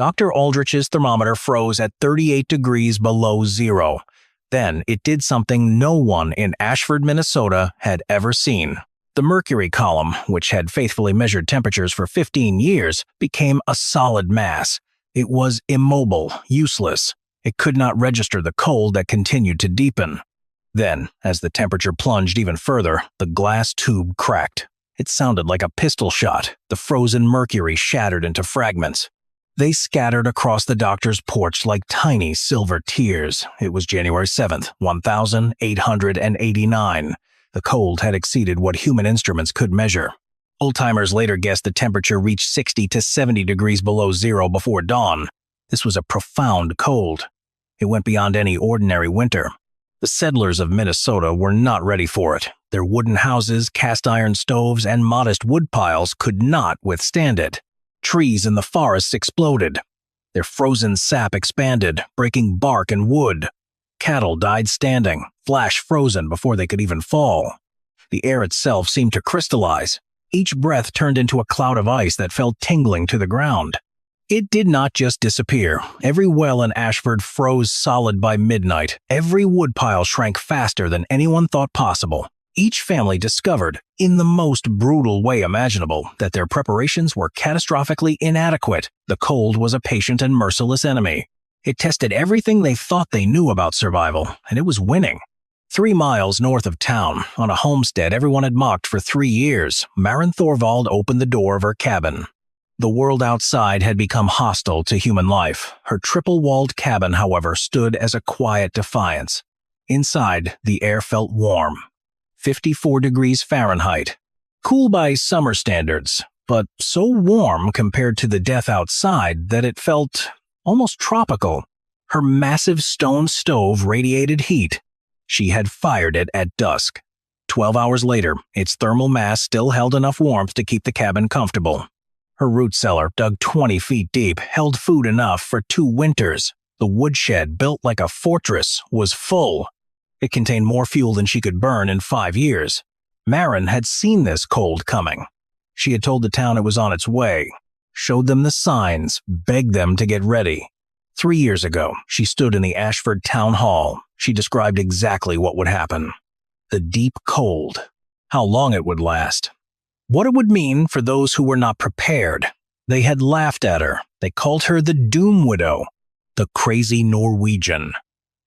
Dr. Aldrich's thermometer froze at 38 degrees below zero. Then it did something no one in Ashford, Minnesota had ever seen. The mercury column, which had faithfully measured temperatures for 15 years, became a solid mass. It was immobile, useless. It could not register the cold that continued to deepen. Then, as the temperature plunged even further, the glass tube cracked. It sounded like a pistol shot. The frozen mercury shattered into fragments. They scattered across the doctor's porch like tiny silver tears. It was January 7th, 1889. The cold had exceeded what human instruments could measure. Old-timers later guessed the temperature reached 60 to 70 degrees below zero before dawn. This was a profound cold. It went beyond any ordinary winter. The settlers of Minnesota were not ready for it. Their wooden houses, cast-iron stoves, and modest woodpiles could not withstand it. Trees in the forests exploded. Their frozen sap expanded, breaking bark and wood. Cattle died standing, flash frozen before they could even fall. The air itself seemed to crystallize. Each breath turned into a cloud of ice that fell tingling to the ground. It did not just disappear. Every well in Ashford froze solid by midnight. Every woodpile shrank faster than anyone thought possible. Each family discovered, in the most brutal way imaginable, that their preparations were catastrophically inadequate. The cold was a patient and merciless enemy. It tested everything they thought they knew about survival, and it was winning. 3 miles north of town, on a homestead everyone had mocked for 3 years, Maren Thorvald opened the door of her cabin. The world outside had become hostile to human life. Her triple-walled cabin, however, stood as a quiet defiance. Inside, the air felt warm. 54 degrees Fahrenheit. Cool by summer standards, but so warm compared to the death outside that it felt almost tropical. Her massive stone stove radiated heat. She had fired it at dusk. 12 hours later, its thermal mass still held enough warmth to keep the cabin comfortable. Her root cellar, dug 20 feet deep, held food enough for 2 winters. The woodshed, built like a fortress, was full. It contained more fuel than she could burn in 5 years. Maren had seen this cold coming. She had told the town it was on its way, showed them the signs, begged them to get ready. 3 years ago, she stood in the Ashford Town Hall. She described exactly what would happen. The deep cold. How long it would last. What it would mean for those who were not prepared. They had laughed at her. They called her the Doom Widow, the crazy Norwegian,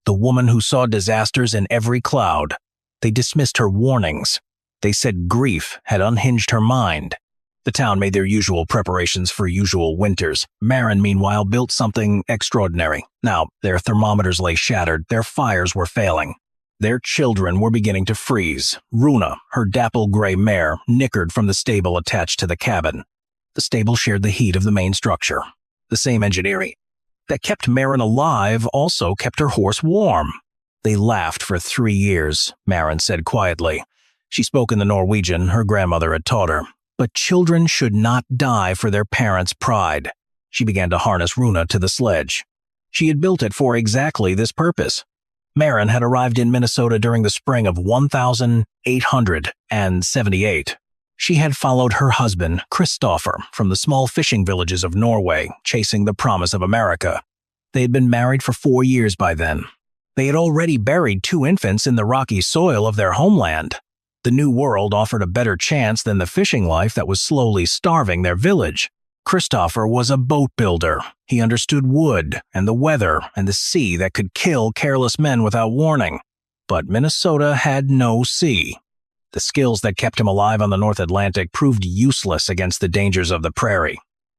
the woman who saw disasters in every cloud. They dismissed her warnings. They said grief had unhinged her mind. The town made their usual preparations for usual winters. Maren, meanwhile, built something extraordinary. Now, their thermometers lay shattered. Their fires were failing. Their children were beginning to freeze. Runa, her dapple-gray mare, nickered from the stable attached to the cabin. The stable shared the heat of the main structure. The same engineering that kept Maren alive also kept her horse warm. They laughed for 3 years, Maren said quietly. She spoke in the Norwegian her grandmother had taught her. But children should not die for their parents' pride. She began to harness Runa to the sledge. She had built it for exactly this purpose. Maren had arrived in Minnesota during the spring of 1878. She had followed her husband, Christopher, from the small fishing villages of Norway, chasing the promise of America. They had been married for 4 years by then. They had already buried 2 infants in the rocky soil of their homeland. The New World offered a better chance than the fishing life that was slowly starving their village. Christopher was a boat builder. He understood wood and the weather and the sea that could kill careless men without warning. But Minnesota had no sea. The skills that kept him alive on the North Atlantic proved useless against the dangers of the prairie.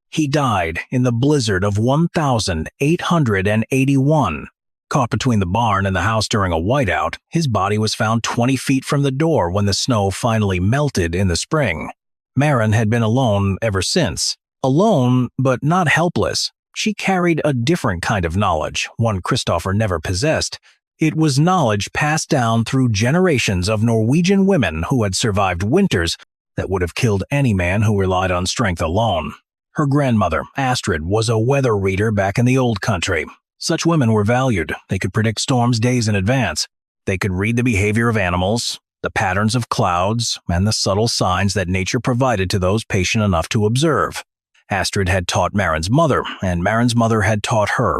He died in the blizzard of 1881. Caught between the barn and the house during a whiteout, his body was found 20 feet from the door when the snow finally melted in the spring. Maren had been alone ever since. Alone, but not helpless. She carried a different kind of knowledge, one Christopher never possessed. It was knowledge passed down through generations of Norwegian women who had survived winters that would have killed any man who relied on strength alone. Her grandmother, Astrid, was a weather reader back in the old country. Such women were valued. They could predict storms days in advance. They could read the behavior of animals, the patterns of clouds, and the subtle signs that nature provided to those patient enough to observe. Astrid had taught Maren's mother, and Maren's mother had taught her.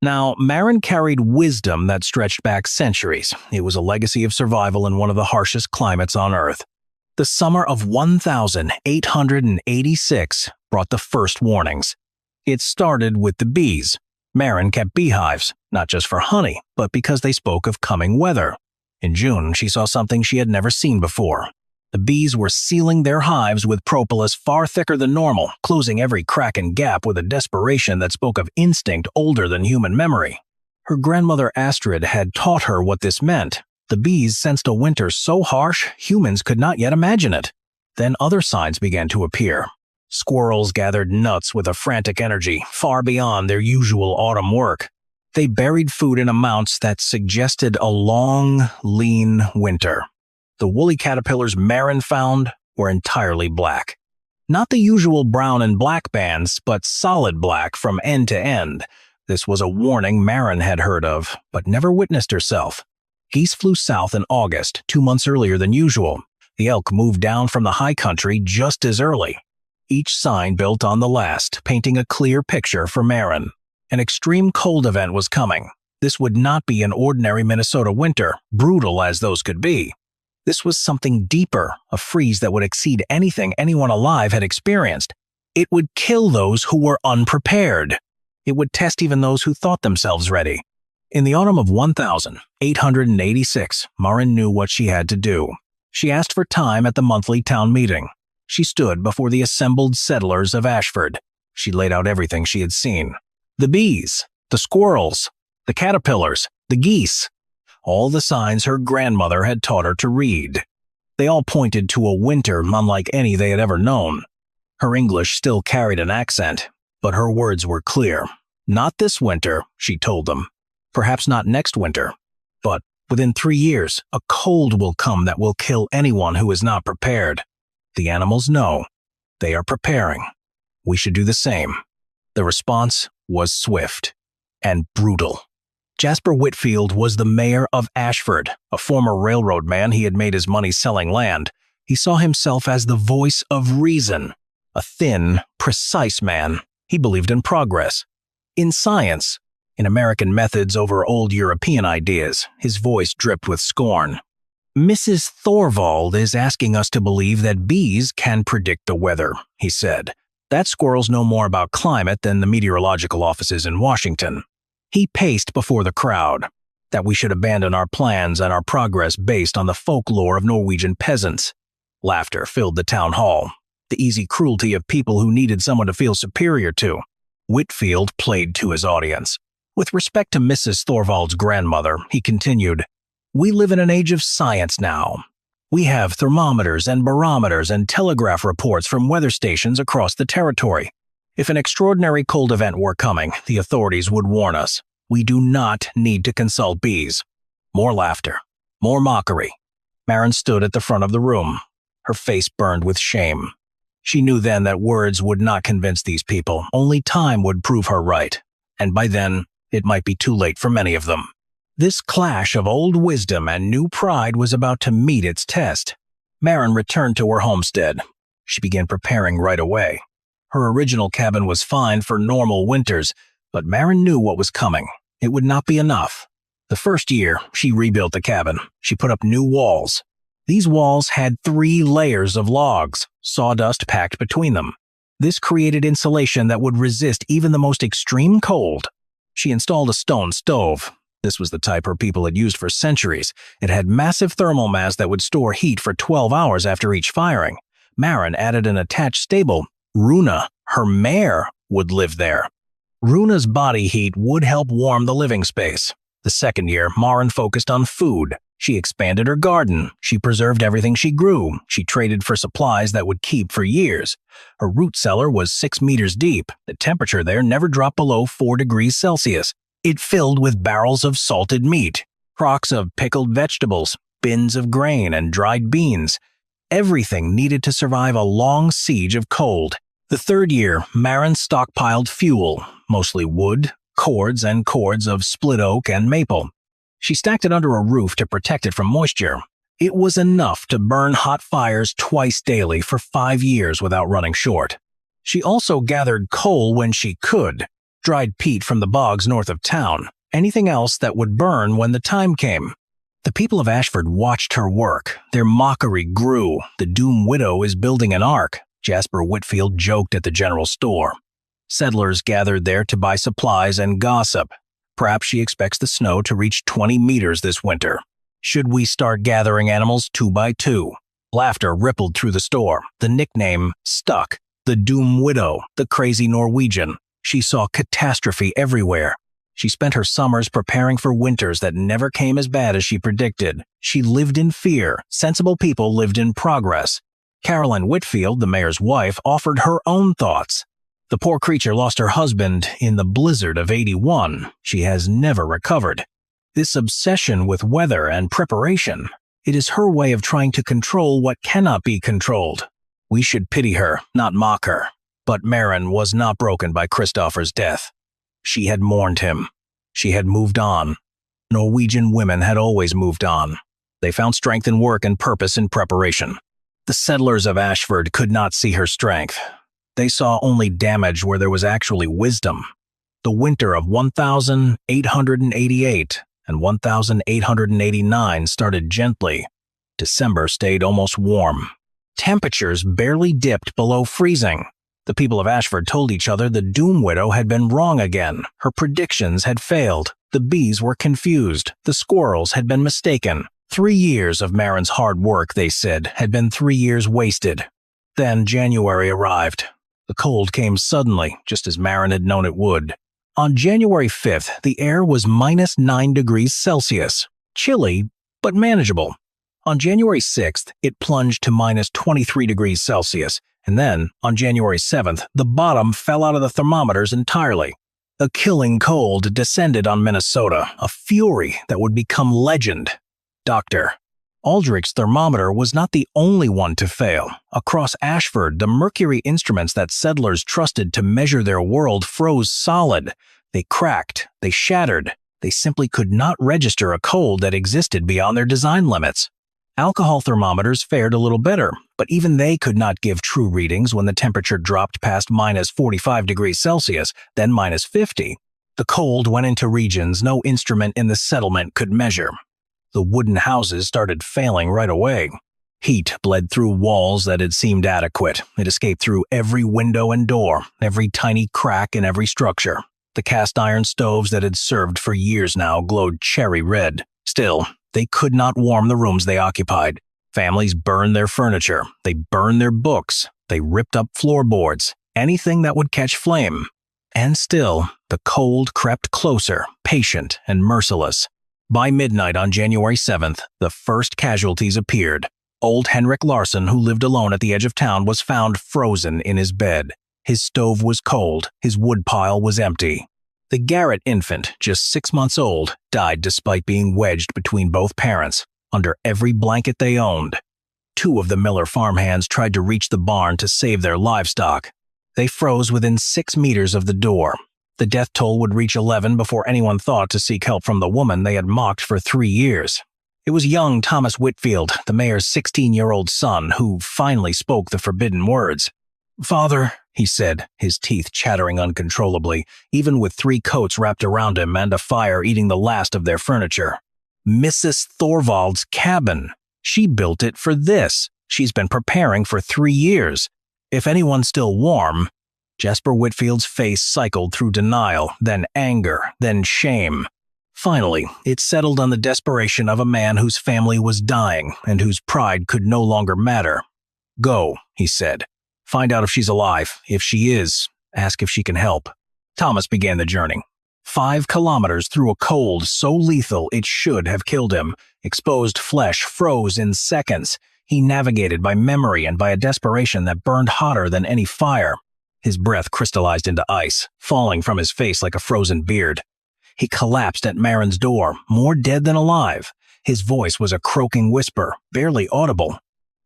Now, Maren carried wisdom that stretched back centuries. It was a legacy of survival in one of the harshest climates on Earth. The summer of 1886 brought the first warnings. It started with the bees. Maren kept beehives, not just for honey, but because they spoke of coming weather. In June, she saw something she had never seen before. The bees were sealing their hives with propolis far thicker than normal, closing every crack and gap with a desperation that spoke of instinct older than human memory. Her grandmother Astrid had taught her what this meant. The bees sensed a winter so harsh, humans could not yet imagine it. Then other signs began to appear. Squirrels gathered nuts with a frantic energy, far beyond their usual autumn work. They buried food in amounts that suggested a long, lean winter. The woolly caterpillars Maren found were entirely black. Not the usual brown and black bands, but solid black from end to end. This was a warning Maren had heard of, but never witnessed herself. Geese flew south in August, 2 months earlier than usual. The elk moved down from the high country just as early. Each sign built on the last, painting a clear picture for Maren. An extreme cold event was coming. This would not be an ordinary Minnesota winter, brutal as those could be. This was something deeper, a freeze that would exceed anything anyone alive had experienced. It would kill those who were unprepared. It would test even those who thought themselves ready. In the autumn of 1886, Maren knew what she had to do. She asked for time at the monthly town meeting. She stood before the assembled settlers of Ashford. She laid out everything she had seen. The bees, the squirrels, the caterpillars, the geese. All the signs her grandmother had taught her to read. They all pointed to a winter unlike any they had ever known. Her English still carried an accent, but her words were clear. Not this winter, she told them. Perhaps not next winter, but within 3 years, a cold will come that will kill anyone who is not prepared. The animals know. They are preparing. We should do the same. The response was swift and brutal. Jasper Whitfield was the mayor of Ashford, a former railroad man. He had made his money selling land. He saw himself as the voice of reason, a thin, precise man. He believed in progress, in science, in American methods over old European ideas. His voice dripped with scorn. Mrs. Thorvald is asking us to believe that bees can predict the weather, he said. That squirrels know more about climate than the meteorological offices in Washington. He paced before the crowd, that we should abandon our plans and our progress based on the folklore of Norwegian peasants. Laughter filled the town hall, the easy cruelty of people who needed someone to feel superior to. Whitfield played to his audience. With respect to Mrs. Thorvald's grandmother, he continued, "We live in an age of science now. We have thermometers and barometers and telegraph reports from weather stations across the territory. If an extraordinary cold event were coming, the authorities would warn us. We do not need to consult bees." More laughter. More mockery. Maren stood at the front of the room. Her face burned with shame. She knew then that words would not convince these people. Only time would prove her right. And by then, it might be too late for many of them. This clash of old wisdom and new pride was about to meet its test. Maren returned to her homestead. She began preparing right away. Her original cabin was fine for normal winters, but Maren knew what was coming. It would not be enough. The first year, she rebuilt the cabin. She put up new walls. These walls had 3 layers of logs, sawdust packed between them. This created insulation that would resist even the most extreme cold. She installed a stone stove. This was the type her people had used for centuries. It had massive thermal mass that would store heat for 12 hours after each firing. Maren added an attached stable. Runa, her mare, would live there. Runa's body heat would help warm the living space. The second year, Maren focused on food. She expanded her garden. She preserved everything she grew. She traded for supplies that would keep for years. Her root cellar was 6 meters deep. The temperature there never dropped below 4 degrees Celsius. It filled with barrels of salted meat, crocks of pickled vegetables, bins of grain and dried beans. Everything needed to survive a long siege of cold. The third year, Maren stockpiled fuel, mostly wood, cords and cords of split oak and maple. She stacked it under a roof to protect it from moisture. It was enough to burn hot fires twice daily for 5 years without running short. She also gathered coal when she could, dried peat from the bogs north of town, anything else that would burn when the time came. The people of Ashford watched her work. Their mockery grew. The doomed widow is building an ark, Jasper Whitfield joked at the general store. Settlers gathered there to buy supplies and gossip. Perhaps she expects the snow to reach 20 meters this winter. Should we start gathering animals 2 by 2? Laughter rippled through the store. The nickname stuck. The doomed widow, the crazy Norwegian. She saw catastrophe everywhere. She spent her summers preparing for winters that never came as bad as she predicted. She lived in fear. Sensible people lived in progress. Caroline Whitfield, the mayor's wife, offered her own thoughts. The poor creature lost her husband in the blizzard of '81. She has never recovered. This obsession with weather and preparation, it is her way of trying to control what cannot be controlled. We should pity her, not mock her. But Maren was not broken by Christopher's death. She had mourned him. She had moved on. Norwegian women had always moved on. They found strength in work and purpose in preparation. The settlers of Ashford could not see her strength. They saw only damage where there was actually wisdom. The winter of 1888 and 1889 started gently. December stayed almost warm. Temperatures barely dipped below freezing. The people of Ashford told each other the doom widow had been wrong again. Her predictions had failed. The bees were confused. The squirrels had been mistaken. 3 years of Maren's hard work, they said, had been 3 years wasted. Then January arrived. The cold came suddenly, just as Maren had known it would. On January 5th, the air was -9 degrees Celsius. Chilly, but manageable. On January 6th, it plunged to -23 degrees Celsius. And then, on January 7th, the bottom fell out of the thermometers entirely. A killing cold descended on Minnesota, a fury that would become legend. Dr. Aldrich's thermometer was not the only one to fail. Across Ashford, the mercury instruments that settlers trusted to measure their world froze solid. They cracked, they shattered. They simply could not register a cold that existed beyond their design limits. Alcohol thermometers fared a little better, but even they could not give true readings when the temperature dropped past -45 degrees Celsius, then -50. The cold went into regions no instrument in the settlement could measure. The wooden houses started failing right away. Heat bled through walls that had seemed adequate. It escaped through every window and door, every tiny crack in every structure. The cast iron stoves that had served for years now glowed cherry red. Still, they could not warm the rooms they occupied. Families burned their furniture. They burned their books. They ripped up floorboards. Anything that would catch flame. And still, the cold crept closer, patient and merciless. By midnight on January 7th, the first casualties appeared. Old Henrik Larsson, who lived alone at the edge of town, was found frozen in his bed. His stove was cold. His woodpile was empty. The Garrett infant, just 6 months old, died despite being wedged between both parents, under every blanket they owned. 2 of the Miller farmhands tried to reach the barn to save their livestock. They froze within 6 meters of the door. The death toll would reach 11 before anyone thought to seek help from the woman they had mocked for 3 years. It was young Thomas Whitfield, the mayor's 16-year-old son, who finally spoke the forbidden words. "Father," he said, his teeth chattering uncontrollably, even with 3 coats wrapped around him and a fire eating the last of their furniture. "Mrs. Thorvald's cabin. She built it for this. She's been preparing for 3 years. If anyone's still warm..." Jasper Whitfield's face cycled through denial, then anger, then shame. Finally, it settled on the desperation of a man whose family was dying and whose pride could no longer matter. "Go," he said. "Find out if she's alive. If she is, ask if she can help." Thomas began the journey. 5 kilometers through a cold so lethal it should have killed him. Exposed flesh froze in seconds. He navigated by memory and by a desperation that burned hotter than any fire. His breath crystallized into ice, falling from his face like a frozen beard. He collapsed at Maren's door, more dead than alive. His voice was a croaking whisper, barely audible.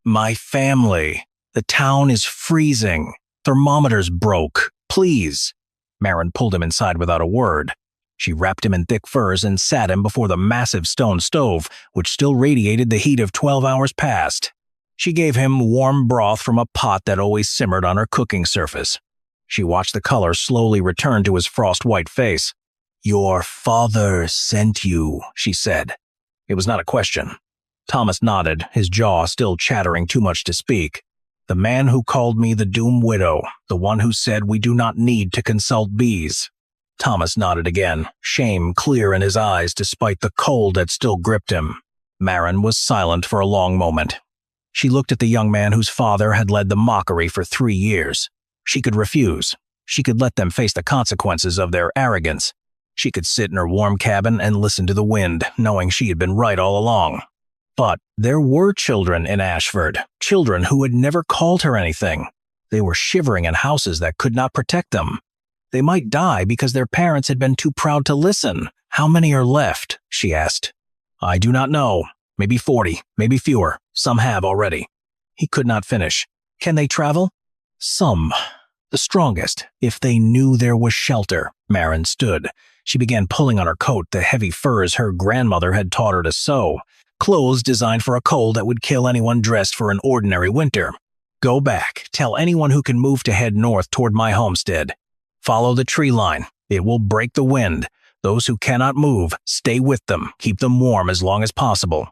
"My family. The town is freezing. Thermometers broke. Please." Maren pulled him inside without a word. She wrapped him in thick furs and sat him before the massive stone stove, which still radiated the heat of 12 hours past. She gave him warm broth from a pot that always simmered on her cooking surface. She watched the color slowly return to his frost-white face. "Your father sent you," she said. It was not a question. Thomas nodded, his jaw still chattering too much to speak. "The man who called me the doomed widow, the one who said we do not need to consult bees." Thomas nodded again, shame clear in his eyes despite the cold that still gripped him. Marin was silent for a long moment. She looked at the young man whose father had led the mockery for 3 years. She could refuse. She could let them face the consequences of their arrogance. She could sit in her warm cabin and listen to the wind, knowing she had been right all along. But there were children in Ashford, children who had never called her anything. They were shivering in houses that could not protect them. They might die because their parents had been too proud to listen. "How many are left?" she asked. "I do not know. Maybe 40, maybe fewer. Some have already." He could not finish. "Can they travel?" "Some. The strongest, if they knew there was shelter." Marin stood. She began pulling on her coat, the heavy furs her grandmother had taught her to sew. Clothes designed for a cold that would kill anyone dressed for an ordinary winter. "Go back. Tell anyone who can move to head north toward my homestead. Follow the tree line. It will break the wind. Those who cannot move, stay with them. Keep them warm as long as possible.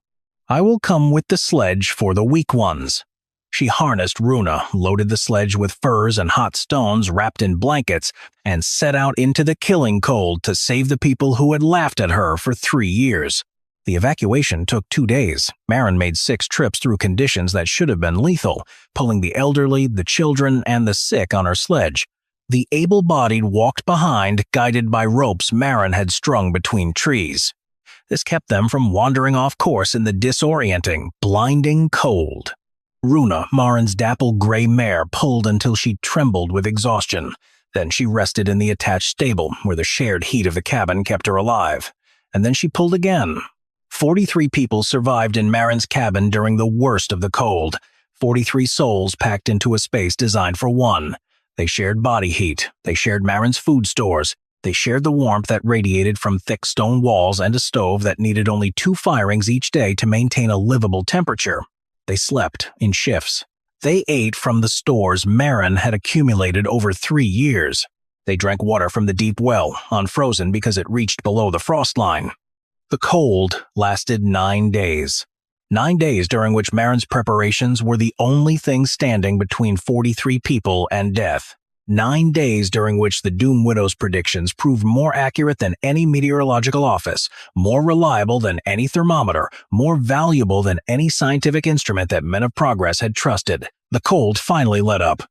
I will come with the sledge for the weak ones." She harnessed Runa, loaded the sledge with furs and hot stones wrapped in blankets, and set out into the killing cold to save the people who had laughed at her for 3 years. The evacuation took 2 days. Marin made 6 trips through conditions that should have been lethal, pulling the elderly, the children, and the sick on her sledge. The able-bodied walked behind, guided by ropes Marin had strung between trees. This kept them from wandering off course in the disorienting, blinding cold. Runa, Marin's dapple gray mare, pulled until she trembled with exhaustion. Then she rested in the attached stable, where the shared heat of the cabin kept her alive. And then she pulled again. 43 people survived in Marin's cabin during the worst of the cold. 43 souls packed into a space designed for one. They shared body heat. They shared Marin's food stores. They shared the warmth that radiated from thick stone walls and a stove that needed only 2 firings each day to maintain a livable temperature. They slept in shifts. They ate from the stores Marin had accumulated over 3 years. They drank water from the deep well, unfrozen because it reached below the frost line. The cold lasted 9 days. 9 days during which Marin's preparations were the only thing standing between 43 people and death. 9 days during which the Doom Widow's predictions proved more accurate than any meteorological office, more reliable than any thermometer, more valuable than any scientific instrument that men of progress had trusted. The cold finally let up.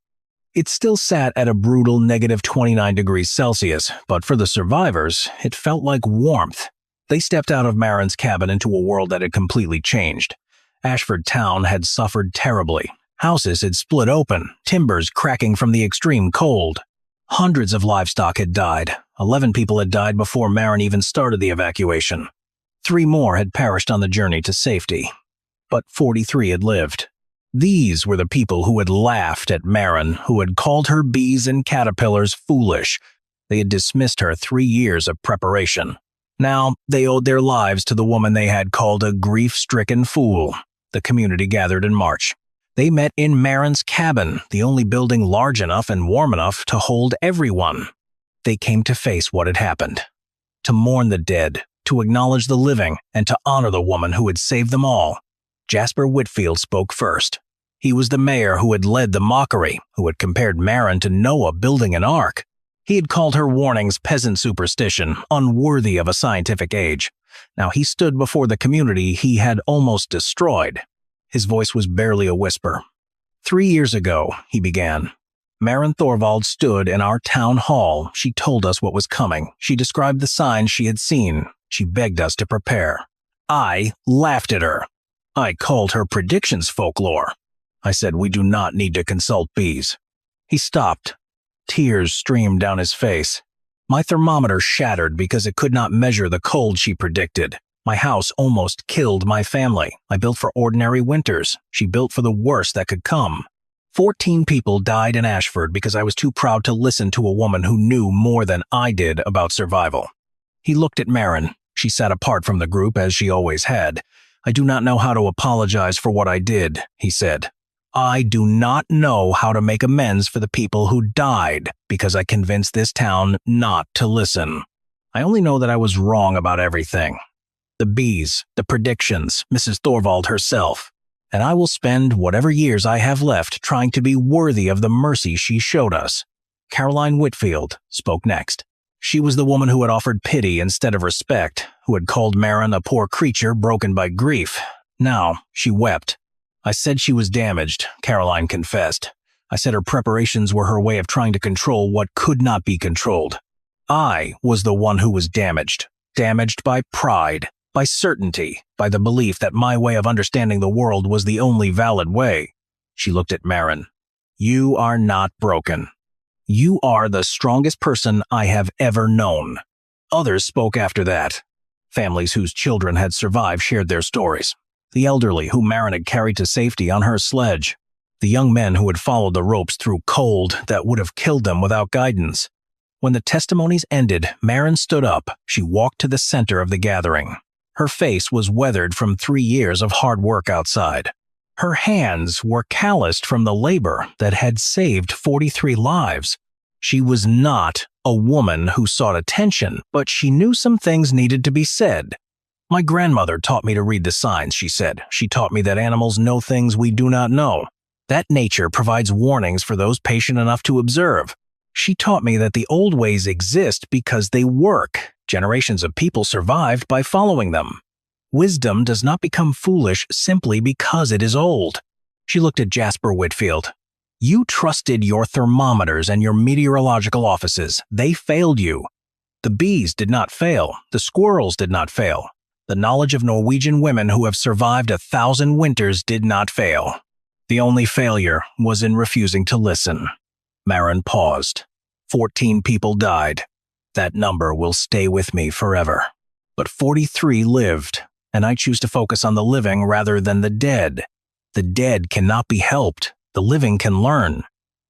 It still sat at a brutal -29 degrees Celsius, but for the survivors, it felt like warmth. They stepped out of Marin's cabin into a world that had completely changed. Ashford Town had suffered terribly. Houses had split open, timbers cracking from the extreme cold. Hundreds of livestock had died. 11 people had died before Marin even started the evacuation. 3 more had perished on the journey to safety. But 43 had lived. These were the people who had laughed at Marin, who had called her bees and caterpillars foolish. They had dismissed her 3 years of preparation. Now they owed their lives to the woman they had called a grief-stricken fool. The community gathered in March. They met in Marin's cabin, the only building large enough and warm enough to hold everyone. They came to face what had happened, to mourn the dead, to acknowledge the living, and to honor the woman who had saved them all. Jasper Whitfield spoke first. He was the mayor who had led the mockery, who had compared Marin to Noah building an ark. He had called her warnings peasant superstition, unworthy of a scientific age. Now he stood before the community he had almost destroyed. His voice was barely a whisper. 3 years ago, he began. Marin Thorvald stood in our town hall. She told us what was coming. She described the signs she had seen. She begged us to prepare. I laughed at her. I called her predictions folklore. I said we do not need to consult bees. He stopped. Tears streamed down his face. My thermometer shattered because it could not measure the cold she predicted. My house almost killed my family. I built for ordinary winters. She built for the worst that could come. 14 people died in Ashford because I was too proud to listen to a woman who knew more than I did about survival. He looked at Marin. She sat apart from the group as she always had. I do not know how to apologize for what I did, he said. I do not know how to make amends for the people who died because I convinced this town not to listen. I only know that I was wrong about everything. The bees, the predictions, Mrs. Thorvald herself. And I will spend whatever years I have left trying to be worthy of the mercy she showed us. Caroline Whitfield spoke next. She was the woman who had offered pity instead of respect, who had called Marin a poor creature broken by grief. Now she wept. I said she was damaged, Caroline confessed. I said her preparations were her way of trying to control what could not be controlled. I was the one who was damaged. Damaged by pride, by certainty, by the belief that my way of understanding the world was the only valid way. She looked at Marin. You are not broken. You are the strongest person I have ever known. Others spoke after that. Families whose children had survived shared their stories. The elderly whom Marin had carried to safety on her sledge. The young men who had followed the ropes through cold that would have killed them without guidance. When the testimonies ended, Marin stood up. She walked to the center of the gathering. Her face was weathered from 3 years of hard work outside. Her hands were calloused from the labor that had saved 43 lives. She was not a woman who sought attention, but she knew some things needed to be said. My grandmother taught me to read the signs, she said. She taught me that animals know things we do not know, that nature provides warnings for those patient enough to observe. She taught me that the old ways exist because they work. Generations of people survived by following them. Wisdom does not become foolish simply because it is old. She looked at Jasper Whitfield. You trusted your thermometers and your meteorological offices. They failed you. The bees did not fail. The squirrels did not fail. The knowledge of Norwegian women who have survived 1,000 winters did not fail. The only failure was in refusing to listen. Marin paused. 14 people died. That number will stay with me forever. But 43 lived, and I choose to focus on the living rather than the dead. The dead cannot be helped. The living can learn.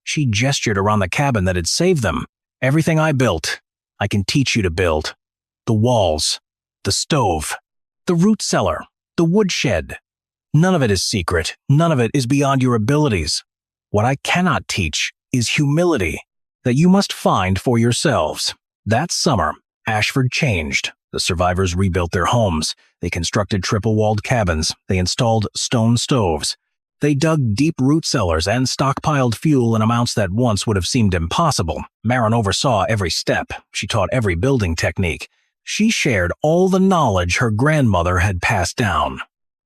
She gestured around the cabin that had saved them. Everything I built, I can teach you to build. The walls, the stove, the root cellar, the woodshed. None of it is secret. None of it is beyond your abilities. What I cannot teach is humility that you must find for yourselves. That summer, Ashford changed. The survivors rebuilt their homes. They constructed triple-walled cabins. They installed stone stoves. They dug deep root cellars and stockpiled fuel in amounts that once would have seemed impossible. Marin oversaw every step. She taught every building technique. She shared all the knowledge her grandmother had passed down.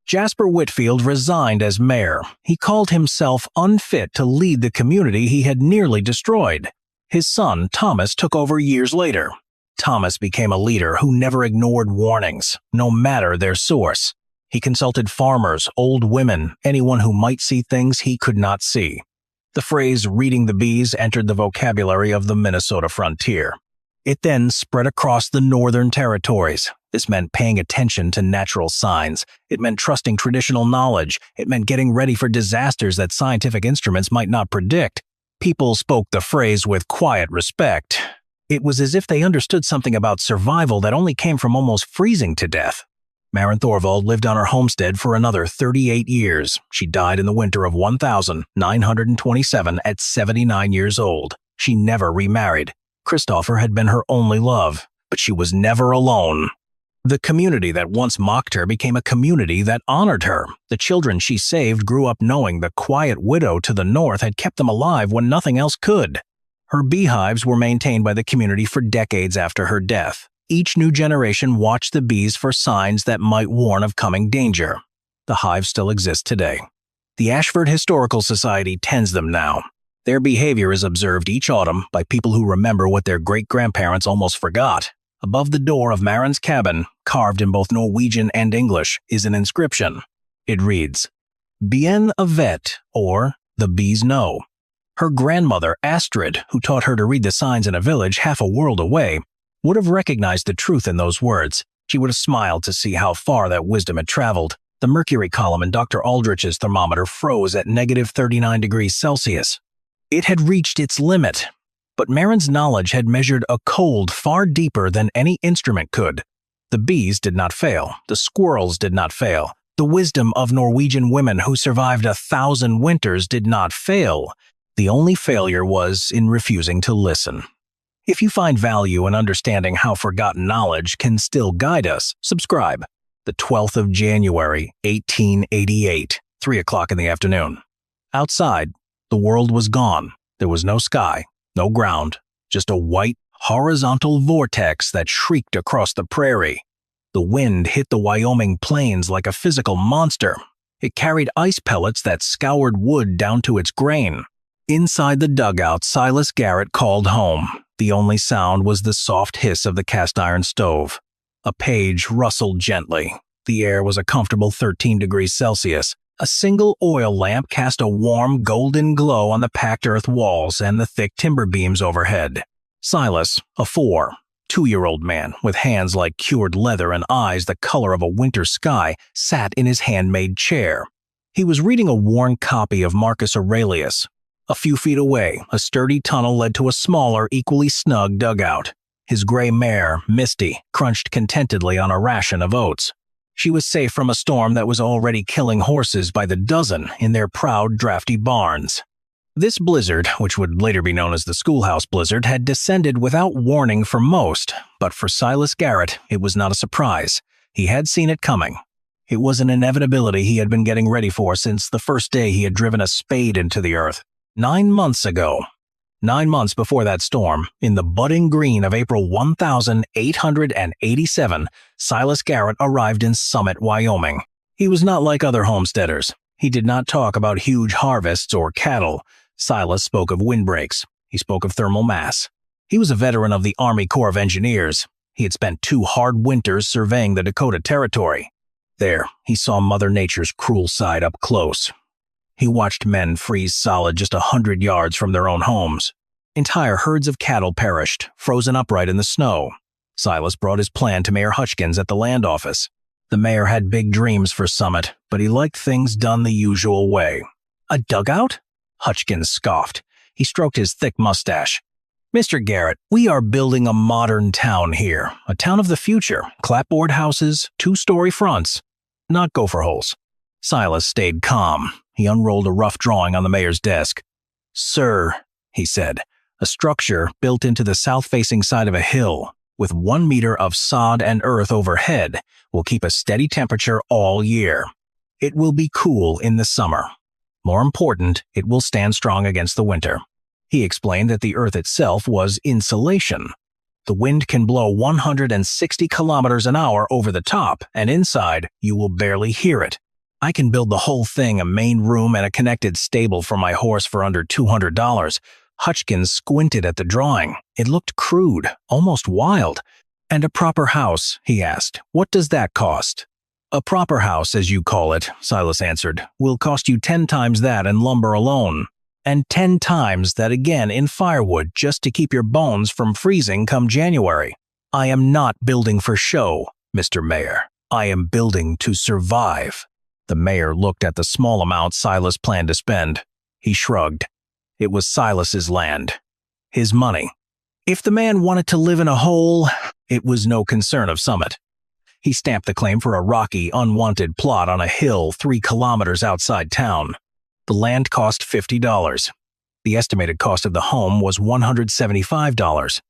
Jasper Whitfield resigned as mayor. He called himself unfit to lead the community he had nearly destroyed. His son, Thomas, took over years later. Thomas became a leader who never ignored warnings, no matter their source. He consulted farmers, old women, anyone who might see things he could not see. The phrase "reading the bees" entered the vocabulary of the Minnesota frontier. It then spread across the northern territories. This meant paying attention to natural signs. It meant trusting traditional knowledge. It meant getting ready for disasters that scientific instruments might not predict. People spoke the phrase with quiet respect. It was as if they understood something about survival that only came from almost freezing to death. Marin Thorvald lived on her homestead for another 38 years. She died in the winter of 1927 at 79 years old. She never remarried. Christopher had been her only love, but she was never alone. The community that once mocked her became a community that honored her. The children she saved grew up knowing the quiet widow to the north had kept them alive when nothing else could. Her beehives were maintained by the community for decades after her death. Each new generation watched the bees for signs that might warn of coming danger. The hives still exist today. The Ashford Historical Society tends them now. Their behavior is observed each autumn by people who remember what their great-grandparents almost forgot. Above the door of Marin's cabin, carved in both Norwegian and English, is an inscription. It reads, Bien avet, or The Bees Know. Her grandmother, Astrid, who taught her to read the signs in a village half a world away, would have recognized the truth in those words. She would have smiled to see how far that wisdom had traveled. The mercury column in Dr. Aldrich's thermometer froze at negative 39 degrees Celsius. It had reached its limit, but Marin's knowledge had measured a cold far deeper than any instrument could. The bees did not fail. The squirrels did not fail. The wisdom of Norwegian women who survived 1,000 winters did not fail. The only failure was in refusing to listen. If you find value in understanding how forgotten knowledge can still guide us, subscribe. The 12th of January, 1888, 3 o'clock in the afternoon. Outside, the world was gone. There was no sky, no ground, just a white, horizontal vortex that shrieked across the prairie. The wind hit the Wyoming plains like a physical monster. It carried ice pellets that scoured wood down to its grain. Inside the dugout, Silas Garrett called home. The only sound was the soft hiss of the cast-iron stove. A page rustled gently. The air was a comfortable 13 degrees Celsius. A single oil lamp cast a warm, golden glow on the packed earth walls and the thick timber beams overhead. Silas, a 2-year-old man with hands like cured leather and eyes the color of a winter sky, sat in his handmade chair. He was reading a worn copy of Marcus Aurelius. A few feet away, a sturdy tunnel led to a smaller, equally snug dugout. His gray mare, Misty, crunched contentedly on a ration of oats. She was safe from a storm that was already killing horses by the dozen in their proud, drafty barns. This blizzard, which would later be known as the schoolhouse blizzard, had descended without warning for most, but for Silas Garrett, it was not a surprise. He had seen it coming. It was an inevitability he had been getting ready for since the first day he had driven a spade into the earth. 9 months ago. 9 months before that storm, in the budding green of April 1887, Silas Garrett arrived in Summit, Wyoming. He was not like other homesteaders. He did not talk about huge harvests or cattle. Silas spoke of windbreaks. He spoke of thermal mass. He was a veteran of the Army Corps of Engineers. He had spent 2 hard winters surveying the Dakota Territory. There, he saw Mother Nature's cruel side up close. He watched men freeze solid just 100 yards from their own homes. Entire herds of cattle perished, frozen upright in the snow. Silas brought his plan to Mayor Hutchkins at the land office. The mayor had big dreams for Summit, but he liked things done the usual way. A dugout? Hutchkins scoffed. He stroked his thick mustache. Mr. Garrett, we are building a modern town here, a town of the future, clapboard houses, 2-story fronts, not gopher holes. Silas stayed calm. He unrolled a rough drawing on the mayor's desk. Sir, he said, a structure built into the south-facing side of a hill, with 1 meter of sod and earth overhead, will keep a steady temperature all year. It will be cool in the summer. More important, it will stand strong against the winter. He explained that the earth itself was insulation. The wind can blow 160 kilometers an hour over the top, and inside, you will barely hear it. I can build the whole thing, a main room and a connected stable for my horse for under $200. Hutchkins squinted at the drawing. It looked crude, almost wild. And a proper house, he asked. What does that cost? A proper house, as you call it, Silas answered, will cost you 10 times that in lumber alone. And 10 times that again in firewood just to keep your bones from freezing come January. I am not building for show, Mr. Mayor. I am building to survive. The mayor looked at the small amount Silas planned to spend. He shrugged. It was Silas's land. His money. If the man wanted to live in a hole, it was no concern of Summit. He stamped the claim for a rocky, unwanted plot on a hill 3 kilometers outside town. The land cost $50. The estimated cost of the home was $175.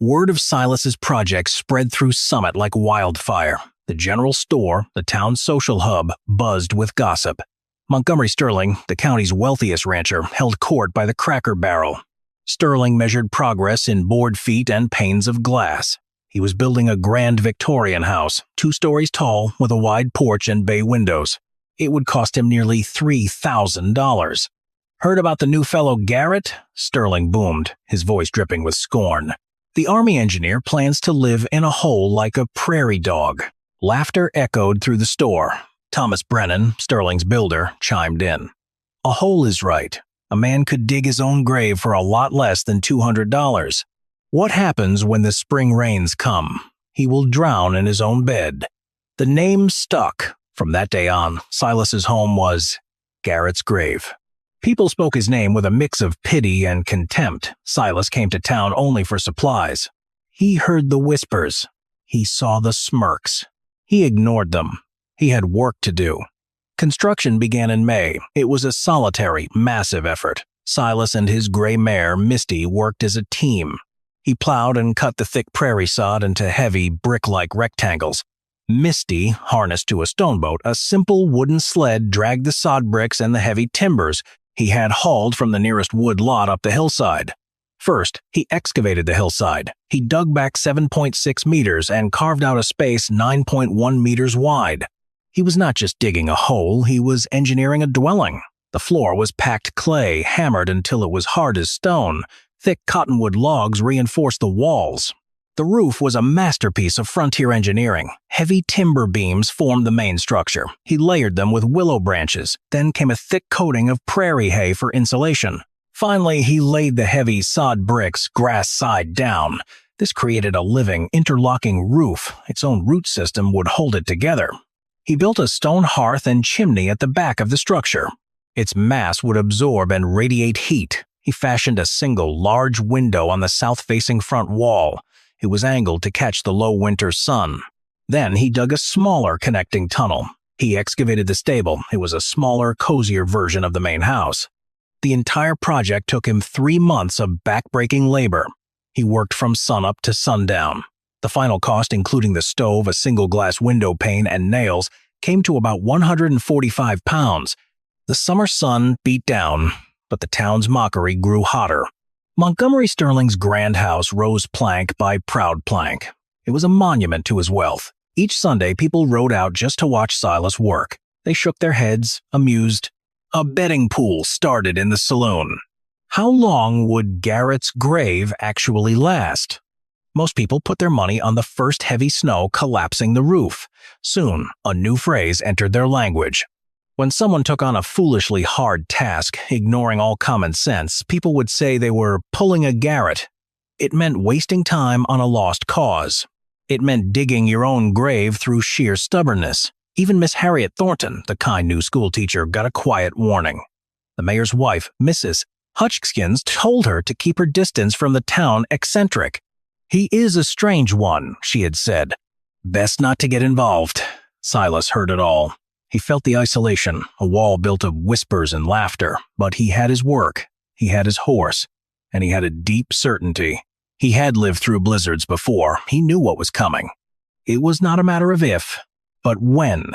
Word of Silas's project spread through Summit like wildfire. The general store, the town's social hub, buzzed with gossip. Montgomery Sterling, the county's wealthiest rancher, held court by the Cracker Barrel. Sterling measured progress in board feet and panes of glass. He was building a grand Victorian house, 2 stories tall, with a wide porch and bay windows. It would cost him nearly $3,000. Heard about the new fellow Garrett? Sterling boomed, his voice dripping with scorn. The Army engineer plans to live in a hole like a prairie dog. Laughter echoed through the store. Thomas Brennan, Sterling's builder, chimed in. A hole is right. A man could dig his own grave for a lot less than $200. What happens when the spring rains come? He will drown in his own bed. The name stuck. From that day on, Silas's home was Garrett's grave. People spoke his name with a mix of pity and contempt. Silas came to town only for supplies. He heard the whispers. He saw the smirks. He ignored them. He had work to do. Construction began in May. It was a solitary, massive effort. Silas and his gray mare, Misty, worked as a team. He plowed and cut the thick prairie sod into heavy, brick-like rectangles. Misty, harnessed to a stone-boat, a simple wooden sled dragged the sod bricks and the heavy timbers he had hauled from the nearest wood lot up the hillside. First, he excavated the hillside. He dug back 7.6 meters and carved out a space 9.1 meters wide. He was not just digging a hole, he was engineering a dwelling. The floor was packed clay, hammered until it was hard as stone. Thick cottonwood logs reinforced the walls. The roof was a masterpiece of frontier engineering. Heavy timber beams formed the main structure. He layered them with willow branches. Then came a thick coating of prairie hay for insulation. Finally, he laid the heavy sod bricks grass side down. This created a living, interlocking roof. Its own root system would hold it together. He built a stone hearth and chimney at the back of the structure. Its mass would absorb and radiate heat. He fashioned a single, large window on the south-facing front wall. It was angled to catch the low winter sun. Then he dug a smaller connecting tunnel. He excavated the stable. It was a smaller, cozier version of the main house. The entire project took him 3 months of back-breaking labor. He worked from sunup to sundown. The final cost, including the stove, a single glass window pane, and nails, came to about 145 pounds. The summer sun beat down, but the town's mockery grew hotter. Montgomery Sterling's grand house rose plank by proud plank. It was a monument to his wealth. Each Sunday, people rode out just to watch Silas work. They shook their heads, amused. A betting pool started in the saloon. How long would Garrett's grave actually last? Most people put their money on the first heavy snow collapsing the roof. Soon, a new phrase entered their language. When someone took on a foolishly hard task, ignoring all common sense, people would say they were pulling a Garrett. It meant wasting time on a lost cause. It meant digging your own grave through sheer stubbornness. Even Miss Harriet Thornton, the kind new schoolteacher, got a quiet warning. The mayor's wife, Mrs. Hutchkins, told her to keep her distance from the town eccentric. "He is a strange one," she had said. "Best not to get involved." Silas heard it all. He felt the isolation, a wall built of whispers and laughter, but he had his work, he had his horse, and he had a deep certainty. He had lived through blizzards before. He knew what was coming. It was not a matter of if, but when.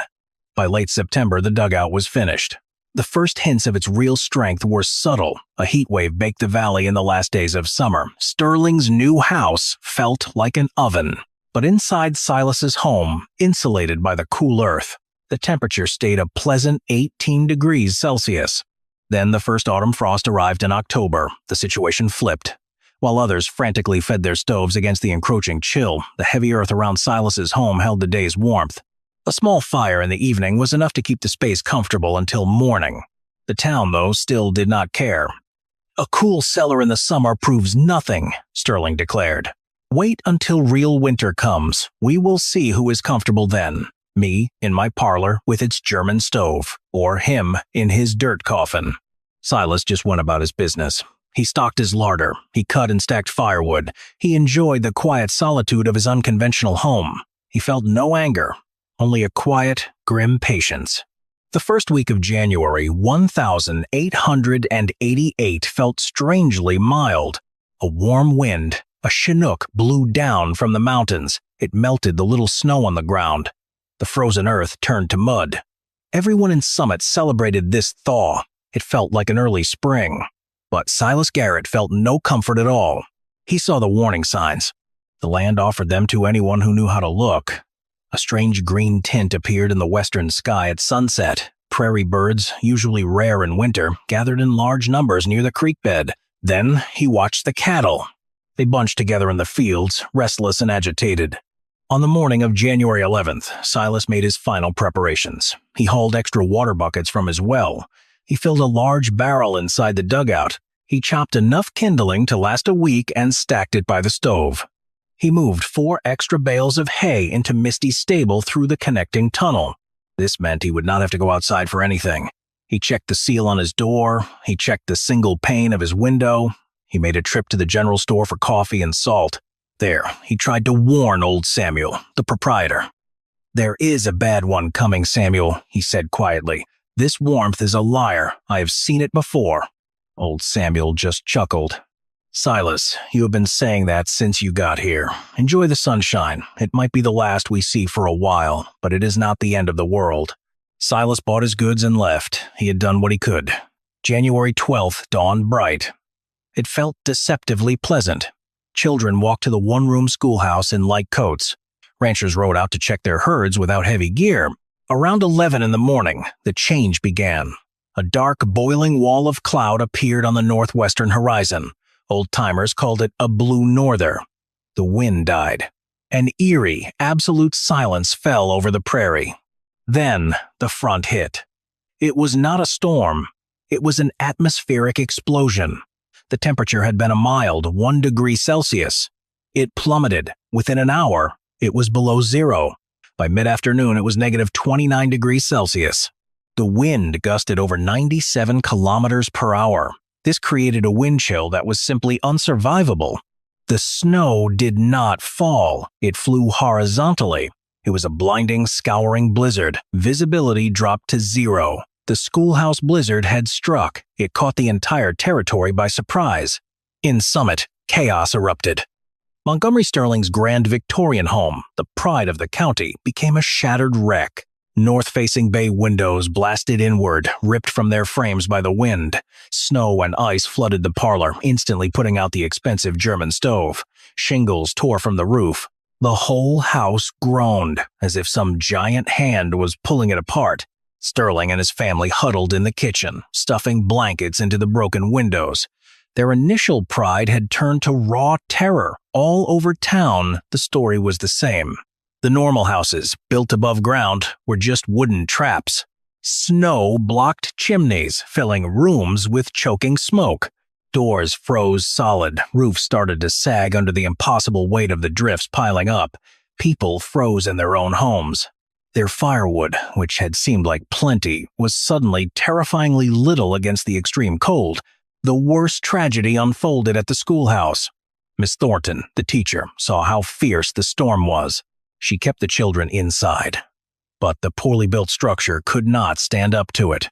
By late September, the dugout was finished. The first hints of its real strength were subtle. A heat wave baked the valley in the last days of summer. Sterling's new house felt like an oven. But inside Silas's home, insulated by the cool earth, the temperature stayed a pleasant 18 degrees Celsius. Then the first autumn frost arrived in October. The situation flipped. While others frantically fed their stoves against the encroaching chill, the heavy earth around Silas's home held the day's warmth. A small fire in the evening was enough to keep the space comfortable until morning. The town, though, still did not care. "A cool cellar in the summer proves nothing," Sterling declared. "Wait until real winter comes. We will see who is comfortable then. Me in my parlor with its German stove, or him in his dirt coffin." Silas just went about his business. He stocked his larder. He cut and stacked firewood. He enjoyed the quiet solitude of his unconventional home. He felt no anger, only a quiet, grim patience. The first week of January, 1,888 felt strangely mild. A warm wind, a chinook, blew down from the mountains. It melted the little snow on the ground. The frozen earth turned to mud. Everyone in Summit celebrated this thaw. It felt like an early spring. But Silas Garrett felt no comfort at all. He saw the warning signs. The land offered them to anyone who knew how to look. A strange green tint appeared in the western sky at sunset. Prairie birds, usually rare in winter, gathered in large numbers near the creek bed. Then he watched the cattle. They bunched together in the fields, restless and agitated. On the morning of January 11th, Silas made his final preparations. He hauled extra water buckets from his well. He filled a large barrel inside the dugout. He chopped enough kindling to last a week and stacked it by the stove. He moved 4 extra bales of hay into Misty's stable through the connecting tunnel. This meant he would not have to go outside for anything. He checked the seal on his door. He checked the single pane of his window. He made a trip to the general store for coffee and salt. There, he tried to warn old Samuel, the proprietor. "There is a bad one coming, Samuel," he said quietly. This warmth is a liar. I have seen it before." Old Samuel just chuckled. "Silas, you have been saying that since you got here. Enjoy the sunshine. It might be the last we see for a while, but it is not the end of the world." Silas bought his goods and left. He had done what he could. January 12th dawned bright. It felt deceptively pleasant. Children walked to the one-room schoolhouse in light coats. Ranchers rode out to check their herds without heavy gear. Around 11 in the morning, the change began. A dark, boiling wall of cloud appeared on the northwestern horizon. Old-timers called it a blue norther. The wind died. An eerie, absolute silence fell over the prairie. Then the front hit. It was not a storm. It was an atmospheric explosion. The temperature had been a mild 1 degree Celsius. It plummeted. Within an hour, it was below zero. By mid-afternoon, it was negative 29 degrees Celsius. The wind gusted over 97 kilometers per hour. This created a wind chill that was simply unsurvivable. The snow did not fall. It flew horizontally. It was a blinding, scouring blizzard. Visibility dropped to zero. The schoolhouse blizzard had struck. It caught the entire territory by surprise. In Summit, chaos erupted. Montgomery Sterling's grand Victorian home, the pride of the county, became a shattered wreck. North-facing bay windows blasted inward, ripped from their frames by the wind. Snow and ice flooded the parlor, instantly putting out the expensive German stove. Shingles tore from the roof. The whole house groaned, as if some giant hand was pulling it apart. Sterling and his family huddled in the kitchen, stuffing blankets into the broken windows. Their initial pride had turned to raw terror. All over town, the story was the same. The normal houses, built above ground, were just wooden traps. Snow blocked chimneys, filling rooms with choking smoke. Doors froze solid, roofs started to sag under the impossible weight of the drifts piling up. People froze in their own homes. Their firewood, which had seemed like plenty, was suddenly terrifyingly little against the extreme cold. The worst tragedy unfolded at the schoolhouse. Miss Thornton, the teacher, saw how fierce the storm was. She kept the children inside. But the poorly built structure could not stand up to it.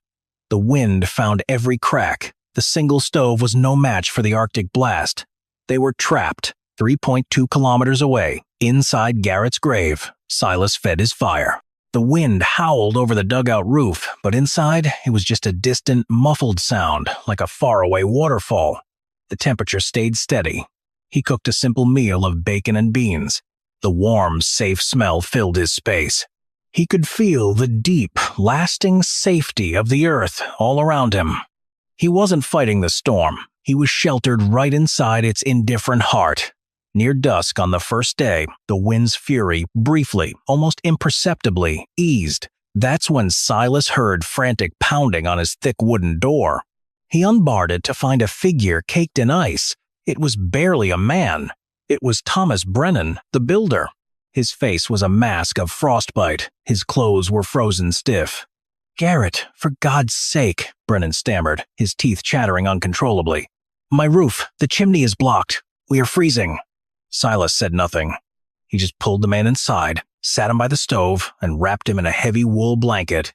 The wind found every crack. The single stove was no match for the Arctic blast. They were trapped, 3.2 kilometers away, inside Garrett's grave. Silas fed his fire. The wind howled over the dugout roof, but inside it was just a distant, muffled sound, like a faraway waterfall. The temperature stayed steady. He cooked a simple meal of bacon and beans. The warm, safe smell filled his space. He could feel the deep, lasting safety of the earth all around him. He wasn't fighting the storm. He was sheltered right inside its indifferent heart. Near dusk on the first day, the wind's fury briefly, almost imperceptibly, eased. That's when Silas heard frantic pounding on his thick wooden door. He unbarred it to find a figure caked in ice. It was barely a man. It was Thomas Brennan, the builder. His face was a mask of frostbite. His clothes were frozen stiff. "Garrett, for God's sake," Brennan stammered, his teeth chattering uncontrollably. "My roof, the chimney is blocked. We are freezing." Silas said nothing. He just pulled the man inside, sat him by the stove, and wrapped him in a heavy wool blanket.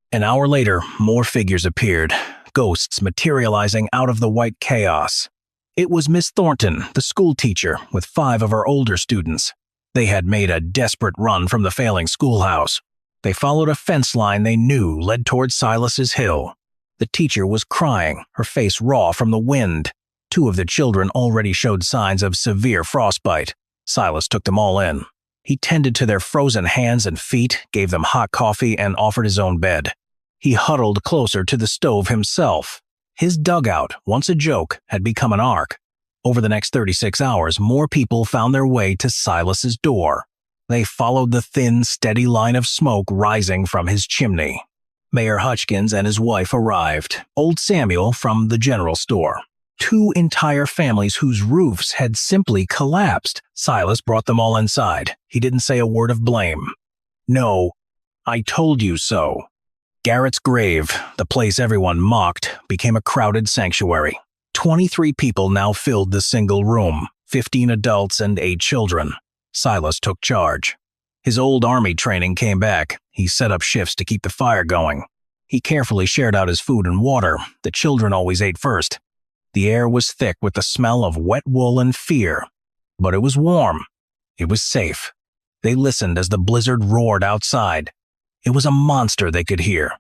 An hour later, more figures appeared, ghosts materializing out of the white chaos. It was Miss Thornton, the school teacher, with 5 of her older students. They had made a desperate run from the failing schoolhouse. They followed a fence line they knew led toward Silas's hill. The teacher was crying, her face raw from the wind. 2 of the children already showed signs of severe frostbite. Silas took them all in. He tended to their frozen hands and feet, gave them hot coffee, and offered his own bed. He huddled closer to the stove himself. His dugout, once a joke, had become an ark. Over the next 36 hours, more people found their way to Silas's door. They followed the thin, steady line of smoke rising from his chimney. Mayor Hutchkins and his wife arrived. Old Samuel from the general store. 2 entire families whose roofs had simply collapsed. Silas brought them all inside. He didn't say a word of blame. "No, I told you so." Garrett's grave, the place everyone mocked, became a crowded sanctuary. 23 people now filled the single room, 15 adults and 8 children. Silas took charge. His old army training came back. He set up shifts to keep the fire going. He carefully shared out his food and water. The children always ate first. The air was thick with the smell of wet wool and fear. But it was warm. It was safe. They listened as the blizzard roared outside. It was a monster they could hear,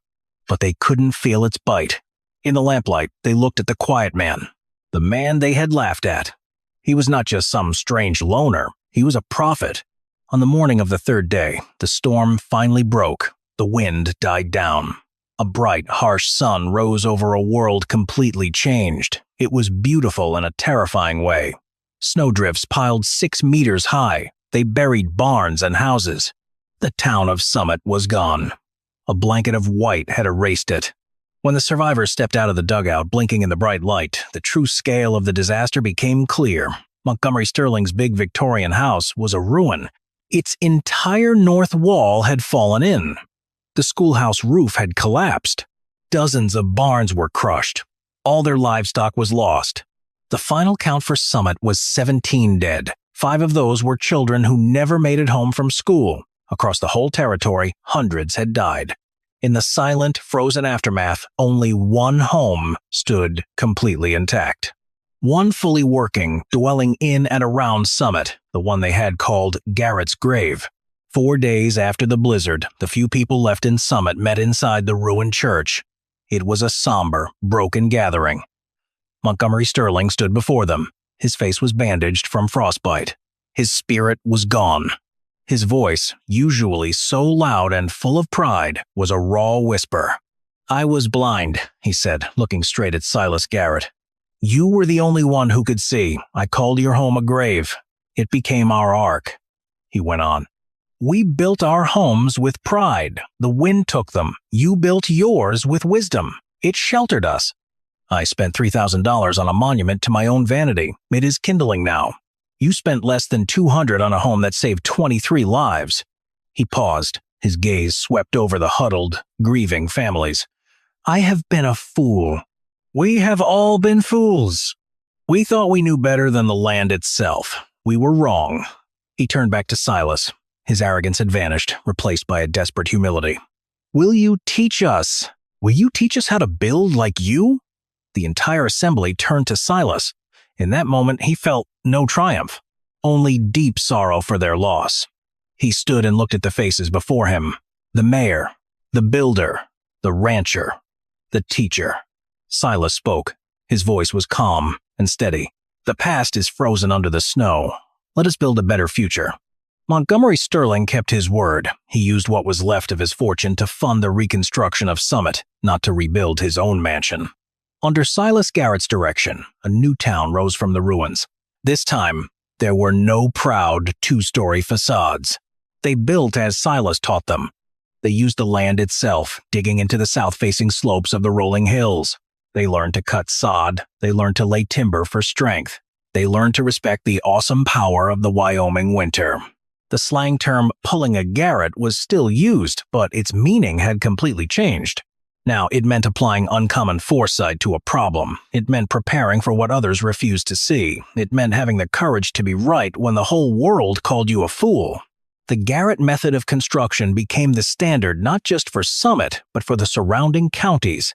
but they couldn't feel its bite. In the lamplight, they looked at the quiet man, the man they had laughed at. He was not just some strange loner. He was a prophet. On the morning of the third day, the storm finally broke. The wind died down. A bright, harsh sun rose over a world completely changed. It was beautiful in a terrifying way. Snowdrifts piled 6 meters high. They buried barns and houses. The town of Summit was gone. A blanket of white had erased it. When the survivors stepped out of the dugout, blinking in the bright light, the true scale of the disaster became clear. Montgomery Sterling's big Victorian house was a ruin. Its entire north wall had fallen in. The schoolhouse roof had collapsed. Dozens of barns were crushed. All their livestock was lost. The final count for Summit was 17 dead. 5 of those were children who never made it home from school. Across the whole territory, hundreds had died. In the silent, frozen aftermath, only one home stood completely intact. One fully working, dwelling in and around Summit, the one they had called Garrett's Grave. 4 days after the blizzard, the few people left in Summit met inside the ruined church. It was a somber, broken gathering. Montgomery Sterling stood before them. His face was bandaged from frostbite. His spirit was gone. His voice, usually so loud and full of pride, was a raw whisper. "I was blind," he said, looking straight at Silas Garrett. "You were the only one who could see. I called your home a grave. It became our ark." He went on. "We built our homes with pride. The wind took them. You built yours with wisdom. It sheltered us. I spent $3,000 on a monument to my own vanity. It is kindling now. You spent less than $200 on a home that saved 23 lives." He paused. His gaze swept over the huddled, grieving families. "I have been a fool. We have all been fools. We thought we knew better than the land itself. We were wrong." He turned back to Silas. His arrogance had vanished, replaced by a desperate humility. "Will you teach us? Will you teach us how to build like you?" The entire assembly turned to Silas. In that moment, he felt no triumph, only deep sorrow for their loss. He stood and looked at the faces before him. The mayor, the builder, the rancher, the teacher. Silas spoke. His voice was calm and steady. "The past is frozen under the snow. Let us build a better future." Montgomery Sterling kept his word. He used what was left of his fortune to fund the reconstruction of Summit, not to rebuild his own mansion. Under Silas Garrett's direction, a new town rose from the ruins. This time, there were no proud 2-story facades. They built as Silas taught them. They used the land itself, digging into the south-facing slopes of the rolling hills. They learned to cut sod. They learned to lay timber for strength. They learned to respect the awesome power of the Wyoming winter. The slang term "pulling a Garrett" was still used, but its meaning had completely changed. Now, it meant applying uncommon foresight to a problem. It meant preparing for what others refused to see. It meant having the courage to be right when the whole world called you a fool. The Garrett method of construction became the standard not just for Summit, but for the surrounding counties.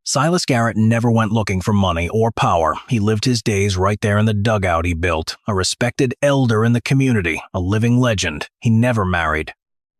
Silas Garrett never went looking for money or power. He lived his days right there in the dugout he built, a respected elder in the community, a living legend. He never married.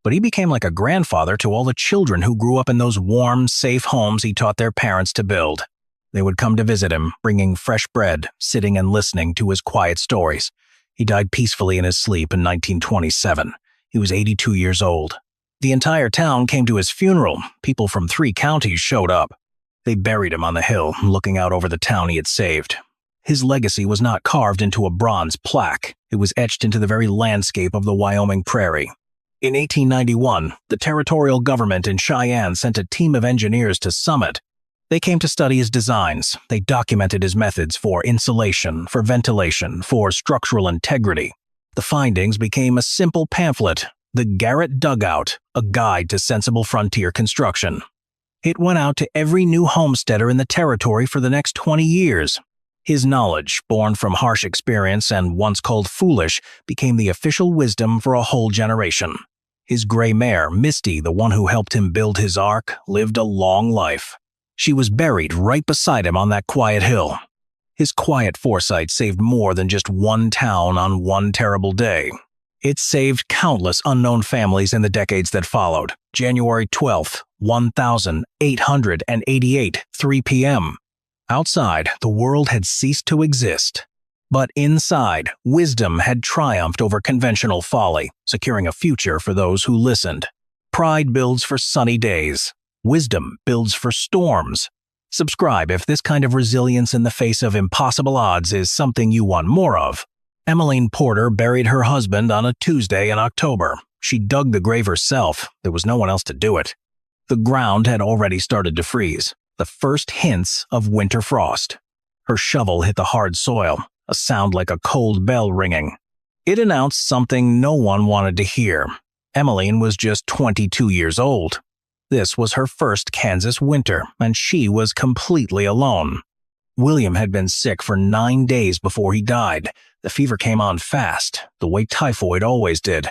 But he became like a grandfather to all the children who grew up in those warm, safe homes he taught their parents to build. They would come to visit him, bringing fresh bread, sitting and listening to his quiet stories. He died peacefully in his sleep in 1927. He was 82 years old. The entire town came to his funeral. People from 3 counties showed up. They buried him on the hill, looking out over the town he had saved. His legacy was not carved into a bronze plaque. It was etched into the very landscape of the Wyoming prairie. In 1891, the territorial government in Cheyenne sent a team of engineers to Summit. They came to study his designs. They documented his methods for insulation, for ventilation, for structural integrity. The findings became a simple pamphlet, The Garrett Dugout, a guide to sensible frontier construction. It went out to every new homesteader in the territory for the next 20 years. His knowledge, born from harsh experience and once called foolish, became the official wisdom for a whole generation. His gray mare, Misty, the one who helped him build his ark, lived a long life. She was buried right beside him on that quiet hill. His quiet foresight saved more than just one town on one terrible day. It saved countless unknown families in the decades that followed. January 12th, 1888, 3 p.m. Outside, the world had ceased to exist. But inside, wisdom had triumphed over conventional folly, securing a future for those who listened. Pride builds for sunny days. Wisdom builds for storms. Subscribe if this kind of resilience in the face of impossible odds is something you want more of. Emmeline Porter buried her husband on a Tuesday in October. She dug the grave herself. There was no one else to do it. The ground had already started to freeze, the first hints of winter frost. Her shovel hit the hard soil, a sound like a cold bell ringing. It announced something no one wanted to hear. Emmeline was just 22 years old. This was her first Kansas winter, and she was completely alone. William had been sick for 9 days before he died. The fever came on fast, the way typhoid always did.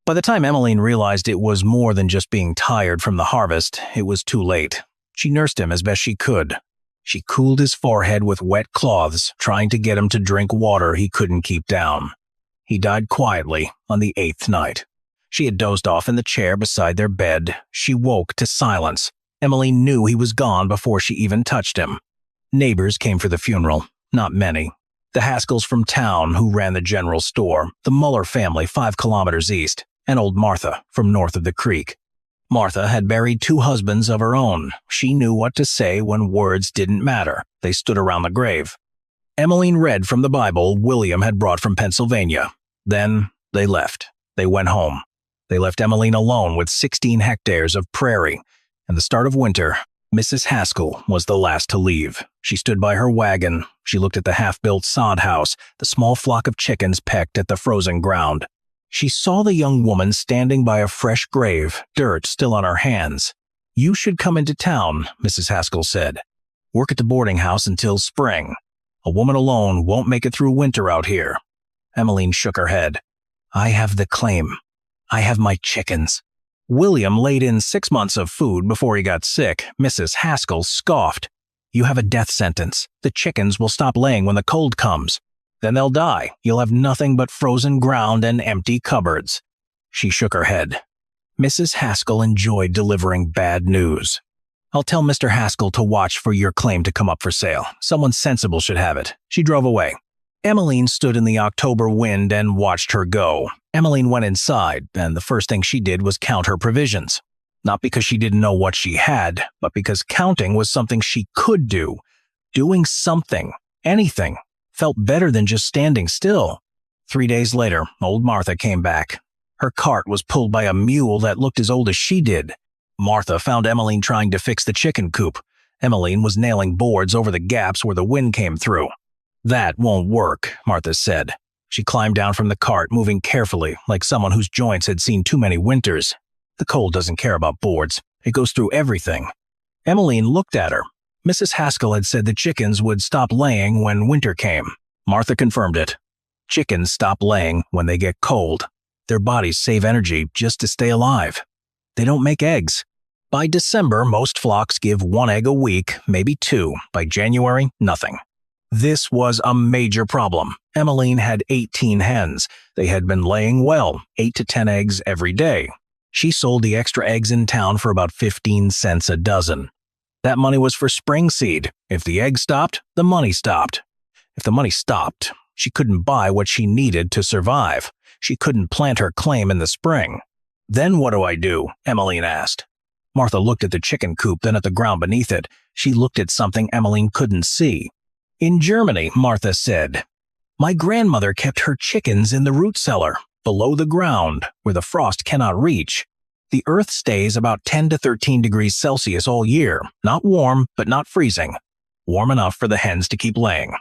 By the time Emmeline realized it was more than just being tired from the harvest, it was too late. She nursed him as best she could. She cooled his forehead with wet cloths, trying to get him to drink water he couldn't keep down. He died quietly on the 8th night. She had dozed off in the chair beside their bed. She woke to silence. Emmeline knew he was gone before she even touched him. Neighbors came for the funeral. Not many. The Haskells from town, who ran the general store, the Muller family 5 kilometers east, and old Martha from north of the creek. Martha had buried 2 husbands of her own. She knew what to say when words didn't matter. They stood around the grave. Emmeline read from the Bible William had brought from Pennsylvania. Then they left. They went home. They left Emmeline alone with 16 hectares of prairie. And the start of winter, Mrs. Haskell was the last to leave. She stood by her wagon. She looked at the half-built sod house, the small flock of chickens pecked at the frozen ground. She saw the young woman standing by a fresh grave, dirt still on her hands. "You should come into town," Mrs. Haskell said. "Work at the boarding house until spring. A woman alone won't make it through winter out here." Emmeline shook her head. "I have the claim. I have my chickens." William laid in 6 months of food before he got sick. Mrs. Haskell scoffed. "You have a death sentence. The chickens will stop laying when the cold comes. Then they'll die. You'll have nothing but frozen ground and empty cupboards." She shook her head. Mrs. Haskell enjoyed delivering bad news. "I'll tell Mr. Haskell to watch for your claim to come up for sale. Someone sensible should have it." She drove away. Emmeline stood in the October wind and watched her go. Emmeline went inside, and the first thing she did was count her provisions. Not because she didn't know what she had, but because counting was something she could do. Doing something, anything, felt better than just standing still. 3 days later, old Martha came back. Her cart was pulled by a mule that looked as old as she did. Martha found Emmeline trying to fix the chicken coop. Emmeline was nailing boards over the gaps where the wind came through. "That won't work," Martha said. She climbed down from the cart, moving carefully, like someone whose joints had seen too many winters. The cold doesn't care about boards. It goes through everything. Emmeline looked at her. Mrs. Haskell had said the chickens would stop laying when winter came. Martha confirmed it. Chickens stop laying when they get cold. Their bodies save energy just to stay alive. They don't make eggs. By December, most flocks give 1 egg a week, maybe 2. By January, nothing. This was a major problem. Emmeline had 18 hens. They had been laying well, 8 to 10 eggs every day. She sold the extra eggs in town for about 15 cents a dozen. That money was for spring seed. If the eggs stopped, the money stopped. If the money stopped, she couldn't buy what she needed to survive. She couldn't plant her claim in the spring. "Then what do I do?" Emmeline asked. Martha looked at the chicken coop, then at the ground beneath it. She looked at something Emmeline couldn't see. "In Germany," Martha said, "my grandmother kept her chickens in the root cellar, below the ground, where the frost cannot reach. The earth stays about 10 to 13 degrees Celsius all year, not warm, but not freezing. Warm enough for the hens to keep laying."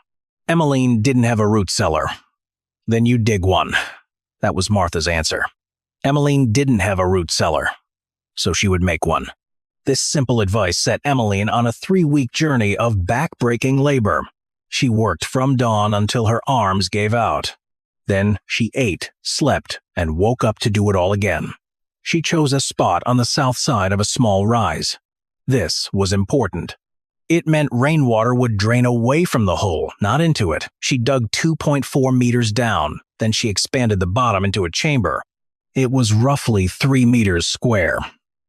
Emmeline didn't have a root cellar. "Then you dig one." That was Martha's answer. Emmeline didn't have a root cellar, so she would make one. This simple advice set Emmeline on a 3-week journey of back-breaking labor. She worked from dawn until her arms gave out. Then she ate, slept, and woke up to do it all again. She chose a spot on the south side of a small rise. This was important. It meant rainwater would drain away from the hole, not into it. She dug 2.4 meters down, then she expanded the bottom into a chamber. It was roughly 3 meters square.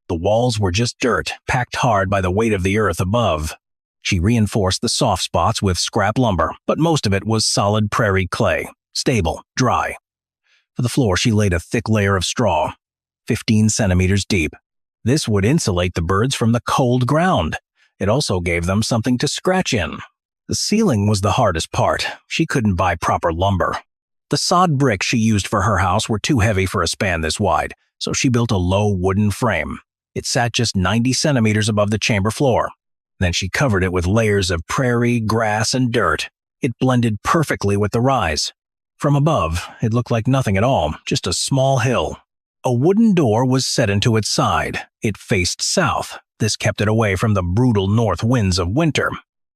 The walls were just dirt, packed hard by the weight of the earth above. She reinforced the soft spots with scrap lumber, but most of it was solid prairie clay, stable, dry. For the floor, she laid a thick layer of straw, 15 centimeters deep. This would insulate the birds from the cold ground. It also gave them something to scratch in. The ceiling was the hardest part. She couldn't buy proper lumber. The sod bricks she used for her house were too heavy for a span this wide, so she built a low wooden frame. It sat just 90 centimeters above the chamber floor. Then she covered it with layers of prairie, grass, and dirt. It blended perfectly with the rise. From above, it looked like nothing at all, just a small hill. A wooden door was set into its side. It faced south. This kept it away from the brutal north winds of winter.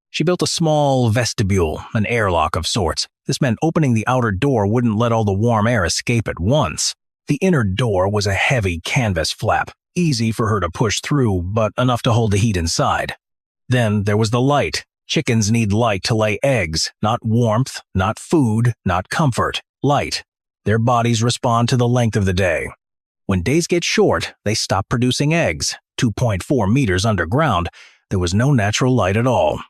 She built a small vestibule, an airlock of sorts. This meant opening the outer door wouldn't let all the warm air escape at once. The inner door was a heavy canvas flap, easy for her to push through, but enough to hold the heat inside. Then there was the light. Chickens need light to lay eggs, not warmth, not food, not comfort. Light. Their bodies respond to the length of the day. When days get short, they stop producing eggs. 2.4 meters underground, there was no natural light at all.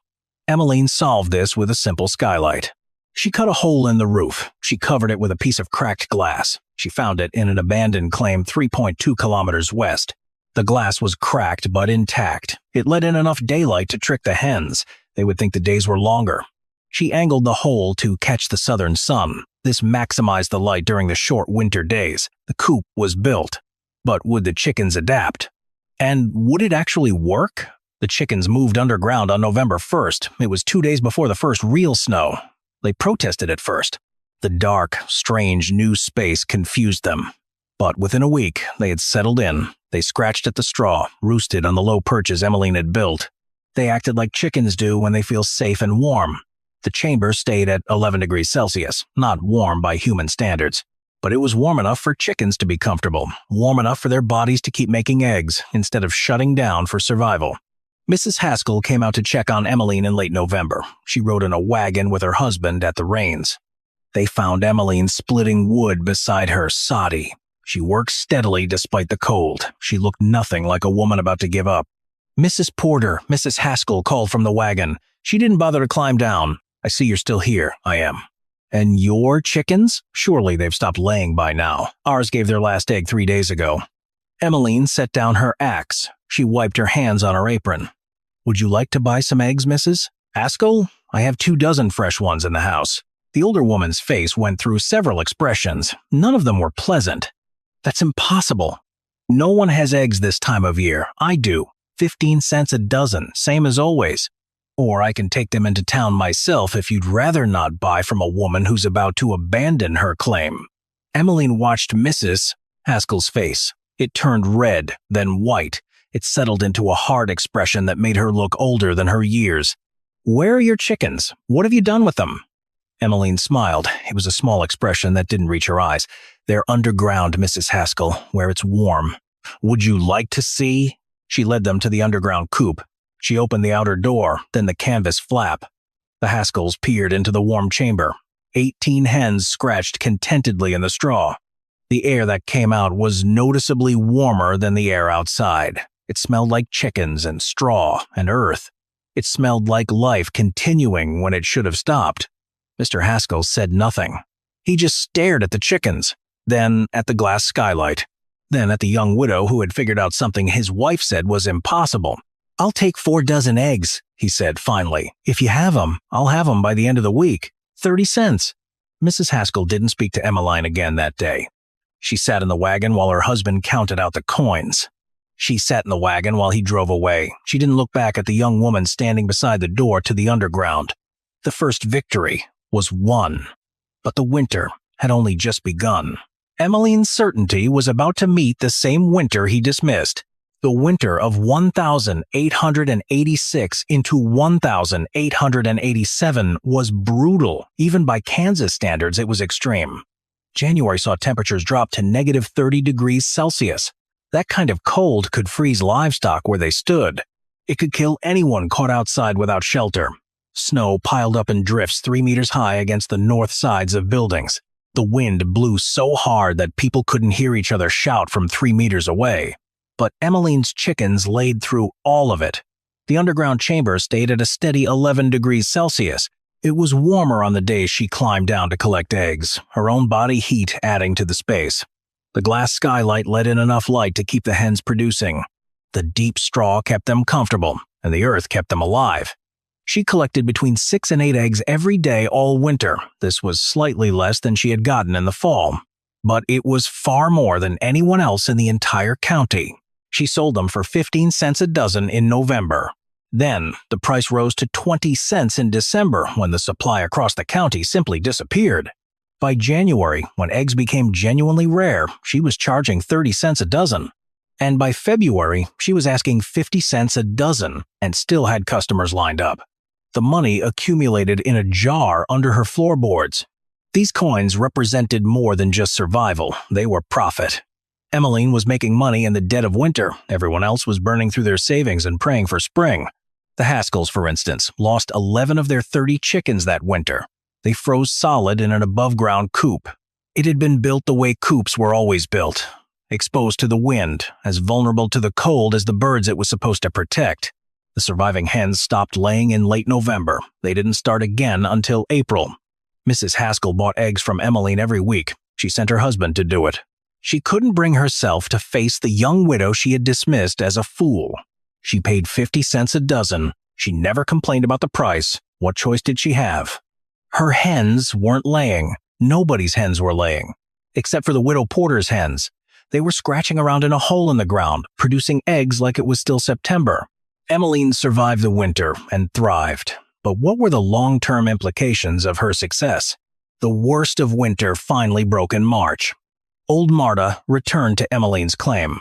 Emmeline solved this with a simple skylight. She cut a hole in the roof. She covered it with a piece of cracked glass. She found it in an abandoned claim 3.2 kilometers west. The glass was cracked but intact. It let in enough daylight to trick the hens. They would think the days were longer. She angled the hole to catch the southern sun. This maximized the light during the short winter days. The coop was built. But would the chickens adapt? And would it actually work? The chickens moved underground on November 1st. It was 2 days before the first real snow. They protested at first. The dark, strange new space confused them. But within a week, they had settled in. They scratched at the straw, roosted on the low perches Emmeline had built. They acted like chickens do when they feel safe and warm. The chamber stayed at 11 degrees Celsius, not warm by human standards. But it was warm enough for chickens to be comfortable, warm enough for their bodies to keep making eggs instead of shutting down for survival. Mrs. Haskell came out to check on Emmeline in late November. She rode in a wagon with her husband at the reins. They found Emmeline splitting wood beside her, soddy. She worked steadily despite the cold. She looked nothing like a woman about to give up. "Mrs. Porter," Mrs. Haskell called from the wagon. She didn't bother to climb down. "I see you're still here." "I am." "And your chickens? Surely they've stopped laying by now. Ours gave their last egg 3 days ago." Emmeline set down her axe. She wiped her hands on her apron. "Would you like to buy some eggs, Mrs. Haskell? I have 24 fresh ones in the house." The older woman's face went through several expressions. None of them were pleasant. "That's impossible. No one has eggs this time of year. I do. 15 cents a dozen, same as always. Or I can take them into town myself if you'd rather not buy from a woman who's about to abandon her claim." Emmeline watched Mrs. Haskell's face. It turned red, then white. It settled into a hard expression that made her look older than her years. "Where are your chickens? What have you done with them?" Emmeline smiled. It was a small expression that didn't reach her eyes. "They're underground, Mrs. Haskell, where it's warm." "Would you like to see?" She led them to the underground coop. She opened the outer door, then the canvas flap. The Haskells peered into the warm chamber. 18 hens scratched contentedly in the straw. The air that came out was noticeably warmer than the air outside. It smelled like chickens and straw and earth. It smelled like life continuing when it should have stopped. Mr. Haskell said nothing. He just stared at the chickens, then at the glass skylight, then at the young widow who had figured out something his wife said was impossible. "I'll take 4 dozen eggs," he said finally. "If you have them, I'll have them by the end of the week. 30 cents. Mrs. Haskell didn't speak to Emmeline again that day. She sat in the wagon while her husband counted out the coins. She sat in the wagon while he drove away. She didn't look back at the young woman standing beside the door to the underground. The first victory was won, but the winter had only just begun. Emmeline's certainty was about to meet the same winter he dismissed. The winter of 1886 into 1887 was brutal. Even by Kansas standards, it was extreme. January saw temperatures drop to -30 degrees Celsius. That kind of cold could freeze livestock where they stood. It could kill anyone caught outside without shelter. Snow piled up in drifts 3 meters high against the north sides of buildings. The wind blew so hard that people couldn't hear each other shout from 3 meters away. But Emmeline's chickens laid through all of it. The underground chamber stayed at a steady 11 degrees Celsius. It was warmer on the days she climbed down to collect eggs, her own body heat adding to the space. The glass skylight let in enough light to keep the hens producing. The deep straw kept them comfortable, and the earth kept them alive. She collected between 6 and 8 eggs every day all winter. This was slightly less than she had gotten in the fall, but it was far more than anyone else in the entire county. She sold them for 15 cents a dozen in November. Then, the price rose to 20 cents in December when the supply across the county simply disappeared. By January, when eggs became genuinely rare, she was charging 30 cents a dozen. And by February, she was asking 50 cents a dozen and still had customers lined up. The money accumulated in a jar under her floorboards. These coins represented more than just survival, they were profit. Emmeline was making money in the dead of winter. Everyone else was burning through their savings and praying for spring. The Haskells, for instance, lost 11 of their 30 chickens that winter. They froze solid in an above-ground coop. It had been built the way coops were always built, exposed to the wind, as vulnerable to the cold as the birds it was supposed to protect. The surviving hens stopped laying in late November. They didn't start again until April. Mrs. Haskell bought eggs from Emmeline every week. She sent her husband to do it. She couldn't bring herself to face the young widow she had dismissed as a fool. She paid 50 cents a dozen. She never complained about the price. What choice did she have? Her hens weren't laying. Nobody's hens were laying, except for the widow Porter's hens. They were scratching around in a hole in the ground, producing eggs like it was still September. Emmeline survived the winter and thrived. But what were the long-term implications of her success? The worst of winter finally broke in March. Old Marta returned to Emmeline's claim.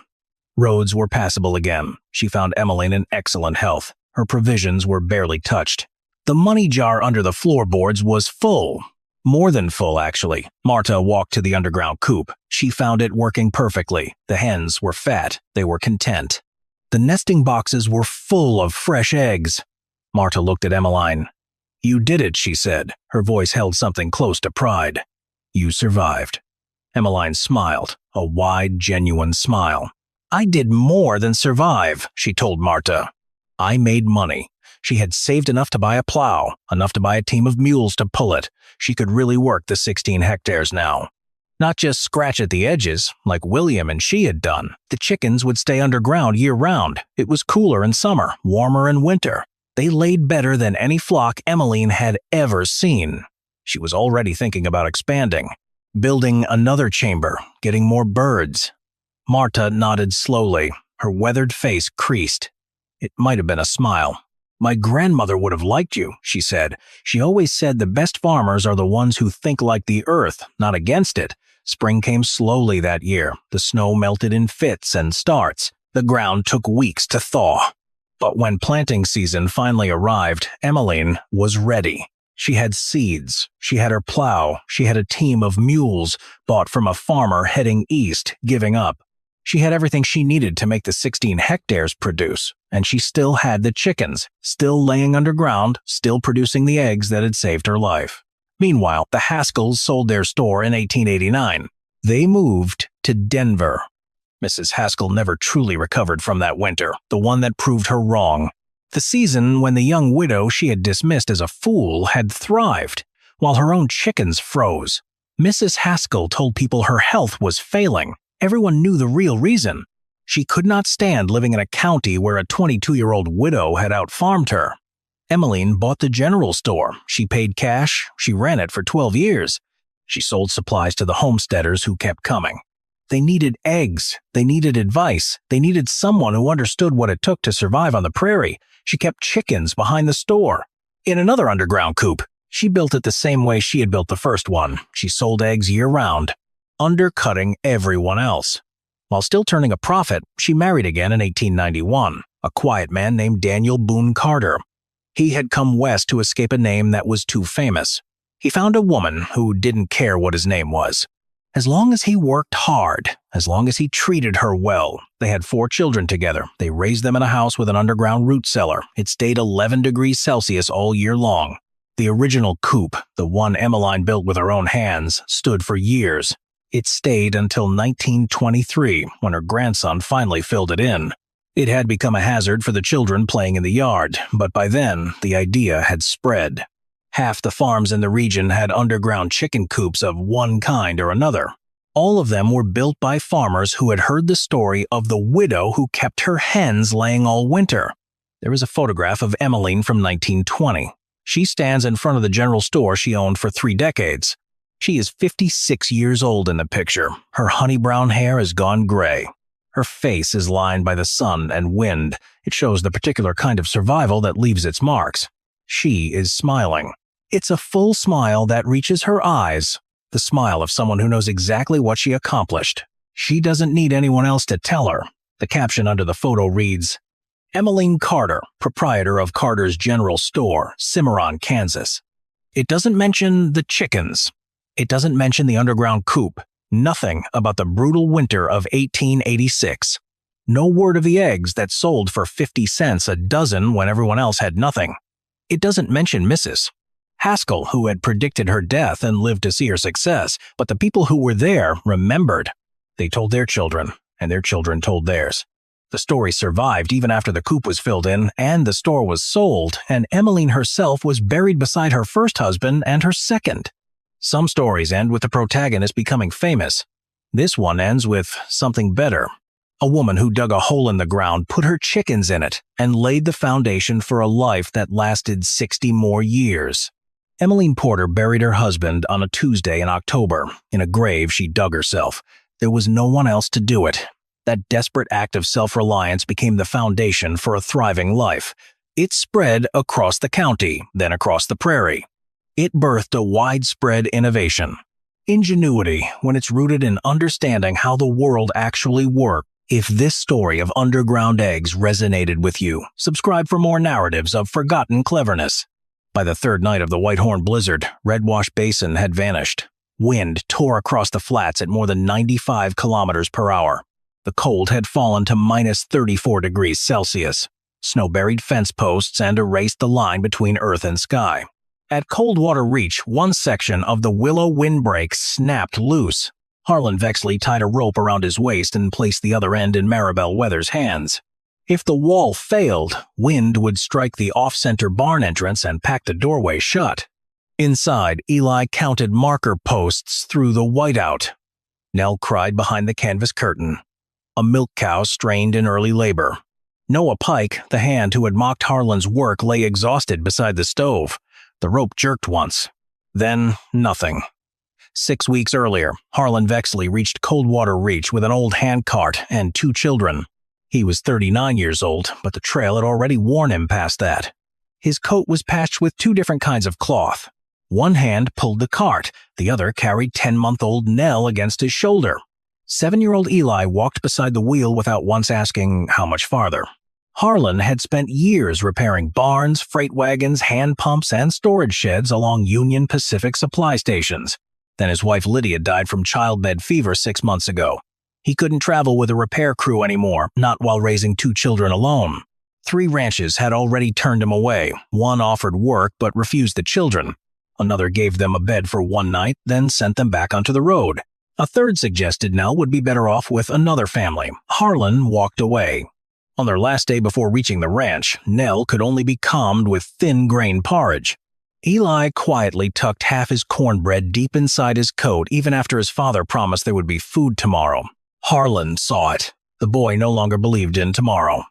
Roads were passable again. She found Emmeline in excellent health. Her provisions were barely touched. The money jar under the floorboards was full. More than full, actually. Marta walked to the underground coop. She found it working perfectly. The hens were fat. They were content. The nesting boxes were full of fresh eggs. Marta looked at Emmeline. "You did it," she said. Her voice held something close to pride. "You survived." Emmeline smiled, a wide, genuine smile. "I did more than survive," she told Marta. "I made money. She had saved enough to buy a plow, enough to buy a team of mules to pull it. She could really work the 16 hectares now. Not just scratch at the edges, like William and she had done. The chickens would stay underground year-round. It was cooler in summer, warmer in winter. They laid better than any flock Emmeline had ever seen. She was already thinking about expanding, building another chamber, getting more birds. Marta nodded slowly. Her weathered face creased. It might have been a smile. "My grandmother would have liked you," she said. "She always said the best farmers are the ones who think like the earth, not against it." Spring came slowly that year. The snow melted in fits and starts. The ground took weeks to thaw. But when planting season finally arrived, Emmeline was ready. She had seeds. She had her plow. She had a team of mules bought from a farmer heading east, giving up. She had everything she needed to make the 16 hectares produce, and she still had the chickens, still laying underground, still producing the eggs that had saved her life. Meanwhile, the Haskells sold their store in 1889. They moved to Denver. Mrs. Haskell never truly recovered from that winter, the one that proved her wrong. The season when the young widow she had dismissed as a fool had thrived, while her own chickens froze. Mrs. Haskell told people her health was failing. Everyone knew the real reason. She could not stand living in a county where a 22-year-old widow had out-farmed her. Emmeline bought the general store. She paid cash. She ran it for 12 years. She sold supplies to the homesteaders who kept coming. They needed eggs. They needed advice. They needed someone who understood what it took to survive on the prairie. She kept chickens behind the store. In another underground coop, she built it the same way she had built the first one. She sold eggs year-round, undercutting everyone else. While still turning a profit, she married again in 1891, a quiet man named Daniel Boone Carter. He had come west to escape a name that was too famous. He found a woman who didn't care what his name was. As long as he worked hard, as long as he treated her well, they had 4 children together. They raised them in a house with an underground root cellar. It stayed 11 degrees Celsius all year long. The original coop, the one Emmeline built with her own hands, stood for years. It stayed until 1923, when her grandson finally filled it in. It had become a hazard for the children playing in the yard, but by then, the idea had spread. Half the farms in the region had underground chicken coops of one kind or another. All of them were built by farmers who had heard the story of the widow who kept her hens laying all winter. There is a photograph of Emmeline from 1920. She stands in front of the general store she owned for 3 decades. She is 56 years old in the picture. Her honey brown hair has gone gray. Her face is lined by the sun and wind. It shows the particular kind of survival that leaves its marks. She is smiling. It's a full smile that reaches her eyes, the smile of someone who knows exactly what she accomplished. She doesn't need anyone else to tell her. The caption under the photo reads, Emmeline Carter, proprietor of Carter's General Store, Cimarron, Kansas. It doesn't mention the chickens. It doesn't mention the underground coop. Nothing about the brutal winter of 1886. No word of the eggs that sold for 50 cents a dozen when everyone else had nothing. It doesn't mention Mrs. Haskell, who had predicted her death and lived to see her success, but the people who were there remembered. They told their children, and their children told theirs. The story survived even after the coop was filled in and the store was sold, and Emmeline herself was buried beside her first husband and her second. Some stories end with the protagonist becoming famous. This one ends with something better. A woman who dug a hole in the ground, put her chickens in it, and laid the foundation for a life that lasted 60 more years. Emmeline Porter buried her husband on a Tuesday in October, in a grave she dug herself. There was no one else to do it. That desperate act of self-reliance became the foundation for a thriving life. It spread across the county, then across the prairie. It birthed a widespread innovation. Ingenuity, when it's rooted in understanding how the world actually works. If this story of underground eggs resonated with you, subscribe for more narratives of forgotten cleverness. By the 3rd night of the Whitehorn blizzard, Redwash Basin had vanished. Wind tore across the flats at more than 95 kilometers per hour. The cold had fallen to minus 34 degrees Celsius. Snow buried fence posts and erased the line between earth and sky. At Coldwater Reach, one section of the willow windbreak snapped loose. Harlan Vexley tied a rope around his waist and placed the other end in Maribel Weather's hands. If the wall failed, wind would strike the off-center barn entrance and pack the doorway shut. Inside, Eli counted marker posts through the whiteout. Nell cried behind the canvas curtain. A milk cow strained in early labor. Noah Pike, the hand who had mocked Harlan's work, lay exhausted beside the stove. The rope jerked once. Then, nothing. 6 weeks earlier, Harlan Vexley reached Coldwater Reach with an old handcart and 2 children. He was 39 years old, but the trail had already worn him past that. His coat was patched with 2 different kinds of cloth. One hand pulled the cart, the other carried 10-month-old Nell against his shoulder. 7-year-old Eli walked beside the wheel without once asking how much farther. Harlan had spent years repairing barns, freight wagons, hand pumps, and storage sheds along Union Pacific supply stations. Then his wife Lydia died from childbed fever 6 months ago. He couldn't travel with a repair crew anymore, not while raising 2 children alone. 3 ranches had already turned him away. One offered work but refused the children. Another gave them a bed for one night, then sent them back onto the road. A third suggested Nell would be better off with another family. Harlan walked away. On their last day before reaching the ranch, Nell could only be calmed with thin grain porridge. Eli quietly tucked half his cornbread deep inside his coat even after his father promised there would be food tomorrow. Harlan saw it. The boy no longer believed in tomorrow.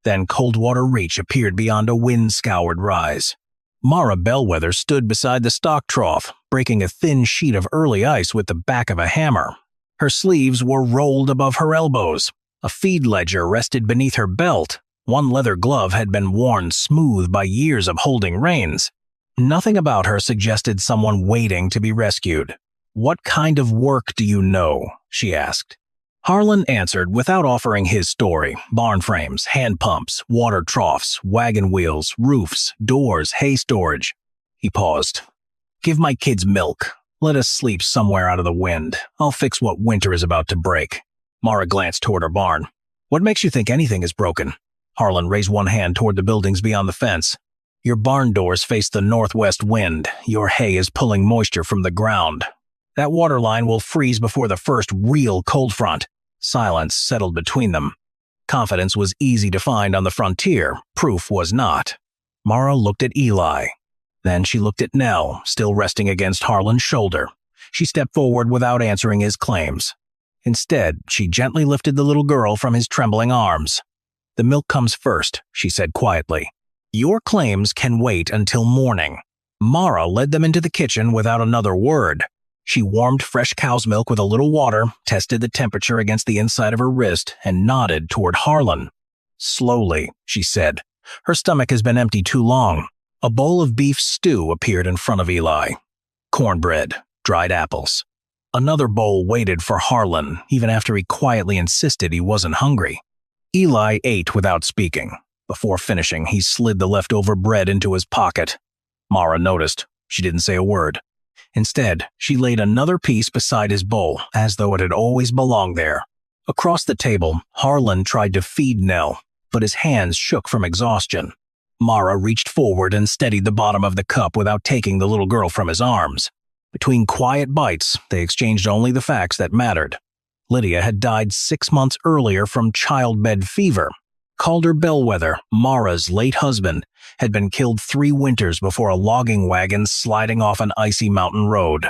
Then Coldwater Reach appeared beyond a wind-scoured rise. Mara Bellwether stood beside the stock trough, breaking a thin sheet of early ice with the back of a hammer. Her sleeves were rolled above her elbows. A feed ledger rested beneath her belt. One leather glove had been worn smooth by years of holding reins. Nothing about her suggested someone waiting to be rescued. "What kind of work do you know?" she asked. Harlan answered without offering his story. Barn frames, hand pumps, water troughs, wagon wheels, roofs, doors, hay storage. He paused. "Give my kids milk. Let us sleep somewhere out of the wind. I'll fix what winter is about to break. Mara glanced toward her barn. What makes you think anything is broken? Harlan raised one hand toward the buildings beyond the fence. Your barn doors face the northwest wind. Your hay is pulling moisture from the ground. That water line will freeze before the first real cold front. Silence settled between them. Confidence was easy to find on the frontier. Proof was not. Mara looked at Eli. Then she looked at Nell, still resting against Harlan's shoulder. She stepped forward without answering his claims. Instead, she gently lifted the little girl from his trembling arms. The milk comes first, she said quietly. Your claims can wait until morning. Mara led them into the kitchen without another word. She warmed fresh cow's milk with a little water, tested the temperature against the inside of her wrist, and nodded toward Harlan. Slowly, she said. Her stomach has been empty too long. A bowl of beef stew appeared in front of Eli. Cornbread, dried apples. Another bowl waited for Harlan, even after he quietly insisted he wasn't hungry. Eli ate without speaking. Before finishing, he slid the leftover bread into his pocket. Mara noticed. She didn't say a word. Instead, she laid another piece beside his bowl, as though it had always belonged there. Across the table, Harlan tried to feed Nell, but his hands shook from exhaustion. Mara reached forward and steadied the bottom of the cup without taking the little girl from his arms. Between quiet bites, they exchanged only the facts that mattered. Lydia had died 6 months earlier from childbed fever. Calder Bellwether, Mara's late husband, had been killed 3 winters before a logging wagon sliding off an icy mountain road.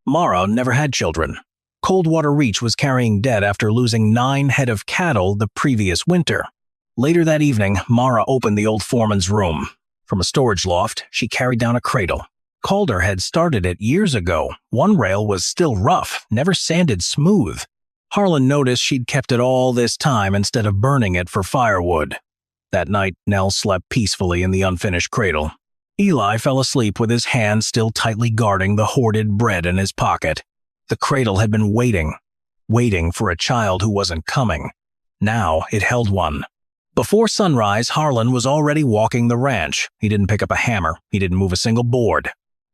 Mara never had children. Coldwater Reach was carrying dead after losing 9 head of cattle the previous winter. Later that evening, Mara opened the old foreman's room. From a storage loft, she carried down a cradle. Calder had started it years ago. One rail was still rough, never sanded smooth. Harlan noticed she'd kept it all this time instead of burning it for firewood. That night, Nell slept peacefully in the unfinished cradle. Eli fell asleep with his hand still tightly guarding the hoarded bread in his pocket. The cradle had been waiting for a child who wasn't coming. Now it held one. Before sunrise, Harlan was already walking the ranch. He didn't pick up a hammer. He didn't move a single board.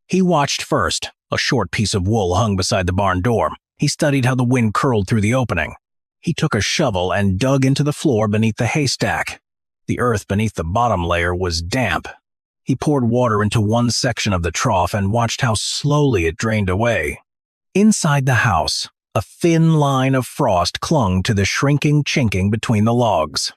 He watched first. A short piece of wool hung beside the barn door. He studied how the wind curled through the opening. He took a shovel and dug into the floor beneath the haystack. The earth beneath the bottom layer was damp. He poured water into one section of the trough and watched how slowly it drained away. Inside the house, a thin line of frost clung to the shrinking chinking between the logs.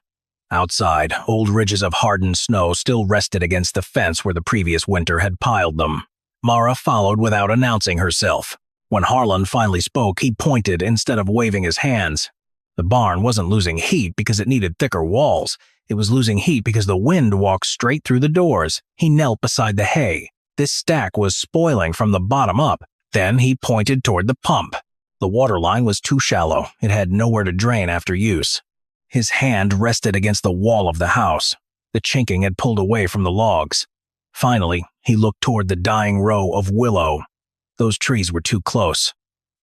Outside, old ridges of hardened snow still rested against the fence where the previous winter had piled them. Mara followed without announcing herself. When Harlan finally spoke, he pointed instead of waving his hands. The barn wasn't losing heat because it needed thicker walls. It was losing heat because the wind walked straight through the doors. He knelt beside the hay. This stack was spoiling from the bottom up. Then he pointed toward the pump. The water line was too shallow. It had nowhere to drain after use. His hand rested against the wall of the house. The chinking had pulled away from the logs. Finally, he looked toward the dying row of willow. Those trees were too close.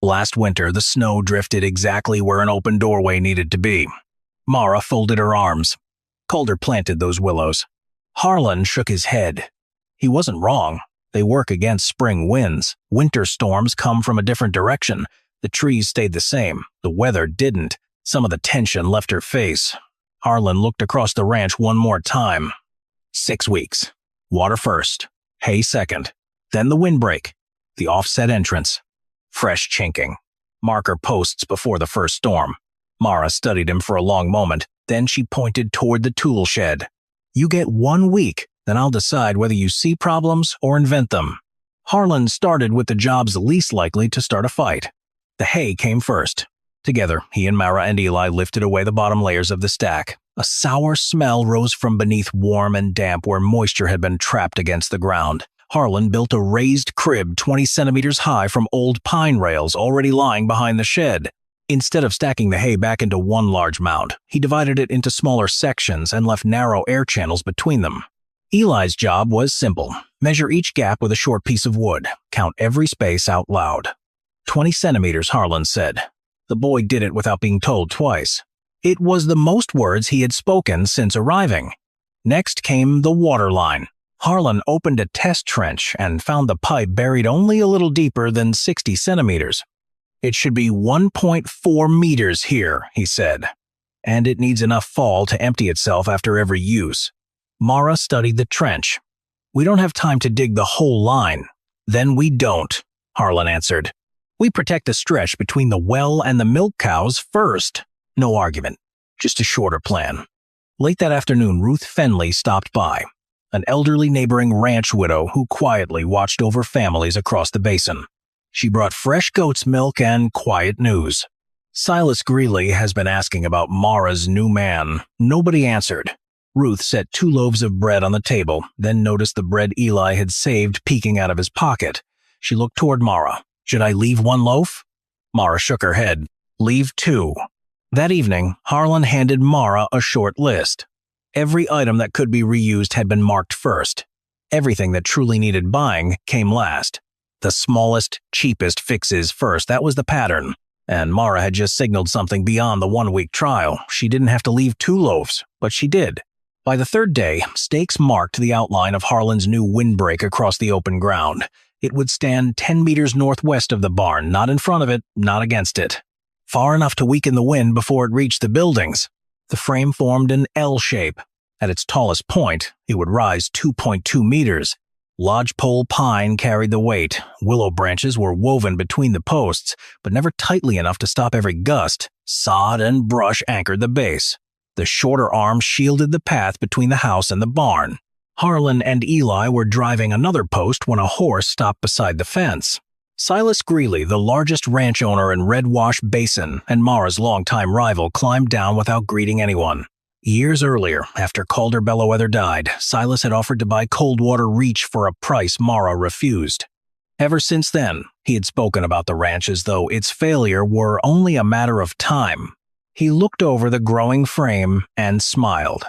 Last winter, the snow drifted exactly where an open doorway needed to be. Mara folded her arms. Calder planted those willows. Harlan shook his head. He wasn't wrong. They work against spring winds. Winter storms come from a different direction. The trees stayed the same. The weather didn't. Some of the tension left her face. Harlan looked across the ranch one more time. 6 weeks. Water first. Hay second. Then the windbreak. The offset entrance. Fresh chinking. Marker posts before the first storm. Mara studied him for a long moment. Then she pointed toward the tool shed. You get 1 week. Then I'll decide whether you see problems or invent them. Harlan started with the jobs least likely to start a fight. The hay came first. Together, he and Mara and Eli lifted away the bottom layers of the stack. A sour smell rose from beneath warm and damp where moisture had been trapped against the ground. Harlan built a raised crib 20 centimeters high from old pine rails already lying behind the shed. Instead of stacking the hay back into one large mound, he divided it into smaller sections and left narrow air channels between them. Eli's job was simple. Measure each gap with a short piece of wood. Count every space out loud. 20 centimeters, Harlan said. The boy did it without being told twice. It was the most words he had spoken since arriving. Next came the water line. Harlan opened a test trench and found the pipe buried only a little deeper than 60 centimeters. "It should be 1.4 meters here," he said, "and it needs enough fall to empty itself after every use." Mara studied the trench. "We don't have time to dig the whole line." "Then we don't," Harlan answered. "We protect the stretch between the well and the milk cows first." No argument, just a shorter plan. Late that afternoon, Ruth Fenley stopped by, an elderly neighboring ranch widow who quietly watched over families across the basin. She brought fresh goat's milk and quiet news. "Silas Greeley has been asking about Mara's new man." Nobody answered. Ruth set 2 loaves of bread on the table, then noticed the bread Eli had saved peeking out of his pocket. She looked toward Mara. "Should I leave 1 loaf?" Mara shook her head. "Leave 2. That evening, Harlan handed Mara a short list. Every item that could be reused had been marked first. Everything that truly needed buying came last. The smallest, cheapest fixes first. That was the pattern. And Mara had just signaled something beyond the 1-week trial. She didn't have to leave 2 loaves, but she did. By the 3rd day, stakes marked the outline of Harlan's new windbreak across the open ground. It would stand 10 meters northwest of the barn, not in front of it, not against it. Far enough to weaken the wind before it reached the buildings. The frame formed an L shape. At its tallest point, it would rise 2.2 meters. Lodgepole pine carried the weight. Willow branches were woven between the posts, but never tightly enough to stop every gust. Sod and brush anchored the base. The shorter arms shielded the path between the house and the barn. Harlan and Eli were driving another post when a horse stopped beside the fence. Silas Greeley, the largest ranch owner in Red Wash Basin and Mara's longtime rival, climbed down without greeting anyone. Years earlier, after Calder Bellwether died, Silas had offered to buy Coldwater Reach for a price Mara refused. Ever since then, he had spoken about the ranch as though its failure were only a matter of time. He looked over the growing frame and smiled.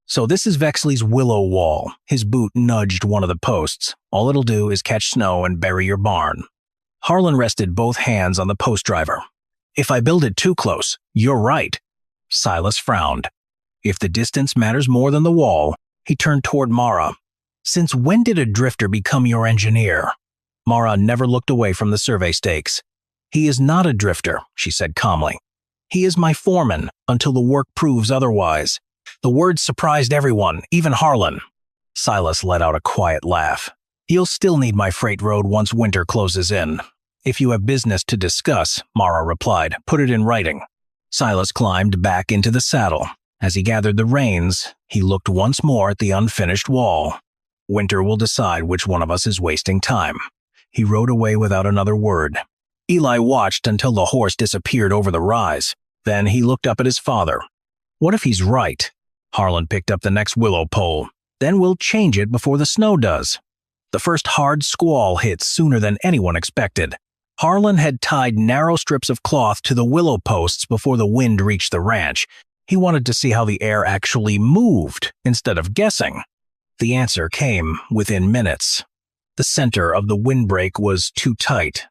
"So this is Vexley's willow wall." His boot nudged one of the posts. "All it'll do is catch snow and bury your barn." Harlan rested both hands on the post driver. "If I build it too close, you're right." Silas frowned. "If the distance matters more than the wall," he turned toward Mara. "Since when did a drifter become your engineer?" Mara never looked away from the survey stakes. "He is not a drifter," she said calmly. "He is my foreman until the work proves otherwise." The words surprised everyone, even Harlan. Silas let out a quiet laugh. "You'll still need my freight road once winter closes in." "If you have business to discuss," Mara replied, "put it in writing." Silas climbed back into the saddle. As he gathered the reins, he looked once more at the unfinished wall. "Winter will decide which one of us is wasting time." He rode away without another word. Eli watched until the horse disappeared over the rise. Then he looked up at his father. "What if he's right?" Harlan picked up the next willow pole. "Then we'll change it before the snow does." The first hard squall hit sooner than anyone expected. Harlan had tied narrow strips of cloth to the willow posts before the wind reached the ranch. He wanted to see how the air actually moved, instead of guessing. The answer came within minutes. The center of the windbreak was too tight.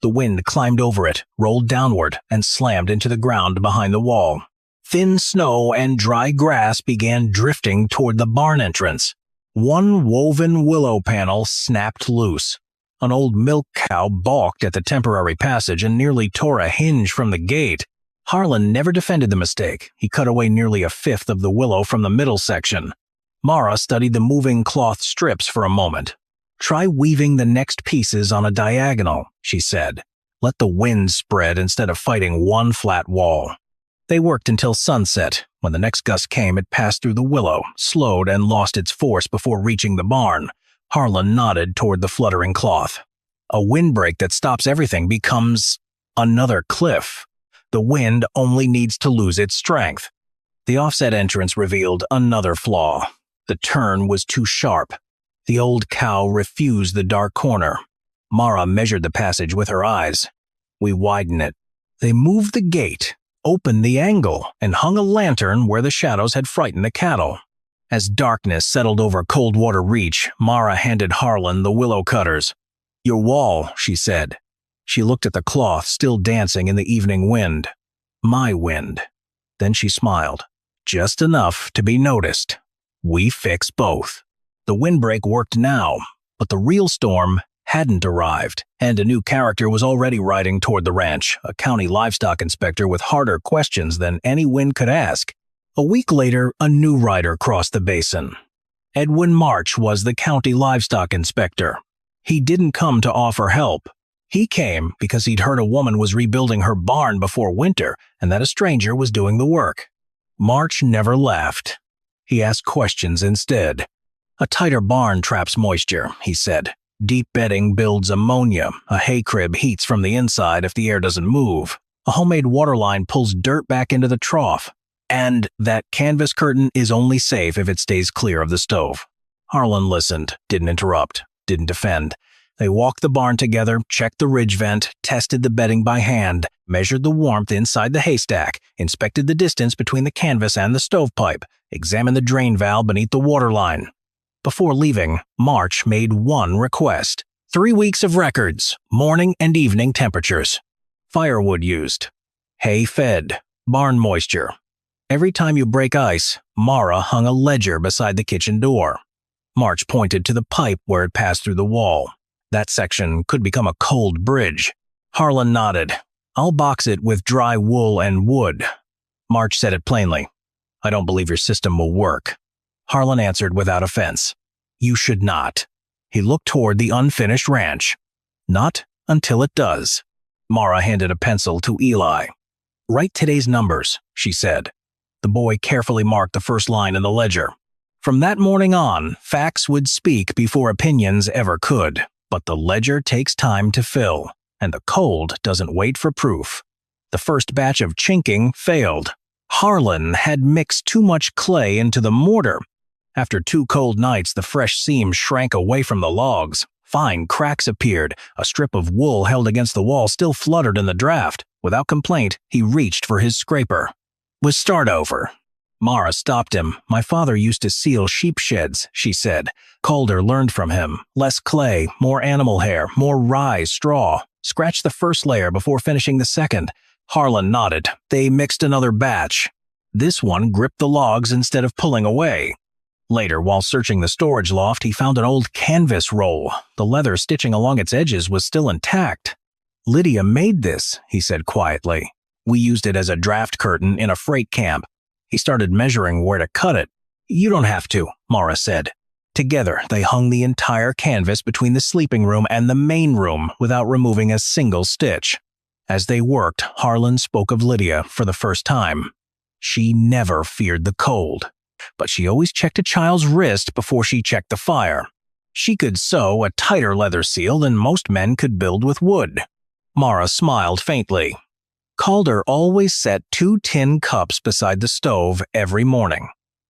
The wind climbed over it, rolled downward, and slammed into the ground behind the wall. Thin snow and dry grass began drifting toward the barn entrance. One woven willow panel snapped loose. An old milk cow balked at the temporary passage and nearly tore a hinge from the gate. Harlan never defended the mistake. He cut away nearly 1/5 of the willow from the middle section. Mara studied the moving cloth strips for a moment. "Try weaving the next pieces on a diagonal," she said. "Let the wind spread instead of fighting one flat wall." They worked until sunset. When the next gust came, it passed through the willow, slowed, and lost its force before reaching the barn. Harlan nodded toward the fluttering cloth. A windbreak that stops everything becomes another cliff. The wind only needs to lose its strength. The offset entrance revealed another flaw. The turn was too sharp. The old cow refused the dark corner. Mara measured the passage with her eyes. "We widen it." They moved the gate, opened the angle, and hung a lantern where the shadows had frightened the cattle. As darkness settled over Coldwater Reach, Mara handed Harlan the willow cutters. "Your wall," she said. She looked at the cloth still dancing in the evening wind. "My wind." Then she smiled. "Just enough to be noticed. We fix both." The windbreak worked now, but the real storm hadn't arrived, and a new character was already riding toward the ranch, a county livestock inspector with harder questions than any wind could ask. A week later, a new rider crossed the basin. Edwin March was the county livestock inspector. He didn't come to offer help. He came because he'd heard a woman was rebuilding her barn before winter and that a stranger was doing the work. March never laughed. He asked questions instead. A tighter barn traps moisture, he said. Deep bedding builds ammonia. A hay crib heats from the inside if the air doesn't move. A homemade water line pulls dirt back into the trough. And that canvas curtain is only safe if it stays clear of the stove. Harlan listened, didn't interrupt, didn't defend. They walked the barn together, checked the ridge vent, tested the bedding by hand, measured the warmth inside the haystack, inspected the distance between the canvas and the stovepipe, examined the drain valve beneath the water line. Before leaving, March made one request. 3 weeks of records, morning and evening temperatures. Firewood used. Hay fed. Barn moisture. Every time you break ice, Mara hung a ledger beside the kitchen door. March pointed to the pipe where it passed through the wall. That section could become a cold bridge. Harlan nodded. I'll box it with dry wool and wood. March said it plainly. I don't believe your system will work. Harlan answered without offense. You should not. He looked toward the unfinished ranch. Not until it does. Mara handed a pencil to Eli. Write today's numbers, she said. The boy carefully marked the first line in the ledger. From that morning on, facts would speak before opinions ever could. But the ledger takes time to fill, and the cold doesn't wait for proof. The first batch of chinking failed. Harlan had mixed too much clay into the mortar. After 2 cold nights, the fresh seams shrank away from the logs. Fine cracks appeared. A strip of wool held against the wall still fluttered in the draft. Without complaint, he reached for his scraper. We'll start over. Mara stopped him. My father used to seal sheep sheds, she said. Calder learned from him. Less clay, more animal hair, more rye, straw. Scratch the first layer before finishing the second. Harlan nodded. They mixed another batch. This one gripped the logs instead of pulling away. Later, while searching the storage loft, he found an old canvas roll. The leather stitching along its edges was still intact. Lydia made this, he said quietly. We used it as a draft curtain in a freight camp. He started measuring where to cut it. You don't have to, Mara said. Together, they hung the entire canvas between the sleeping room and the main room without removing a single stitch. As they worked, Harlan spoke of Lydia for the first time. She never feared the cold, but she always checked a child's wrist before she checked the fire. She could sew a tighter leather seal than most men could build with wood. Mara smiled faintly. Calder always set 2 tin cups beside the stove every morning.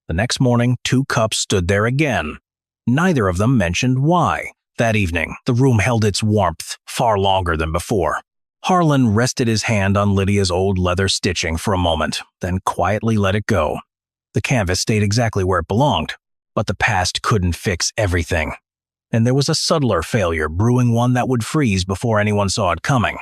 The next morning, 2 cups stood there again. Neither of them mentioned why. That evening, the room held its warmth far longer than before. Harlan rested his hand on Lydia's old leather stitching for a moment, then quietly let it go. The canvas stayed exactly where it belonged, but the past couldn't fix everything. And there was a subtler failure brewing, one that would freeze before anyone saw it coming.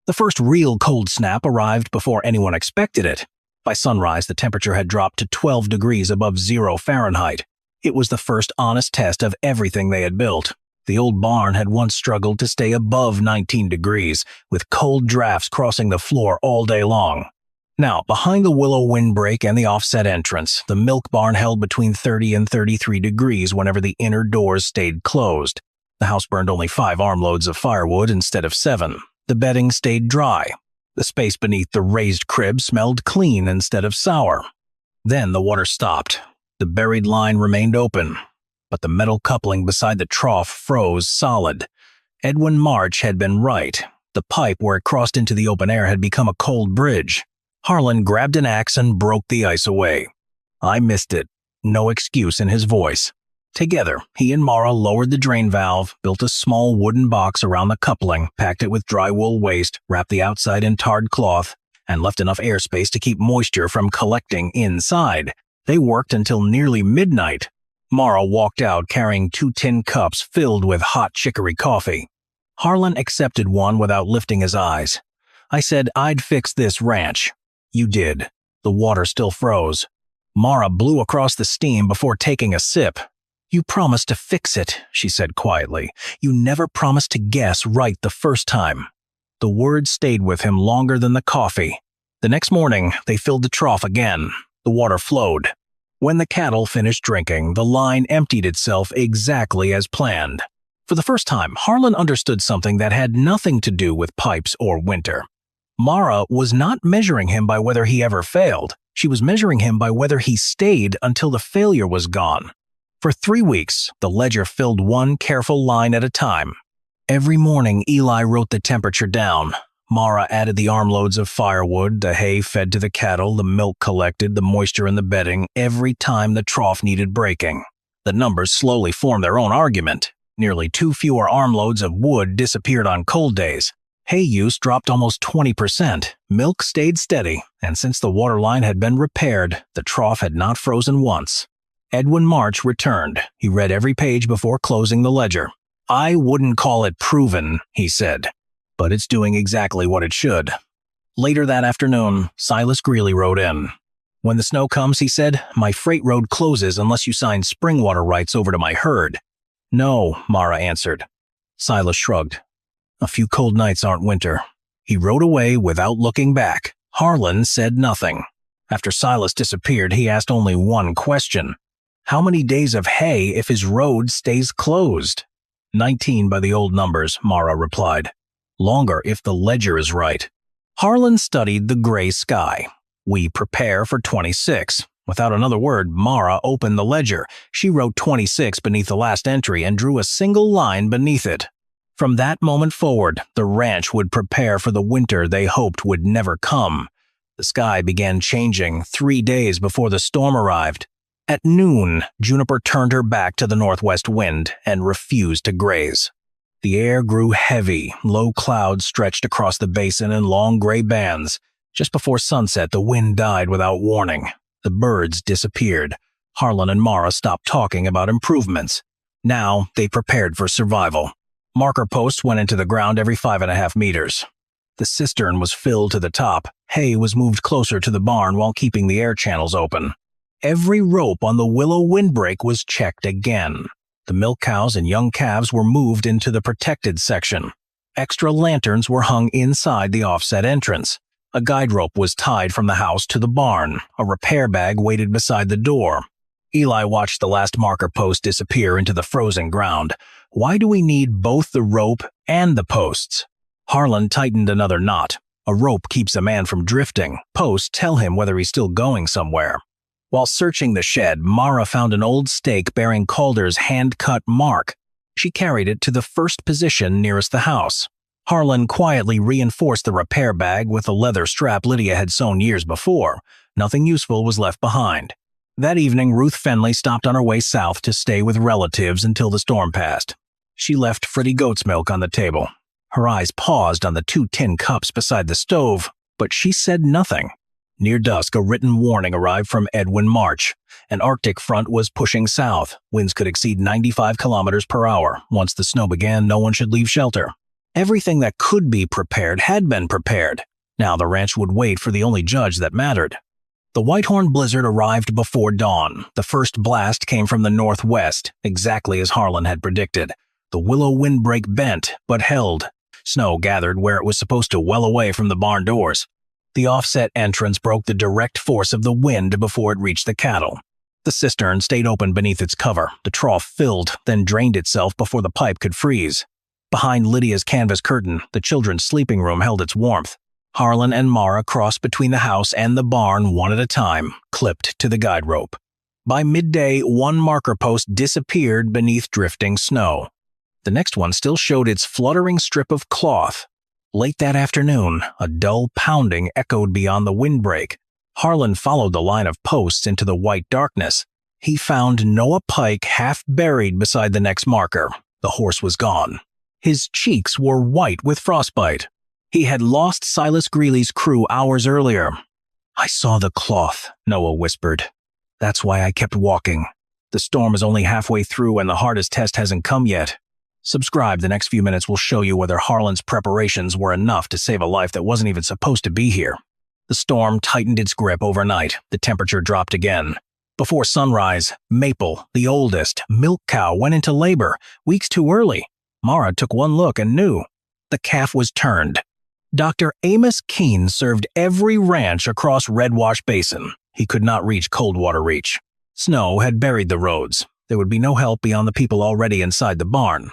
The first real cold snap arrived before anyone expected it. By sunrise, the temperature had dropped to 12 degrees above 0 Fahrenheit. It was the first honest test of everything they had built. The old barn had once struggled to stay above 19 degrees, with cold drafts crossing the floor all day long. Now, behind the willow windbreak and the offset entrance, the milk barn held between 30 and 33 degrees whenever the inner doors stayed closed. The house burned only 5 armloads of firewood instead of 7. The bedding stayed dry. The space beneath the raised crib smelled clean instead of sour. Then the water stopped. The buried line remained open, but the metal coupling beside the trough froze solid. Edwin March had been right. The pipe where it crossed into the open air had become a cold bridge. Harlan grabbed an axe and broke the ice away. I missed it. No excuse in his voice. Together, he and Mara lowered the drain valve, built a small wooden box around the coupling, packed it with dry wool waste, wrapped the outside in tarred cloth, and left enough airspace to keep moisture from collecting inside. They worked until nearly midnight. Mara walked out carrying 2 tin cups filled with hot chicory coffee. Harlan accepted one without lifting his eyes. I said I'd fix this ranch. You did. The water still froze. Mara blew across the steam before taking a sip. "You promised to fix it," she said quietly. "You never promised to guess right the first time." The words stayed with him longer than the coffee. The next morning, they filled the trough again. The water flowed. When the cattle finished drinking, the line emptied itself exactly as planned. For the first time, Harlan understood something that had nothing to do with pipes or winter. Mara was not measuring him by whether he ever failed. She was measuring him by whether he stayed until the failure was gone. For 3 weeks, the ledger filled one careful line at a time. Every morning, Eli wrote the temperature down. Mara added the armloads of firewood, the hay fed to the cattle, the milk collected, the moisture in the bedding, every time the trough needed breaking. The numbers slowly formed their own argument. Nearly 2 fewer armloads of wood disappeared on cold days. Hay use dropped almost 20%. Milk stayed steady, and since the water line had been repaired, the trough had not frozen once. Edwin March returned. He read every page before closing the ledger. "I wouldn't call it proven," he said, "but it's doing exactly what it should." Later that afternoon, Silas Greeley rode in. "When the snow comes," he said, "my freight road closes unless you sign spring water rights over to my herd." "No," Mara answered. Silas shrugged. "A few cold nights aren't winter." He rode away without looking back. Harlan said nothing. After Silas disappeared, he asked only one question. How many days of hay if his road stays closed? 19 by the old numbers, Mara replied. Longer if the ledger is right. Harlan studied the gray sky. We prepare for 26. Without another word, Mara opened the ledger. She wrote 26 beneath the last entry and drew a single line beneath it. From that moment forward, the ranch would prepare for the winter they hoped would never come. The sky began changing 3 days before the storm arrived. At noon, Juniper turned her back to the northwest wind and refused to graze. The air grew heavy, low clouds stretched across the basin in long gray bands. Just before sunset, the wind died without warning. The birds disappeared. Harlan and Mara stopped talking about improvements. Now they prepared for survival. Marker posts went into the ground every 5.5 meters. The cistern was filled to the top. Hay was moved closer to the barn while keeping the air channels open. Every rope on the willow windbreak was checked again. The milk cows and young calves were moved into the protected section. Extra lanterns were hung inside the offset entrance. A guide rope was tied from the house to the barn. A repair bag waited beside the door. Eli watched the last marker post disappear into the frozen ground. Why do we need both the rope and the posts? Harlan tightened another knot. A rope keeps a man from drifting. Posts tell him whether he's still going somewhere. While searching the shed, Mara found an old stake bearing Calder's hand-cut mark. She carried it to the first position nearest the house. Harlan quietly reinforced the repair bag with a leather strap Lydia had sewn years before. Nothing useful was left behind. That evening, Ruth Fenley stopped on her way south to stay with relatives until the storm passed. She left frothy goat's milk on the table. Her eyes paused on the 2 tin cups beside the stove, but she said nothing. Near dusk, a written warning arrived from Edwin March. An Arctic front was pushing south. Winds could exceed 95 kilometers per hour. Once the snow began, no one should leave shelter. Everything that could be prepared had been prepared. Now the ranch would wait for the only judge that mattered. The Whitehorn blizzard arrived before dawn. The first blast came from the northwest, exactly as Harlan had predicted. The willow windbreak bent, but held. Snow gathered where it was supposed to well away from the barn doors. The offset entrance broke the direct force of the wind before it reached the cattle. The cistern stayed open beneath its cover. The trough filled, then drained itself before the pipe could freeze. Behind Lydia's canvas curtain, the children's sleeping room held its warmth. Harlan and Mara crossed between the house and the barn one at a time, clipped to the guide rope. By midday, one marker post disappeared beneath drifting snow. The next one still showed its fluttering strip of cloth. Late that afternoon, a dull pounding echoed beyond the windbreak. Harlan followed the line of posts into the white darkness. He found Noah Pike half buried beside the next marker. The horse was gone. His cheeks were white with frostbite. He had lost Silas Greeley's crew hours earlier. "I saw the cloth," Noah whispered. "That's why I kept walking. The storm is only halfway through and the hardest test hasn't come yet." Subscribe. The next few minutes will show you whether Harlan's preparations were enough to save a life that wasn't even supposed to be here. The storm tightened its grip overnight. The temperature dropped again. Before sunrise, Maple, the oldest, milk cow, went into labor, weeks too early. Mara took one look and knew. The calf was turned. Dr. Amos Keene served every ranch across Red Wash Basin. He could not reach Coldwater Reach. Snow had buried the roads. There would be no help beyond the people already inside the barn.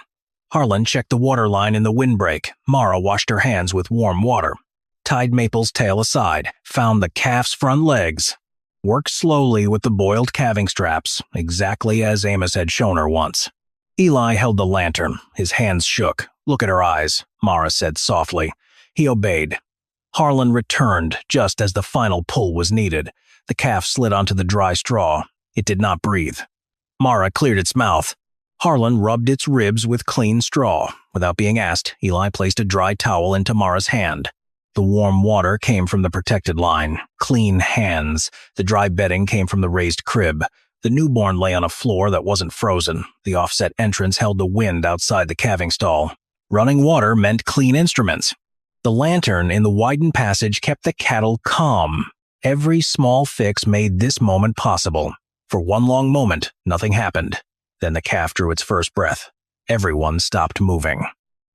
Harlan checked the water line in the windbreak. Mara washed her hands with warm water. Tied Maple's tail aside, found the calf's front legs. Worked slowly with the boiled calving straps, exactly as Amos had shown her once. Eli held the lantern. His hands shook. "Look at her eyes," Mara said softly. He obeyed. Harlan returned just as the final pull was needed. The calf slid onto the dry straw. It did not breathe. Mara cleared its mouth. Harlan rubbed its ribs with clean straw. Without being asked, Eli placed a dry towel into Mara's hand. The warm water came from the protected line. Clean hands. The dry bedding came from the raised crib. The newborn lay on a floor that wasn't frozen. The offset entrance held the wind outside the calving stall. Running water meant clean instruments. The lantern in the widened passage kept the cattle calm. Every small fix made this moment possible. For one long moment, nothing happened. Then the calf drew its first breath. Everyone stopped moving.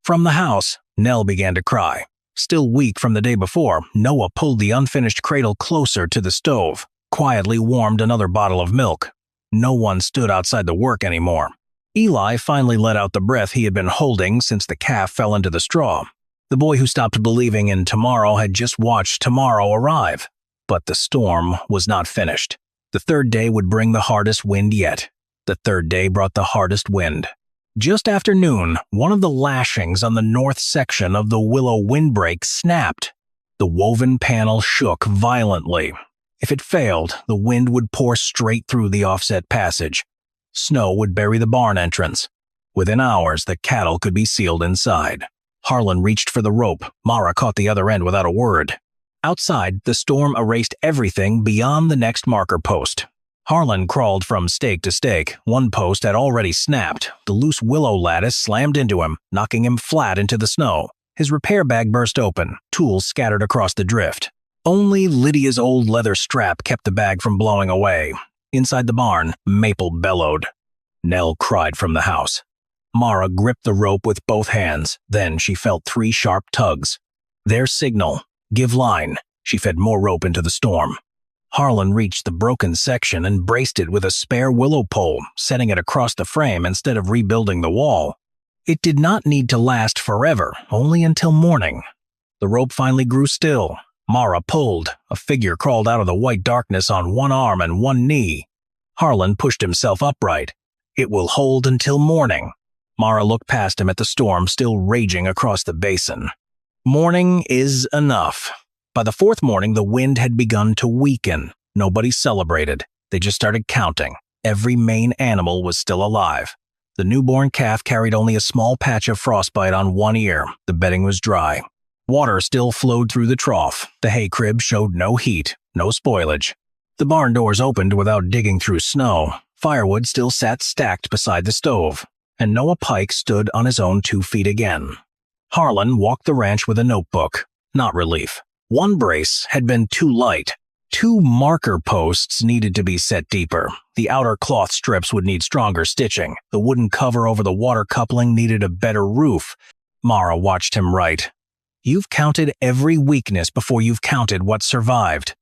From the house, Nell began to cry. Still weak from the day before, Noah pulled the unfinished cradle closer to the stove, quietly warmed another bottle of milk. No one stood outside the work anymore. Eli finally let out the breath he had been holding since the calf fell into the straw. The boy who stopped believing in tomorrow had just watched tomorrow arrive. But the storm was not finished. The third day would bring the hardest wind yet. The third day brought the hardest wind. Just after noon, one of the lashings on the north section of the willow windbreak snapped. The woven panel shook violently. If it failed, the wind would pour straight through the offset passage. Snow would bury the barn entrance. Within hours, the cattle could be sealed inside. Harlan reached for the rope. Mara caught the other end without a word. Outside, the storm erased everything beyond the next marker post. Harlan crawled from stake to stake. One post had already snapped. The loose willow lattice slammed into him, knocking him flat into the snow. His repair bag burst open, tools scattered across the drift. Only Lydia's old leather strap kept the bag from blowing away. Inside the barn, Maple bellowed. Nell cried from the house. Mara gripped the rope with both hands. Then she felt 3 sharp tugs. Their signal. Give line. She fed more rope into the storm. Harlan reached the broken section and braced it with a spare willow pole, setting it across the frame instead of rebuilding the wall. It did not need to last forever, only until morning. The rope finally grew still. Mara pulled. A figure crawled out of the white darkness on one arm and one knee. Harlan pushed himself upright. It will hold until morning. Mara looked past him at the storm still raging across the basin. Morning is enough. By the 4th morning, the wind had begun to weaken. Nobody celebrated. They just started counting. Every Maine animal was still alive. The newborn calf carried only a small patch of frostbite on one ear. The bedding was dry. Water still flowed through the trough. The hay crib showed no heat, no spoilage. The barn doors opened without digging through snow. Firewood still sat stacked beside the stove. And Noah Pike stood on his own 2 feet again. Harlan walked the ranch with a notebook. Not relief. One brace had been too light. 2 marker posts needed to be set deeper. The outer cloth strips would need stronger stitching. The wooden cover over the water coupling needed a better roof. Mara watched him write. You've counted every weakness before you've counted what survived.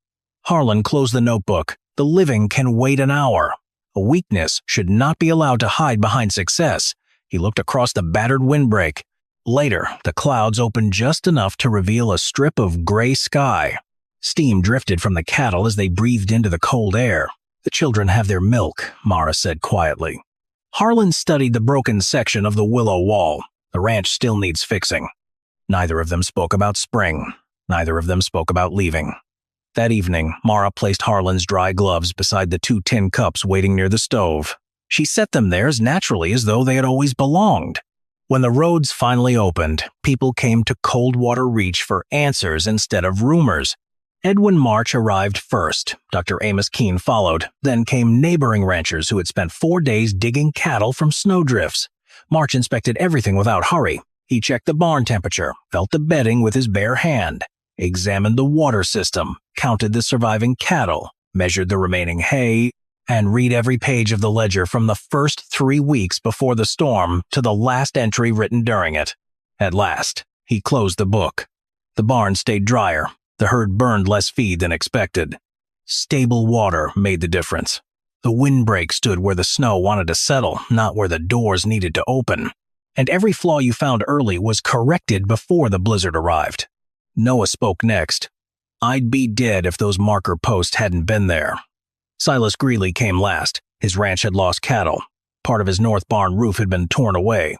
Harlan closed the notebook. The living can wait an hour. A weakness should not be allowed to hide behind success. He looked across the battered windbreak. Later, the clouds opened just enough to reveal a strip of gray sky. Steam drifted from the cattle as they breathed into the cold air. The children have their milk, Mara said quietly. Harlan studied the broken section of the willow wall. The ranch still needs fixing. Neither of them spoke about spring. Neither of them spoke about leaving. That evening, Mara placed Harlan's dry gloves beside the 2 tin cups waiting near the stove. She set them there as naturally as though they had always belonged. When the roads finally opened, people came to Coldwater Reach for answers instead of rumors. Edwin March arrived first. Dr. Amos Keene followed. Then came neighboring ranchers who had spent 4 days digging cattle from snowdrifts. March inspected everything without hurry. He checked the barn temperature, felt the bedding with his bare hand, examined the water system, counted the surviving cattle, measured the remaining hay, and read every page of the ledger from the first 3 weeks before the storm to the last entry written during it. At last, he closed the book. The barn stayed drier. The herd burned less feed than expected. Stable water made the difference. The windbreak stood where the snow wanted to settle, not where the doors needed to open. And every flaw you found early was corrected before the blizzard arrived. Noah spoke next. "I'd be dead if those marker posts hadn't been there." Silas Greeley came last. His ranch had lost cattle. Part of his north barn roof had been torn away.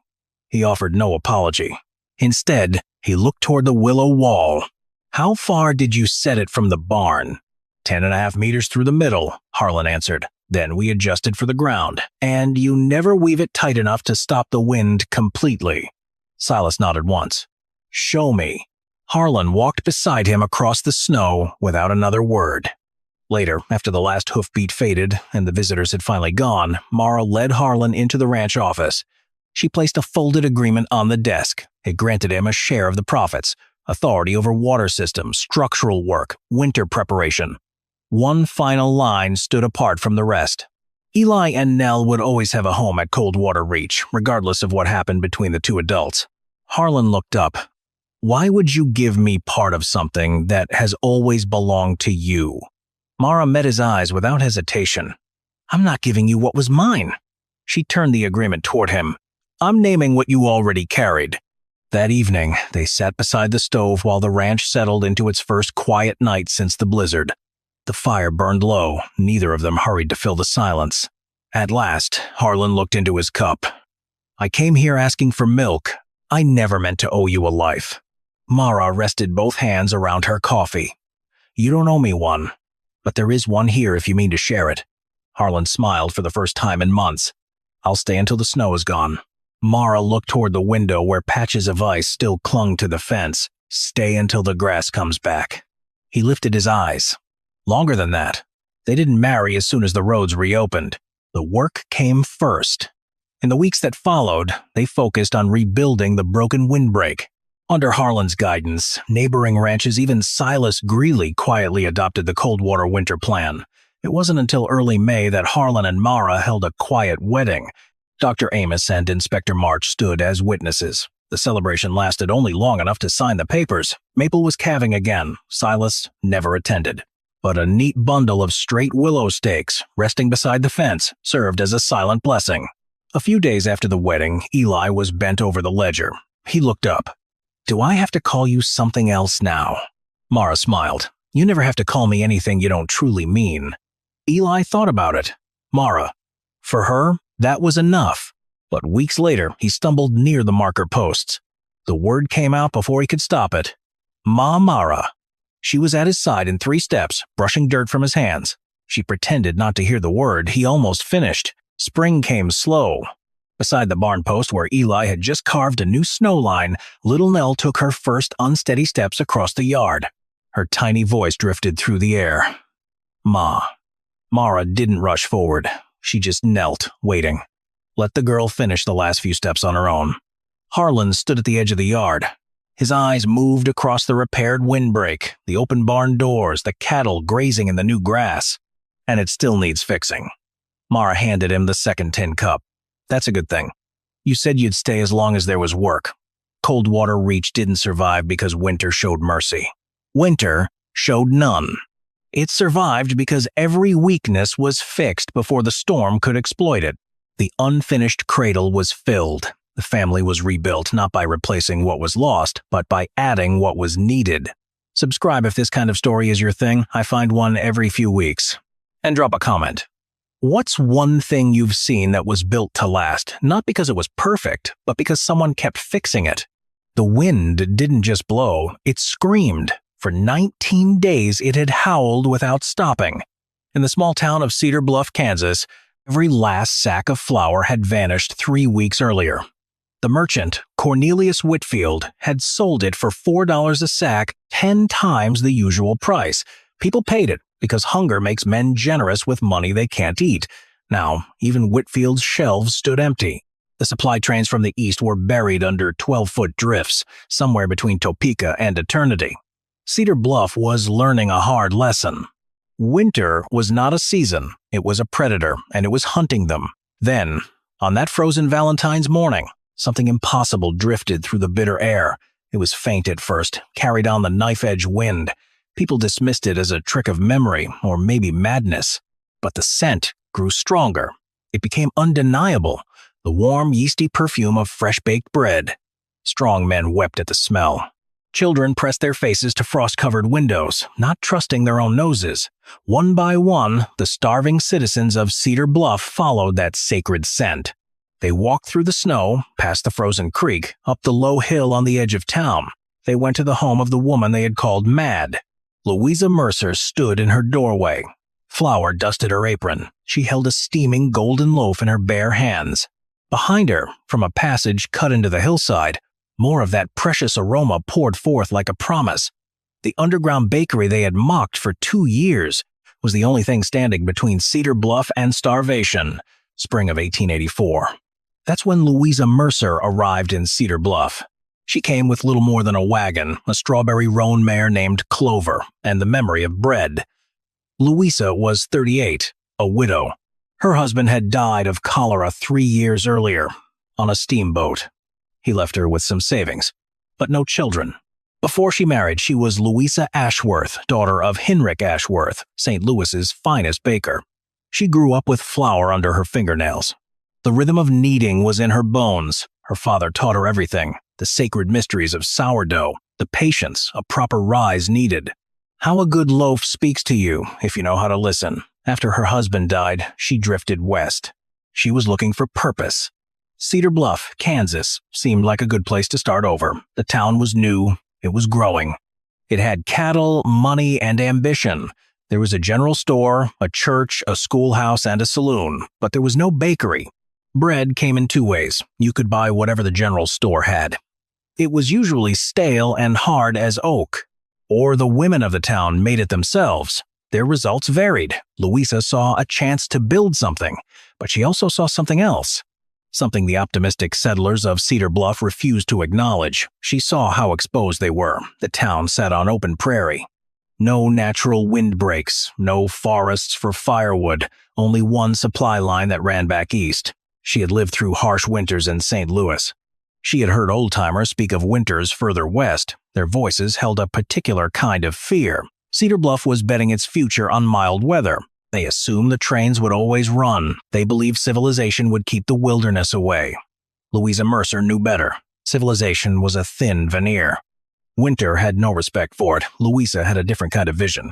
He offered no apology. Instead, he looked toward the willow wall. "How far did you set it from the barn?" 10.5 meters through the middle, Harlan answered. "Then we adjusted for the ground. And you never weave it tight enough to stop the wind completely." Silas nodded once. "Show me." Harlan walked beside him across the snow without another word. Later, after the last hoofbeat faded and the visitors had finally gone, Mara led Harlan into the ranch office. She placed a folded agreement on the desk. It granted him a share of the profits, authority over water systems, structural work, winter preparation. One final line stood apart from the rest. Eli and Nell would always have a home at Coldwater Reach, regardless of what happened between the two adults. Harlan looked up. "Why would you give me part of something that has always belonged to you?" Mara met his eyes without hesitation. "I'm not giving you what was mine." She turned the agreement toward him. "I'm naming what you already carried." That evening, they sat beside the stove while the ranch settled into its first quiet night since the blizzard. The fire burned low. Neither of them hurried to fill the silence. At last, Harlan looked into his cup. "I came here asking for milk. I never meant to owe you a life." Mara rested both hands around her coffee. "You don't owe me one. But there is one here if you mean to share it." Harlan smiled for the first time in months. "I'll stay until the snow is gone." Mara looked toward the window where patches of ice still clung to the fence. "Stay until the grass comes back." He lifted his eyes. Longer than that. They didn't marry as soon as the roads reopened. The work came first. In the weeks that followed, they focused on rebuilding the broken windbreak. Under Harlan's guidance, neighboring ranches, even Silas Greeley, quietly adopted the Coldwater winter plan. It wasn't until early May that Harlan and Mara held a quiet wedding. Dr. Amos and Inspector March stood as witnesses. The celebration lasted only long enough to sign the papers. Maple was calving again. Silas never attended. But a neat bundle of straight willow stakes, resting beside the fence, served as a silent blessing. A few days after the wedding, Eli was bent over the ledger. He looked up. "Do I have to call you something else now?" Mara smiled. "You never have to call me anything you don't truly mean." Eli thought about it. Mara. For her, that was enough. But weeks later, he stumbled near the marker posts. The word came out before he could stop it. "Ma Mara." She was at his side in 3 steps, brushing dirt from his hands. She pretended not to hear the word. He almost finished. Spring came slow. Beside the barn post where Eli had just carved a new snow line, little Nell took her first unsteady steps across the yard. Her tiny voice drifted through the air. "Ma." Mara didn't rush forward. She just knelt, waiting. Let the girl finish the last few steps on her own. Harlan stood at the edge of the yard. His eyes moved across the repaired windbreak, the open barn doors, the cattle grazing in the new grass. "And it still needs fixing." Mara handed him the second tin cup. "That's a good thing. You said you'd stay as long as there was work. Coldwater Reach didn't survive because winter showed mercy. Winter showed none. It survived because every weakness was fixed before the storm could exploit it. The unfinished cradle was filled. The family was rebuilt not by replacing what was lost, but by adding what was needed. Subscribe if this kind of story is your thing. I find one every few weeks. And drop a comment. What's one thing you've seen that was built to last, not because it was perfect, but because someone kept fixing it? The wind didn't just blow, it screamed. For 19 days it had howled without stopping. In the small town of Cedar Bluff, Kansas, every last sack of flour had vanished 3 weeks earlier. The merchant, Cornelius Whitfield, had sold it for $4 a sack, 10 times the usual price. People paid it because hunger makes men generous with money they can't eat. Now, even Whitfield's shelves stood empty. The supply trains from the east were buried under 12-foot drifts, somewhere between Topeka and eternity. Cedar Bluff was learning a hard lesson. Winter was not a season, it was a predator, and it was hunting them. Then, on that frozen Valentine's morning, something impossible drifted through the bitter air. It was faint at first, carried on the knife-edge wind. People dismissed it as a trick of memory, or maybe madness. But the scent grew stronger. It became undeniable, the warm, yeasty perfume of fresh-baked bread. Strong men wept at the smell. Children pressed their faces to frost-covered windows, not trusting their own noses. One by one, the starving citizens of Cedar Bluff followed that sacred scent. They walked through the snow, past the frozen creek, up the low hill on the edge of town. They went to the home of the woman they had called Mad. Louisa Mercer stood in her doorway. Flour dusted her apron. She held a steaming golden loaf in her bare hands. Behind her, from a passage cut into the hillside, more of that precious aroma poured forth like a promise. The underground bakery they had mocked for 2 years was the only thing standing between Cedar Bluff and starvation. Spring of 1884. That's when Louisa Mercer arrived in Cedar Bluff. She came with little more than a wagon, a strawberry roan mare named Clover, and the memory of bread. Louisa was 38, a widow. Her husband had died of cholera 3 years earlier, on a steamboat. He left her with some savings, but no children. Before she married, she was Louisa Ashworth, daughter of Henrik Ashworth, St. Louis's finest baker. She grew up with flour under her fingernails. The rhythm of kneading was in her bones. Her father taught her everything, the sacred mysteries of sourdough, the patience a proper rise needed. How a good loaf speaks to you if you know how to listen. After her husband died, she drifted west. She was looking for purpose. Cedar Bluff, Kansas, seemed like a good place to start over. The town was new. It was growing. It had cattle, money, and ambition. There was a general store, a church, a schoolhouse, and a saloon, but there was no bakery. Bread came in 2 ways. You could buy whatever the general store had. It was usually stale and hard as oak. Or the women of the town made it themselves. Their results varied. Louisa saw a chance to build something, but she also saw something else. Something the optimistic settlers of Cedar Bluff refused to acknowledge. She saw how exposed they were. The town sat on open prairie. No natural windbreaks, no forests for firewood, only one supply line that ran back east. She had lived through harsh winters in St. Louis. She had heard old-timers speak of winters further west. Their voices held a particular kind of fear. Cedar Bluff was betting its future on mild weather. They assumed the trains would always run. They believed civilization would keep the wilderness away. Louisa Mercer knew better. Civilization was a thin veneer. Winter had no respect for it. Louisa had a different kind of vision.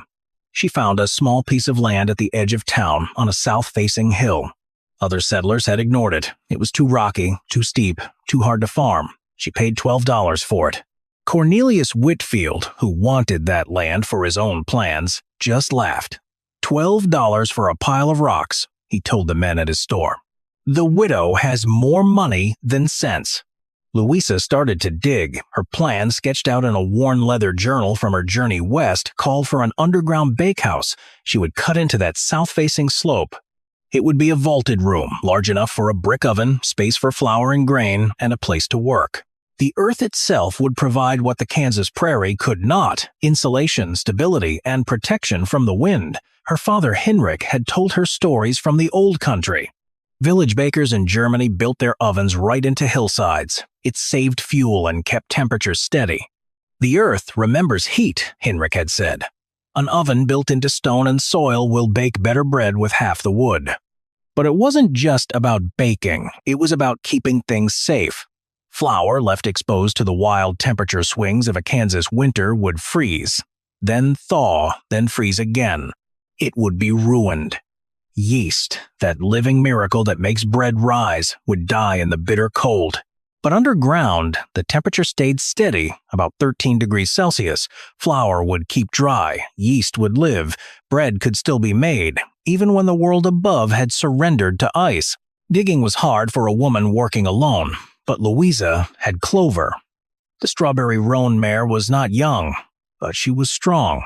She found a small piece of land at the edge of town on a south-facing hill. Other settlers had ignored it. It was too rocky, too steep, too hard to farm. She paid $12 for it. Cornelius Whitfield, who wanted that land for his own plans, just laughed. $12 for a pile of rocks, he told the men at his store. The widow has more money than sense. Louisa started to dig. Her plan, sketched out in a worn leather journal from her journey west, called for an underground bakehouse. She would cut into that south-facing slope. It would be a vaulted room, large enough for a brick oven, space for flour and grain, and a place to work. The earth itself would provide what the Kansas prairie could not: insulation, stability, and protection from the wind. Her father Henrik had told her stories from the old country. Village bakers in Germany built their ovens right into hillsides. It saved fuel and kept temperatures steady. The earth remembers heat, Henrik had said. An oven built into stone and soil will bake better bread with half the wood. But it wasn't just about baking. It was about keeping things safe. Flour left exposed to the wild temperature swings of a Kansas winter would freeze, then thaw, then freeze again. It would be ruined. Yeast, that living miracle that makes bread rise, would die in the bitter cold. But underground, the temperature stayed steady, about 13 degrees Celsius. Flour would keep dry, yeast would live, bread could still be made, even when the world above had surrendered to ice. Digging was hard for a woman working alone, but Louisa had Clover. The strawberry roan mare was not young, but she was strong.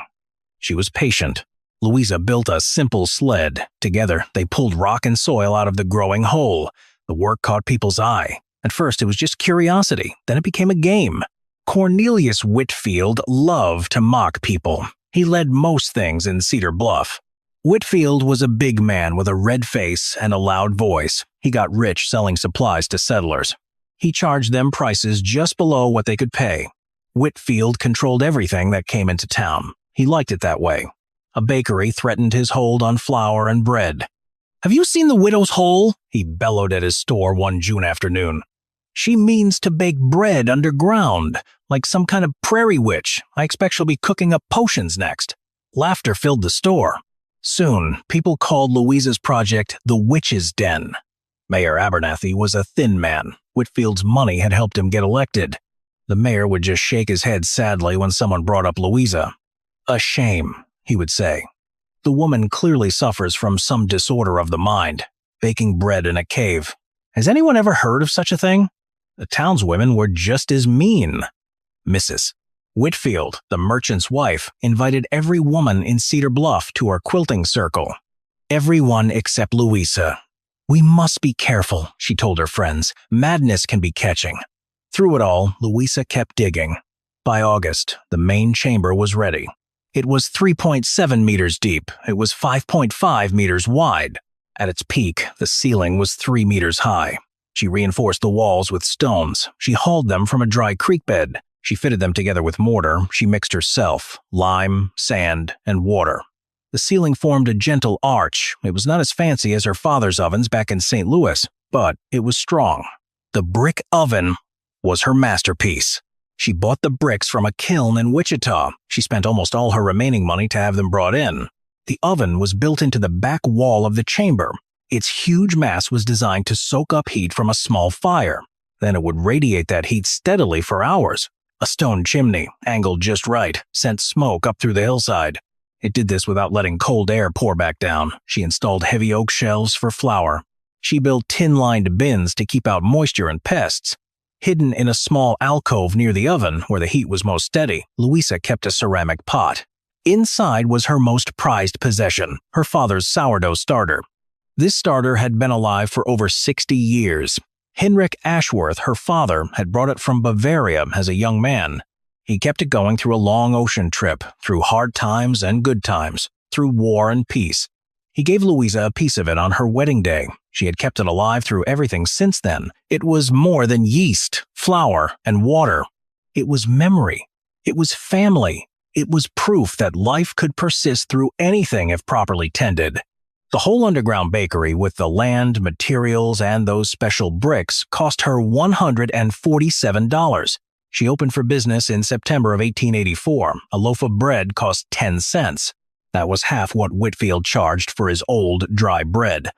She was patient. Louisa built a simple sled. Together, they pulled rock and soil out of the growing hole. The work caught people's eye. At first, it was just curiosity. Then it became a game. Cornelius Whitfield loved to mock people. He led most things in Cedar Bluff. Whitfield was a big man with a red face and a loud voice. He got rich selling supplies to settlers. He charged them prices just below what they could pay. Whitfield controlled everything that came into town. He liked it that way. A bakery threatened his hold on flour and bread. "Have you seen the widow's hole?" he bellowed at his store one June afternoon. "She means to bake bread underground, like some kind of prairie witch. I expect she'll be cooking up potions next." Laughter filled the store. Soon, people called Louisa's project the Witch's Den. Mayor Abernathy was a thin man. Whitfield's money had helped him get elected. The mayor would just shake his head sadly when someone brought up Louisa. "A shame," he would say. "The woman clearly suffers from some disorder of the mind, baking bread in a cave. Has anyone ever heard of such a thing?" The townswomen were just as mean. Mrs. Whitfield, the merchant's wife, invited every woman in Cedar Bluff to her quilting circle. Everyone except Louisa. "We must be careful," she told her friends. "Madness can be catching." Through it all, Louisa kept digging. By August, the main chamber was ready. It was 3.7 meters deep. It was 5.5 meters wide. At its peak, the ceiling was 3 meters high. She reinforced the walls with stones. She hauled them from a dry creek bed. She fitted them together with mortar. She mixed herself, lime, sand, and water. The ceiling formed a gentle arch. It was not as fancy as her father's ovens back in St. Louis, but it was strong. The brick oven was her masterpiece. She bought the bricks from a kiln in Wichita. She spent almost all her remaining money to have them brought in. The oven was built into the back wall of the chamber. Its huge mass was designed to soak up heat from a small fire. Then it would radiate that heat steadily for hours. A stone chimney, angled just right, sent smoke up through the hillside. It did this without letting cold air pour back down. She installed heavy oak shelves for flour. She built tin-lined bins to keep out moisture and pests. Hidden in a small alcove near the oven, where the heat was most steady, Louisa kept a ceramic pot. Inside was her most prized possession, her father's sourdough starter. This starter had been alive for over 60 years. Henrik Ashworth, her father, had brought it from Bavaria as a young man. He kept it going through a long ocean trip, through hard times and good times, through war and peace. He gave Louisa a piece of it on her wedding day. She had kept it alive through everything since then. It was more than yeast, flour, and water. It was memory. It was family. It was proof that life could persist through anything if properly tended. The whole underground bakery, with the land, materials, and those special bricks, cost her $147. She opened for business in September of 1884. A loaf of bread cost 10 cents. That was half what Whitfield charged for his old, dry bread.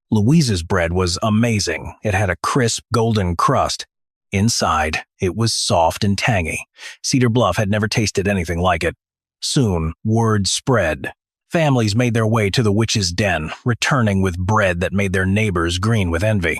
Louisa's bread was amazing. It had a crisp, golden crust. Inside, it was soft and tangy. Cedar Bluff had never tasted anything like it. Soon, word spread. Families made their way to the Witch's Den, returning with bread that made their neighbors green with envy.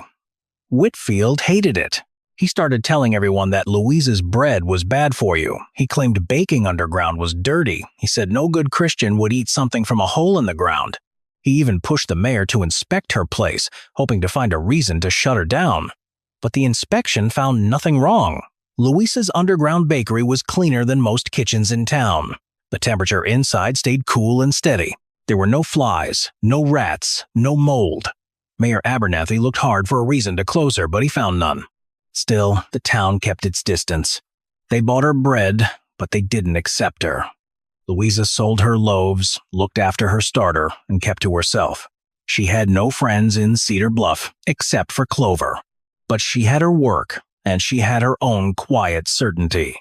Whitfield hated it. He started telling everyone that Louisa's bread was bad for you. He claimed baking underground was dirty. He said no good Christian would eat something from a hole in the ground. He even pushed the mayor to inspect her place, hoping to find a reason to shut her down. But the inspection found nothing wrong. Louisa's underground bakery was cleaner than most kitchens in town. The temperature inside stayed cool and steady. There were no flies, no rats, no mold. Mayor Abernathy looked hard for a reason to close her, but he found none. Still, the town kept its distance. They bought her bread, but they didn't accept her. Louisa sold her loaves, looked after her starter, and kept to herself. She had no friends in Cedar Bluff, except for Clover. But she had her work, and she had her own quiet certainty.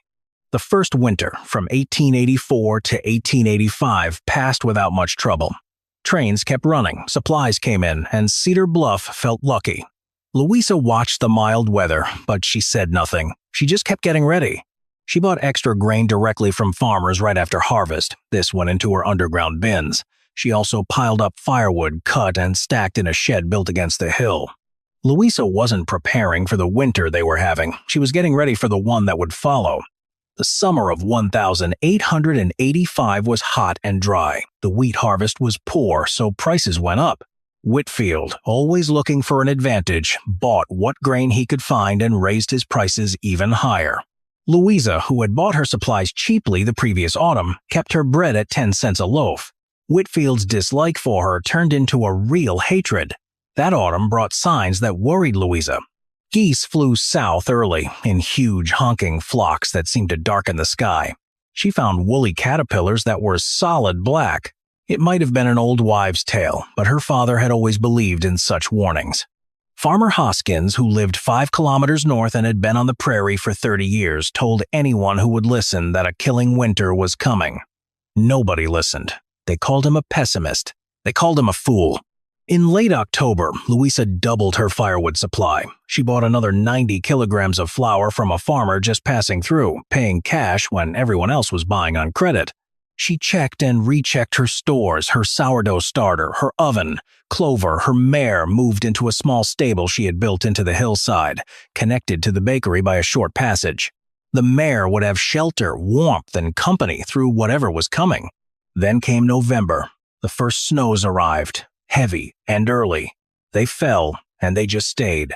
The first winter, from 1884 to 1885, passed without much trouble. Trains kept running, supplies came in, and Cedar Bluff felt lucky. Louisa watched the mild weather, but she said nothing. She just kept getting ready. She bought extra grain directly from farmers right after harvest. This went into her underground bins. She also piled up firewood cut and stacked in a shed built against the hill. Louisa wasn't preparing for the winter they were having. She was getting ready for the one that would follow. The summer of 1885 was hot and dry. The wheat harvest was poor, so prices went up. Whitfield, always looking for an advantage, bought what grain he could find and raised his prices even higher. Louisa, who had bought her supplies cheaply the previous autumn, kept her bread at 10 cents a loaf. Whitfield's dislike for her turned into a real hatred. That autumn brought signs that worried Louisa. Geese flew south early in huge honking flocks that seemed to darken the sky. She found woolly caterpillars that were solid black. It might have been an old wives' tale, but her father had always believed in such warnings. Farmer Hoskins, who lived 5 kilometers north and had been on the prairie for 30 years, told anyone who would listen that a killing winter was coming. Nobody listened. They called him a pessimist. They called him a fool. In late October, Louisa doubled her firewood supply. She bought another 90 kilograms of flour from a farmer just passing through, paying cash when everyone else was buying on credit. She checked and rechecked her stores, her sourdough starter, her oven. Clover, her mare, moved into a small stable she had built into the hillside, connected to the bakery by a short passage. The mare would have shelter, warmth, and company through whatever was coming. Then came November. The first snows arrived. Heavy and early. They fell, and they just stayed.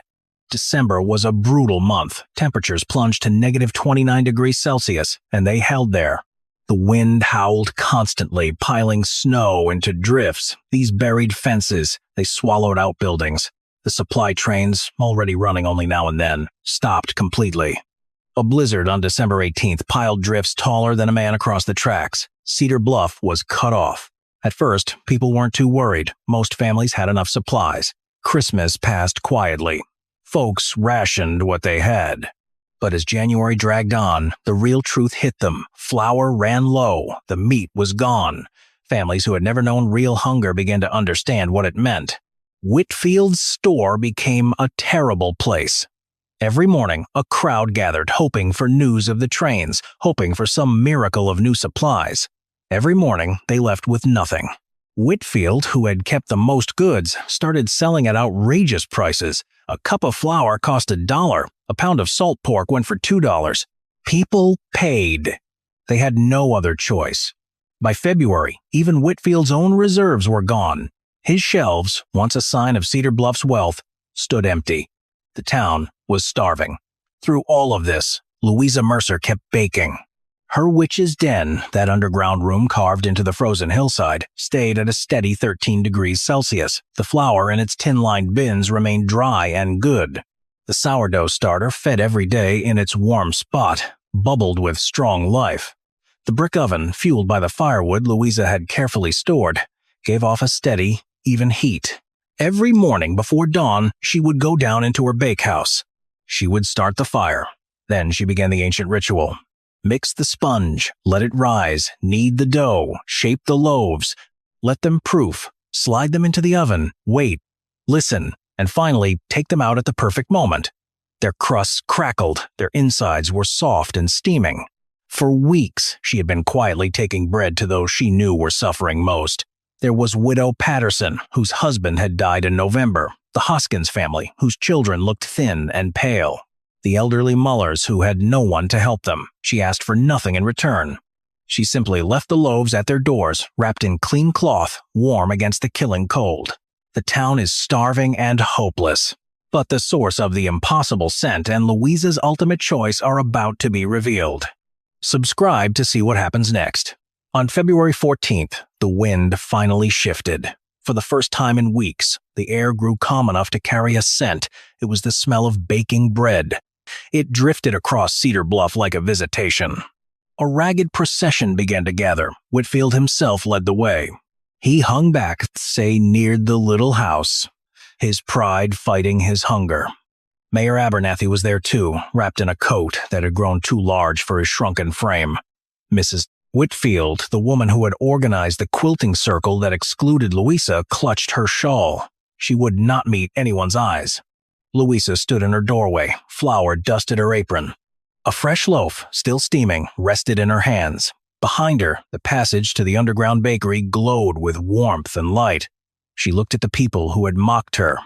December was a brutal month. Temperatures plunged to negative 29 degrees Celsius, and they held there. The wind howled constantly, piling snow into drifts. These buried fences, they swallowed outbuildings. The supply trains, already running only now and then, stopped completely. A blizzard on December 18th piled drifts taller than a man across the tracks. Cedar Bluff was cut off. At first, people weren't too worried. Most families had enough supplies. Christmas passed quietly. Folks rationed what they had. But as January dragged on, the real truth hit them. Flour ran low. The meat was gone. Families who had never known real hunger began to understand what it meant. Whitfield's store became a terrible place. Every morning, a crowd gathered, hoping for news of the trains, hoping for some miracle of new supplies. Every morning, they left with nothing. Whitfield, who had kept the most goods, started selling at outrageous prices. A cup of flour cost $1. A pound of salt pork went for $2. People paid. They had no other choice. By February, even Whitfield's own reserves were gone. His shelves, once a sign of Cedar Bluff's wealth, stood empty. The town was starving. Through all of this, Louisa Mercer kept baking. Her witch's den, that underground room carved into the frozen hillside, stayed at a steady 13 degrees Celsius. The flour in its tin-lined bins remained dry and good. The sourdough starter, fed every day in its warm spot, bubbled with strong life. The brick oven, fueled by the firewood Louisa had carefully stored, gave off a steady, even heat. Every morning before dawn, she would go down into her bakehouse. She would start the fire. Then she began the ancient ritual. Mix the sponge, let it rise, knead the dough, shape the loaves, let them proof, slide them into the oven, wait, listen, and finally take them out at the perfect moment. Their crusts crackled, their insides were soft and steaming. For weeks, she had been quietly taking bread to those she knew were suffering most. There was Widow Patterson, whose husband had died in November, the Hoskins family, whose children looked thin and pale. The elderly Mullers, who had no one to help them. She asked for nothing in return. She simply left the loaves at their doors, wrapped in clean cloth, warm against the killing cold. The town is starving and hopeless. But the source of the impossible scent and Louisa's ultimate choice are about to be revealed. Subscribe to see what happens next. On February 14th, the wind finally shifted. For the first time in weeks, the air grew calm enough to carry a scent. It was the smell of baking bread. It drifted across Cedar Bluff like a visitation. A ragged procession began to gather. Whitfield himself led the way. He hung back, neared the little house, his pride fighting his hunger. Mayor Abernathy was there too, wrapped in a coat that had grown too large for his shrunken frame. Mrs. Whitfield, the woman who had organized the quilting circle that excluded Louisa, clutched her shawl. She would not meet anyone's eyes. Louisa stood in her doorway. Flour dusted her apron. A fresh loaf, still steaming, rested in her hands. Behind her, the passage to the underground bakery glowed with warmth and light. She looked at the people who had mocked her.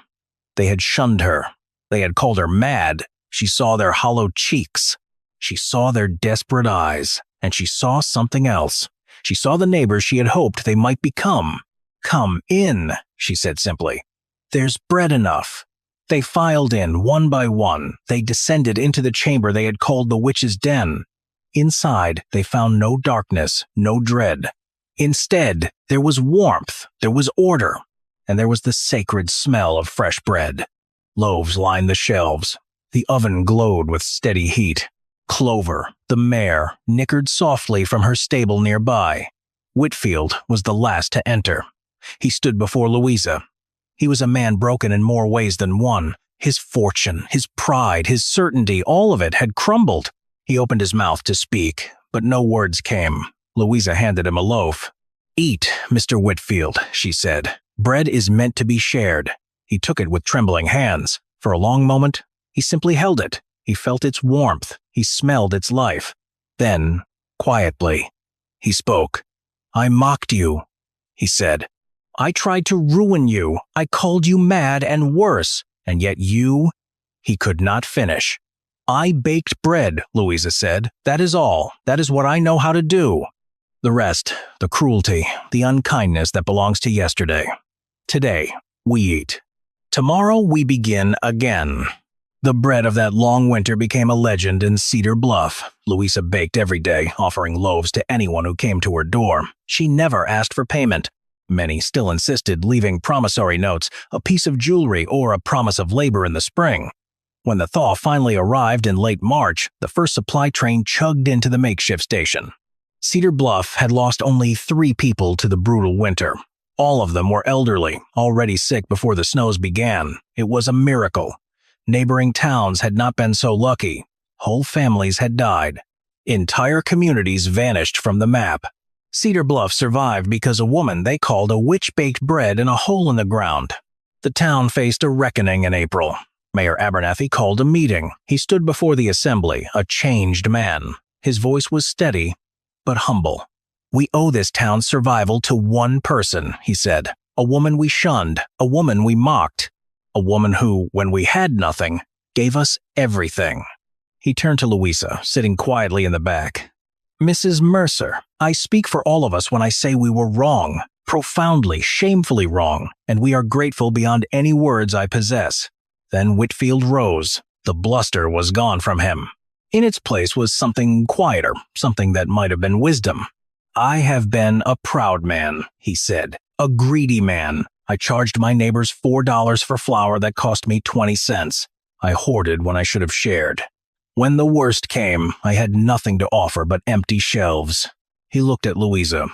They had shunned her. They had called her mad. She saw their hollow cheeks. She saw their desperate eyes. And she saw something else. She saw the neighbors she had hoped they might become. "Come in," she said simply. "There's bread enough." They filed in, one by one. They descended into the chamber they had called the witch's den. Inside, they found no darkness, no dread. Instead, there was warmth, there was order, and there was the sacred smell of fresh bread. Loaves lined the shelves. The oven glowed with steady heat. Clover, the mare, nickered softly from her stable nearby. Whitfield was the last to enter. He stood before Louisa. He was a man broken in more ways than one. His fortune, his pride, his certainty, all of it had crumbled. He opened his mouth to speak, but no words came. Louisa handed him a loaf. "Eat, Mr. Whitfield," she said. "Bread is meant to be shared." He took it with trembling hands. For a long moment, he simply held it. He felt its warmth. He smelled its life. Then, quietly, he spoke. "I mocked you," he said. "I tried to ruin you. I called you mad and worse. And yet you—" He could not finish. "I baked bread," Louisa said. "That is all. That is what I know how to do. The rest, the cruelty, the unkindness that belongs to yesterday. Today, we eat. Tomorrow we begin again." The bread of that long winter became a legend in Cedar Bluff. Louisa baked every day, offering loaves to anyone who came to her door. She never asked for payment. Many still insisted, leaving promissory notes, a piece of jewelry, or a promise of labor in the spring. When the thaw finally arrived in late March, the first supply train chugged into the makeshift station. Cedar Bluff had lost only 3 people to the brutal winter. All of them were elderly, already sick before the snows began. It was a miracle. Neighboring towns had not been so lucky. Whole families had died. Entire communities vanished from the map. Cedar Bluff survived because a woman they called a witch baked bread in a hole in the ground. The town faced a reckoning in April. Mayor Abernathy called a meeting. He stood before the assembly, a changed man. His voice was steady, but humble. "We owe this town's survival to one person," he said. "A woman we shunned, a woman we mocked, a woman who, when we had nothing, gave us everything." He turned to Louisa, sitting quietly in the back. "Mrs. Mercer, I speak for all of us when I say we were wrong, profoundly, shamefully wrong, and we are grateful beyond any words I possess." Then Whitfield rose. The bluster was gone from him. In its place was something quieter, something that might have been wisdom. "I have been a proud man," he said, "a greedy man. I charged my neighbors $4 for flour that cost me 20 cents. I hoarded when I should have shared. When the worst came, I had nothing to offer but empty shelves." He looked at Louisa.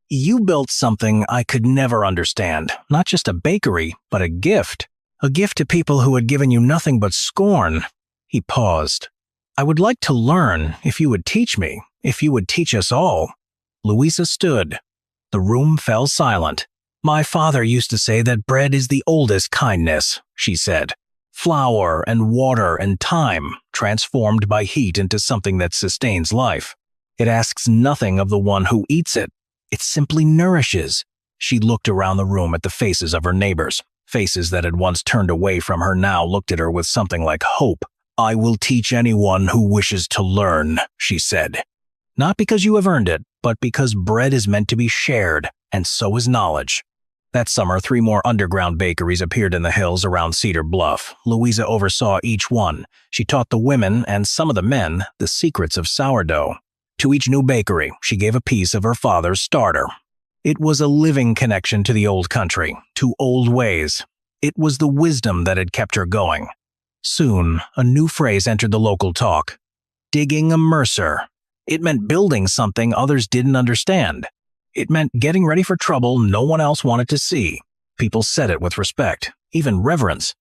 "You built something I could never understand. Not just a bakery, but a gift. A gift to people who had given you nothing but scorn." He paused. "I would like to learn, if you would teach me, if you would teach us all." Louisa stood. The room fell silent. "My father used to say that bread is the oldest kindness," she said. "Flour and water and time, transformed by heat into something that sustains life. It asks nothing of the one who eats it. It simply nourishes." She looked around the room at the faces of her neighbors. Faces that had once turned away from her now looked at her with something like hope. "I will teach anyone who wishes to learn," she said. "Not because you have earned it, but because bread is meant to be shared, and so is knowledge." That summer, 3 more underground bakeries appeared in the hills around Cedar Bluff. Louisa oversaw each one. She taught the women, and some of the men, the secrets of sourdough. To each new bakery, she gave a piece of her father's starter. It was a living connection to the old country, to old ways. It was the wisdom that had kept her going. Soon, a new phrase entered the local talk. Digging a Mercer. It meant building something others didn't understand. It meant getting ready for trouble no one else wanted to see. People said it with respect, even reverence.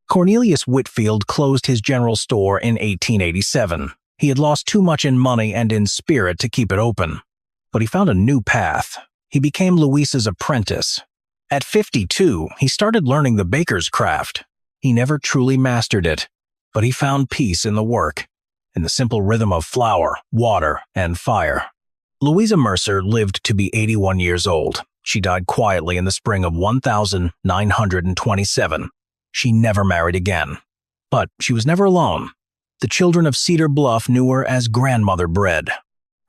Cornelius Whitfield closed his general store in 1887. He had lost too much in money and in spirit to keep it open. But he found a new path. He became Louisa's apprentice. At 52, he started learning the baker's craft. He never truly mastered it, but he found peace in the work, in the simple rhythm of flour, water, and fire. Louisa Mercer lived to be 81 years old. She died quietly in the spring of 1927. She never married again. But she was never alone. The children of Cedar Bluff knew her as Grandmother Bread.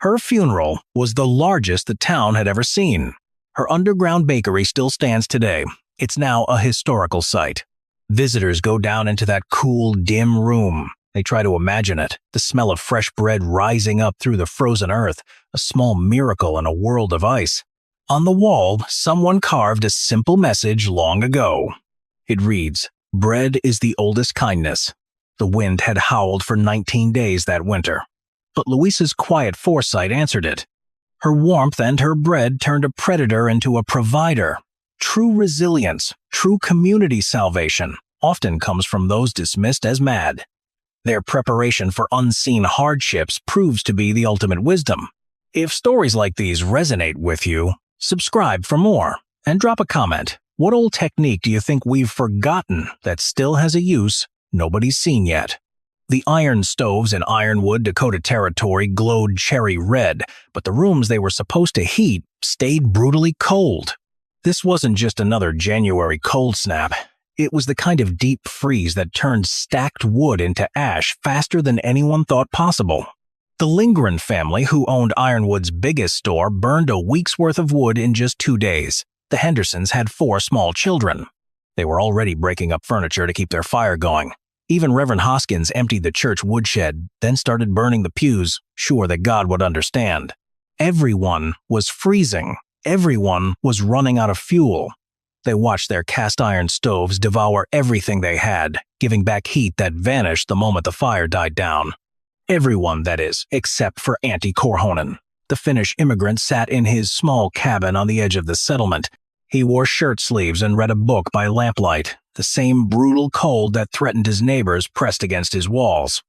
Her funeral was the largest the town had ever seen. Her underground bakery still stands today. It's now a historical site. Visitors go down into that cool, dim room. They try to imagine it, the smell of fresh bread rising up through the frozen earth, a small miracle in a world of ice. On the wall, someone carved a simple message long ago. It reads, "Bread is the oldest kindness." The wind had howled for 19 days that winter, but Louisa's quiet foresight answered it. Her warmth and her bread turned a predator into a provider. True resilience, true community salvation, often comes from those dismissed as mad. Their preparation for unseen hardships proves to be the ultimate wisdom. If stories like these resonate with you, subscribe for more and drop a comment. What old technique do you think we've forgotten that still has a use nobody's seen yet? The iron stoves in Ironwood, Dakota Territory glowed cherry red, but the rooms they were supposed to heat stayed brutally cold. This wasn't just another January cold snap. It was the kind of deep freeze that turned stacked wood into ash faster than anyone thought possible. The Lindgren family, who owned Ironwood's biggest store, burned a week's worth of wood in just 2 days. The Hendersons had 4 small children. They were already breaking up furniture to keep their fire going. Even Reverend Hoskins emptied the church woodshed, then started burning the pews, sure that God would understand. Everyone was freezing. Everyone was running out of fuel. They watched their cast iron stoves devour everything they had, giving back heat that vanished the moment the fire died down. Everyone, that is, except for Antti Korhonen. The Finnish immigrant sat in his small cabin on the edge of the settlement. He wore shirt sleeves and read a book by lamplight, the same brutal cold that threatened his neighbors pressed against his walls.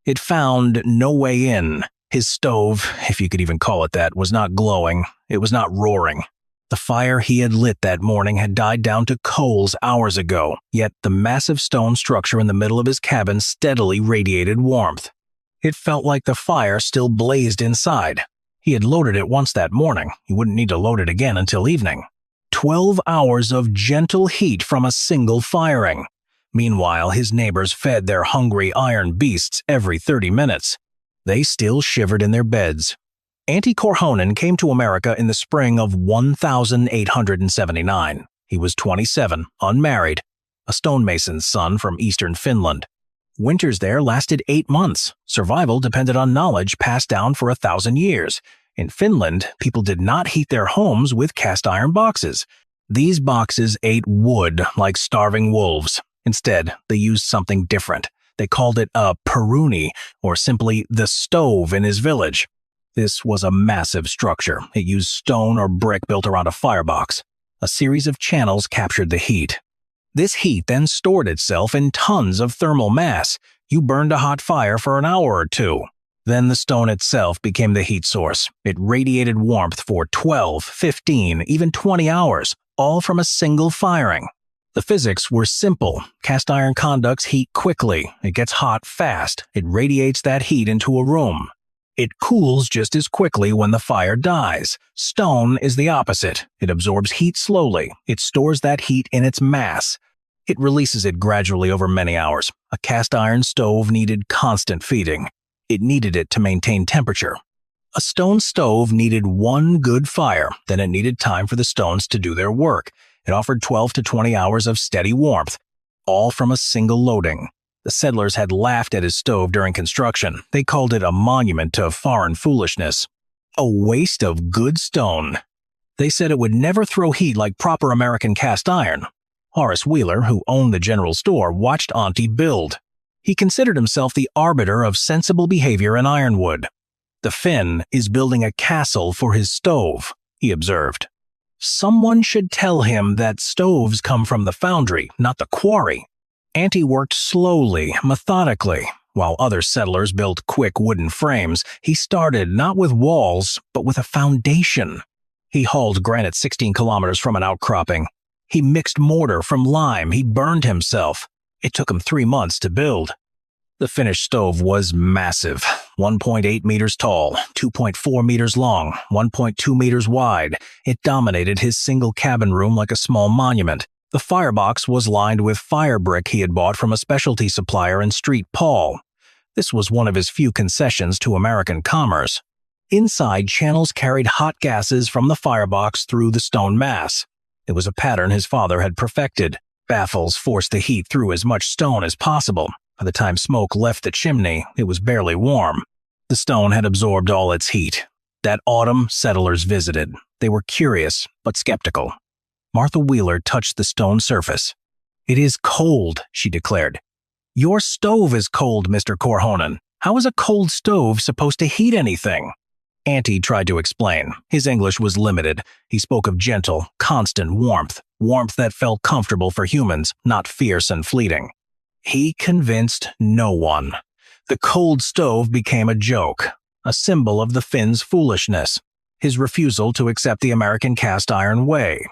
It found no way in. His stove, if you could even call it that, was not glowing. It was not roaring. The fire he had lit that morning had died down to coals hours ago, yet the massive stone structure in the middle of his cabin steadily radiated warmth. It felt like the fire still blazed inside. He had loaded it once that morning. He wouldn't need to load it again until evening. 12 hours of gentle heat from a single firing. Meanwhile, his neighbors fed their hungry iron beasts every 30 minutes. They still shivered in their beds. Antti Korhonen came to America in the spring of 1879. He was 27, unmarried, a stonemason's son from eastern Finland. Winters there lasted 8 months. Survival depended on knowledge passed down for 1,000 years. In Finland, people did not heat their homes with cast iron boxes. These boxes ate wood like starving wolves. Instead, they used something different. They called it a peruni, or simply the stove in his village. This was a massive structure. It used stone or brick built around a firebox. A series of channels captured the heat. This heat then stored itself in tons of thermal mass. You burned a hot fire for an hour or 2. Then the stone itself became the heat source. It radiated warmth for 12, 15, even 20 hours, all from a single firing. The physics were simple. Cast iron conducts heat quickly. It gets hot fast. It radiates that heat into a room. It cools just as quickly when the fire dies. Stone is the opposite. It absorbs heat slowly. It stores that heat in its mass. It releases it gradually over many hours. A cast iron stove needed constant feeding. It needed it to maintain temperature. A stone stove needed one good fire, then it needed time for the stones to do their work. It offered 12 to 20 hours of steady warmth, all from a single loading. The settlers had laughed at his stove during construction. They called it a monument to foreign foolishness. A waste of good stone. They said it would never throw heat like proper American cast iron. Horace Wheeler, who owned the general store, watched Antti build. He considered himself the arbiter of sensible behavior in Ironwood. "The Finn is building a castle for his stove," he observed. Someone should tell him that stoves come from the foundry, not the quarry. Antti worked slowly, methodically. While other settlers built quick wooden frames, he started not with walls, but with a foundation. He hauled granite 16 kilometers from an outcropping. He mixed mortar from lime. He burned himself. It took him 3 months to build. The finished stove was massive, 1.8 meters tall, 2.4 meters long, 1.2 meters wide. It dominated his single cabin room like a small monument. The firebox was lined with fire brick he had bought from a specialty supplier in Street Paul. This was one of his few concessions to American commerce. Inside, channels carried hot gases from the firebox through the stone mass. It was a pattern his father had perfected. Baffles forced the heat through as much stone as possible. By the time smoke left the chimney, it was barely warm. The stone had absorbed all its heat. That autumn, settlers visited. They were curious, but skeptical. Martha Wheeler touched the stone surface. "It is cold," she declared. "Your stove is cold, Mr. Corhonen. How is a cold stove supposed to heat anything?" Auntie tried to explain. His English was limited. He spoke of gentle, constant warmth that felt comfortable for humans, not fierce and fleeting. He convinced no one. The cold stove became a joke, a symbol of the Finn's foolishness, his refusal to accept the American cast iron way.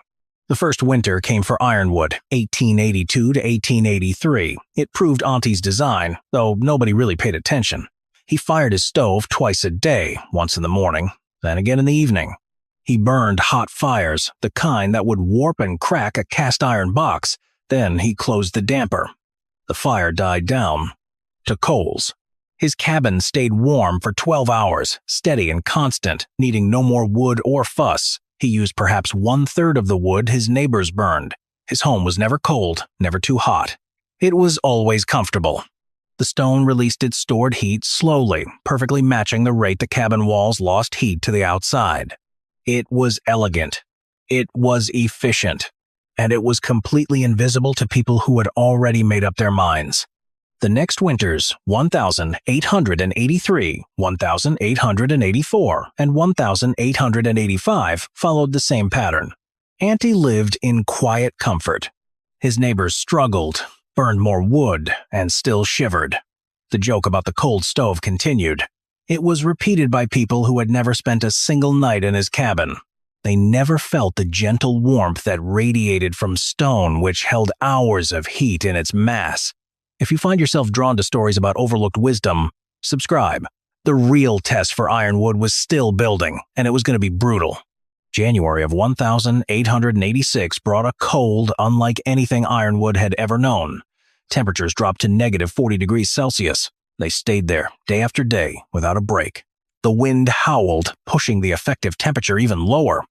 The first winter came for ironwood, 1882 to 1883. It proved Auntie's design, though nobody really paid attention. He fired his stove twice a day, once in the morning, then again in the evening. He burned hot fires, the kind that would warp and crack a cast iron box. Then he closed the damper. The fire died down to coals. His cabin stayed warm for 12 hours, steady and constant, needing no more wood or fuss. He used perhaps 1/3 of the wood his neighbors burned. His home was never cold, never too hot. It was always comfortable. The stone released its stored heat slowly, perfectly matching the rate the cabin walls lost heat to the outside. It was elegant. It was efficient. And it was completely invisible to people who had already made up their minds. The next winters, 1883, 1884, and 1885 followed the same pattern. Auntie lived in quiet comfort. His neighbors struggled, burned more wood, and still shivered. The joke about the cold stove continued. It was repeated by people who had never spent a single night in his cabin. They never felt the gentle warmth that radiated from stone, which held hours of heat in its mass. If you find yourself drawn to stories about overlooked wisdom, subscribe. The real test for ironwood was still building, and it was going to be brutal. January of 1886 brought a cold unlike anything ironwood had ever known. Temperatures dropped to -40 degrees Celsius. They stayed there, day after day, without a break. The wind howled, pushing the effective temperature even lower.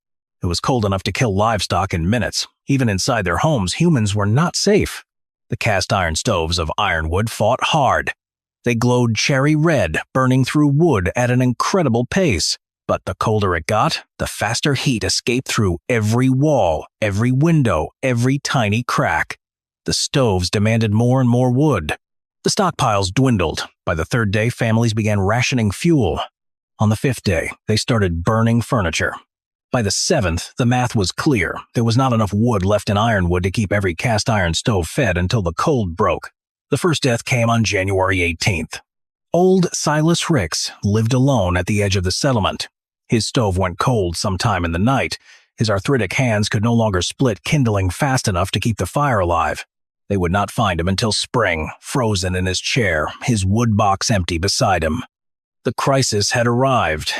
It was cold enough to kill livestock in minutes. Even inside their homes, humans were not safe. The cast iron stoves of ironwood fought hard. They glowed cherry red, burning through wood at an incredible pace. But the colder it got, the faster heat escaped through every wall, every window, every tiny crack. The stoves demanded more and more wood. The stockpiles dwindled. By the third day, families began rationing fuel. On the fifth day, they started burning furniture. By the seventh, the math was clear. There was not enough wood left in ironwood to keep every cast iron stove fed until the cold broke. The first death came on January 18th. Old Silas Ricks lived alone at the edge of the settlement. His stove went cold sometime in the night. His arthritic hands could no longer split kindling fast enough to keep the fire alive. They would not find him until spring, frozen in his chair, his wood box empty beside him. The crisis had arrived.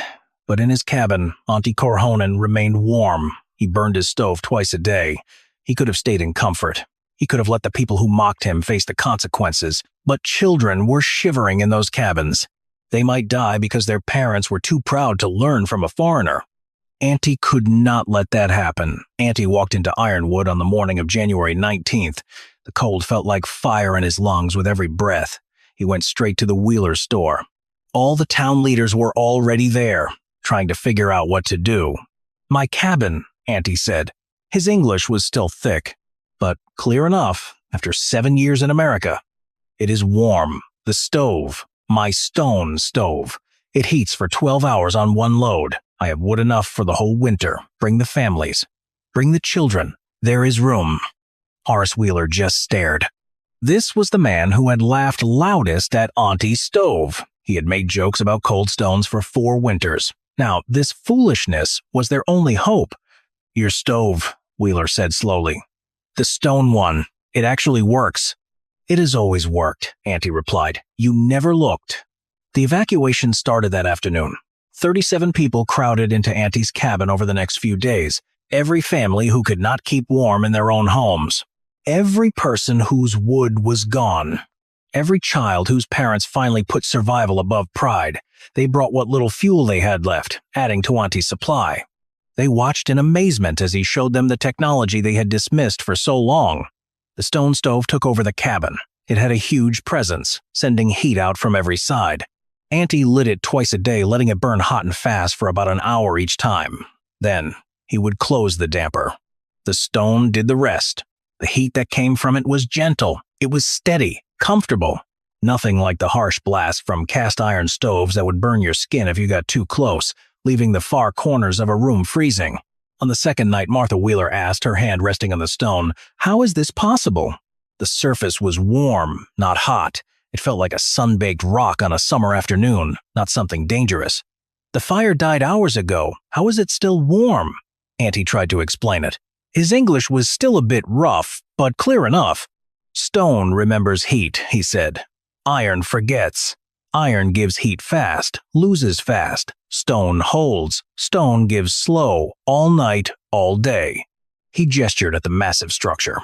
But in his cabin, Auntie Corhonen remained warm. He burned his stove twice a day. He could have stayed in comfort. He could have let the people who mocked him face the consequences. But children were shivering in those cabins. They might die because their parents were too proud to learn from a foreigner. Auntie could not let that happen. Auntie walked into ironwood on the morning of January 19th. The cold felt like fire in his lungs with every breath. He went straight to the Wheeler store. All the town leaders were already there, trying to figure out what to do. "My cabin," Auntie said. His English was still thick, but clear enough after 7 years in America. "It is warm. The stove. My stone stove. It heats for 12 hours on one load. I have wood enough for the whole winter. Bring the families. Bring the children. There is room." Horace Wheeler just stared. This was the man who had laughed loudest at Auntie's stove. He had made jokes about cold stones for 4 winters. Now, this foolishness was their only hope. "Your stove," Wheeler said slowly. "The stone one. It actually works." "It has always worked," Auntie replied. "You never looked." The evacuation started that afternoon. 37 people crowded into Auntie's cabin over the next few days. Every family who could not keep warm in their own homes. Every person whose wood was gone. Every child whose parents finally put survival above pride. They brought what little fuel they had left, adding to Auntie's supply. They watched in amazement as he showed them the technology they had dismissed for so long. The stone stove took over the cabin. It had a huge presence, sending heat out from every side. Auntie lit it twice a day, letting it burn hot and fast for about an hour each time. Then, he would close the damper. The stone did the rest. The heat that came from it was gentle. It was steady, comfortable. Nothing like the harsh blast from cast iron stoves that would burn your skin if you got too close, leaving the far corners of a room freezing. On the second night, Martha Wheeler asked, her hand resting on the stone, "How is this possible?" The surface was warm, not hot. It felt like a sun-baked rock on a summer afternoon, not something dangerous. "The fire died hours ago. How is it still warm?" Auntie tried to explain it. His English was still a bit rough, but clear enough. "Stone remembers heat," he said. "Iron forgets. Iron gives heat fast, loses fast. Stone holds. Stone gives slow, all night, all day." He gestured at the massive structure.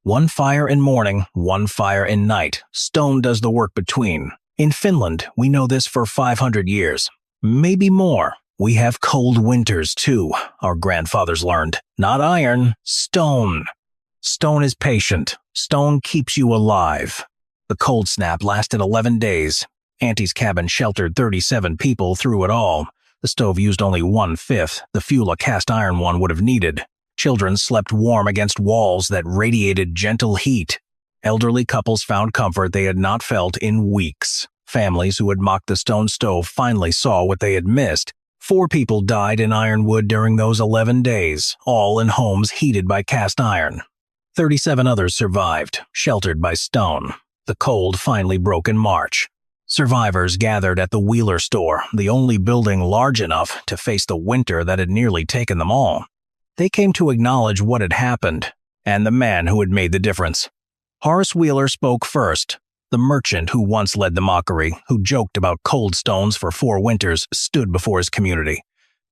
"One fire in morning, one fire in night. Stone does the work between. In Finland, we know this for 500 years. Maybe more. We have cold winters too, our grandfathers learned. Not iron, stone. Stone is patient. Stone keeps you alive." The cold snap lasted 11 days. Auntie's cabin sheltered 37 people through it all. The stove used only 1/5 the fuel a cast iron one would have needed. Children slept warm against walls that radiated gentle heat. Elderly couples found comfort they had not felt in weeks. Families who had mocked the stone stove finally saw what they had missed. 4 people died in Ironwood during those 11 days, all in homes heated by cast iron. 37 others survived, sheltered by stone. The cold finally broke in March. Survivors gathered at the Wheeler store, the only building large enough to face the winter that had nearly taken them all. They came to acknowledge what had happened, and the man who had made the difference. Horace Wheeler spoke first. The merchant who once led the mockery, who joked about cold stones for 4 winters, stood before his community.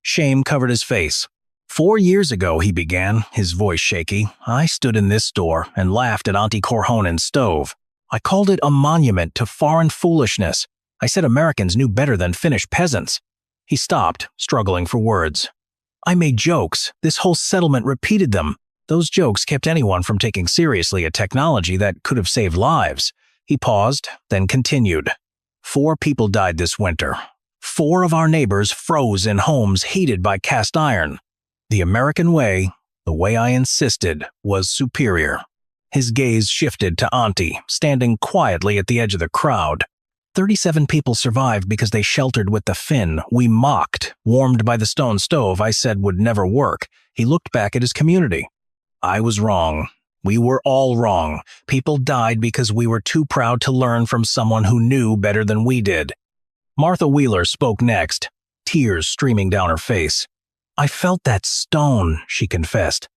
Shame covered his face. 4 years ago, he began, his voice shaky, I stood in this store and laughed at Auntie Korhonen's stove. I called it a monument to foreign foolishness. I said Americans knew better than Finnish peasants. He stopped, struggling for words. I made jokes. This whole settlement repeated them. Those jokes kept anyone from taking seriously a technology that could have saved lives. He paused, then continued. 4 people died this winter. 4 of our neighbors froze in homes heated by cast iron. The American way, the way I insisted, was superior. His gaze shifted to Auntie, standing quietly at the edge of the crowd. 37 people survived because they sheltered with the Finn we mocked, warmed by the stone stove I said would never work. He looked back at his community. I was wrong. We were all wrong. People died because we were too proud to learn from someone who knew better than we did. Martha Wheeler spoke next, tears streaming down her face. I felt that stone, she confessed.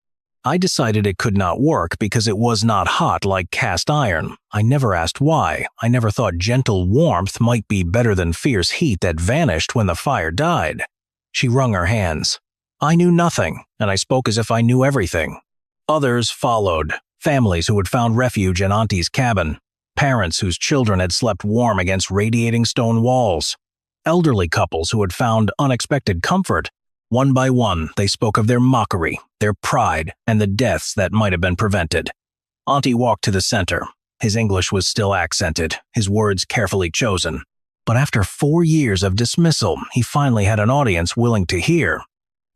I decided it could not work because it was not hot like cast iron. I never asked why. I never thought gentle warmth might be better than fierce heat that vanished when the fire died. She wrung her hands. I knew nothing, and I spoke as if I knew everything. Others followed, families who had found refuge in Auntie's cabin, parents whose children had slept warm against radiating stone walls, elderly couples who had found unexpected comfort. One by one, they spoke of their mockery, their pride, and the deaths that might have been prevented. Auntie walked to the center. His English was still accented, his words carefully chosen. But after 4 years of dismissal, he finally had an audience willing to hear.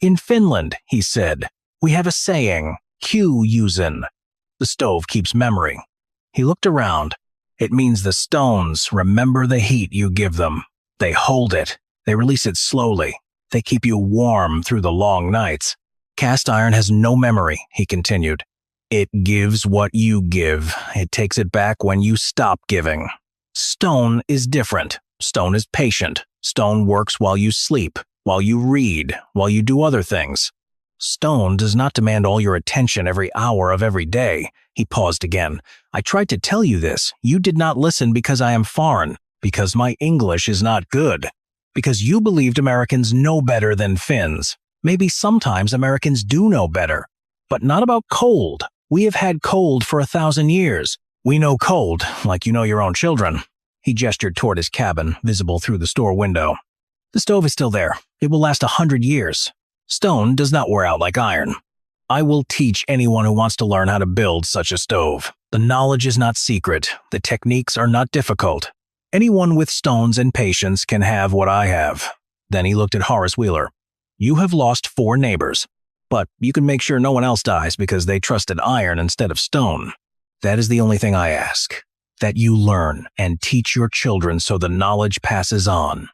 In Finland, he said, we have a saying, Q-usen. The stove keeps memory. He looked around. It means the stones remember the heat you give them. They hold it. They release it slowly. They keep you warm through the long nights. Cast iron has no memory, he continued. It gives what you give. It takes it back when you stop giving. Stone is different. Stone is patient. Stone works while you sleep, while you read, while you do other things. Stone does not demand all your attention every hour of every day. He paused again. I tried to tell you this. You did not listen because I am foreign, because my English is not good. Because you believed Americans know better than Finns. Maybe sometimes Americans do know better, but not about cold. We have had cold for 1,000 years. We know cold, like you know your own children. He gestured toward his cabin, visible through the store window. The stove is still there. It will last 100 years. Stone does not wear out like iron. I will teach anyone who wants to learn how to build such a stove. The knowledge is not secret. The techniques are not difficult. Anyone with stones and patience can have what I have. Then he looked at Horace Wheeler. You have lost 4 neighbors. But you can make sure no one else dies because they trusted iron instead of stone. That is the only thing I ask, that you learn and teach your children so the knowledge passes on.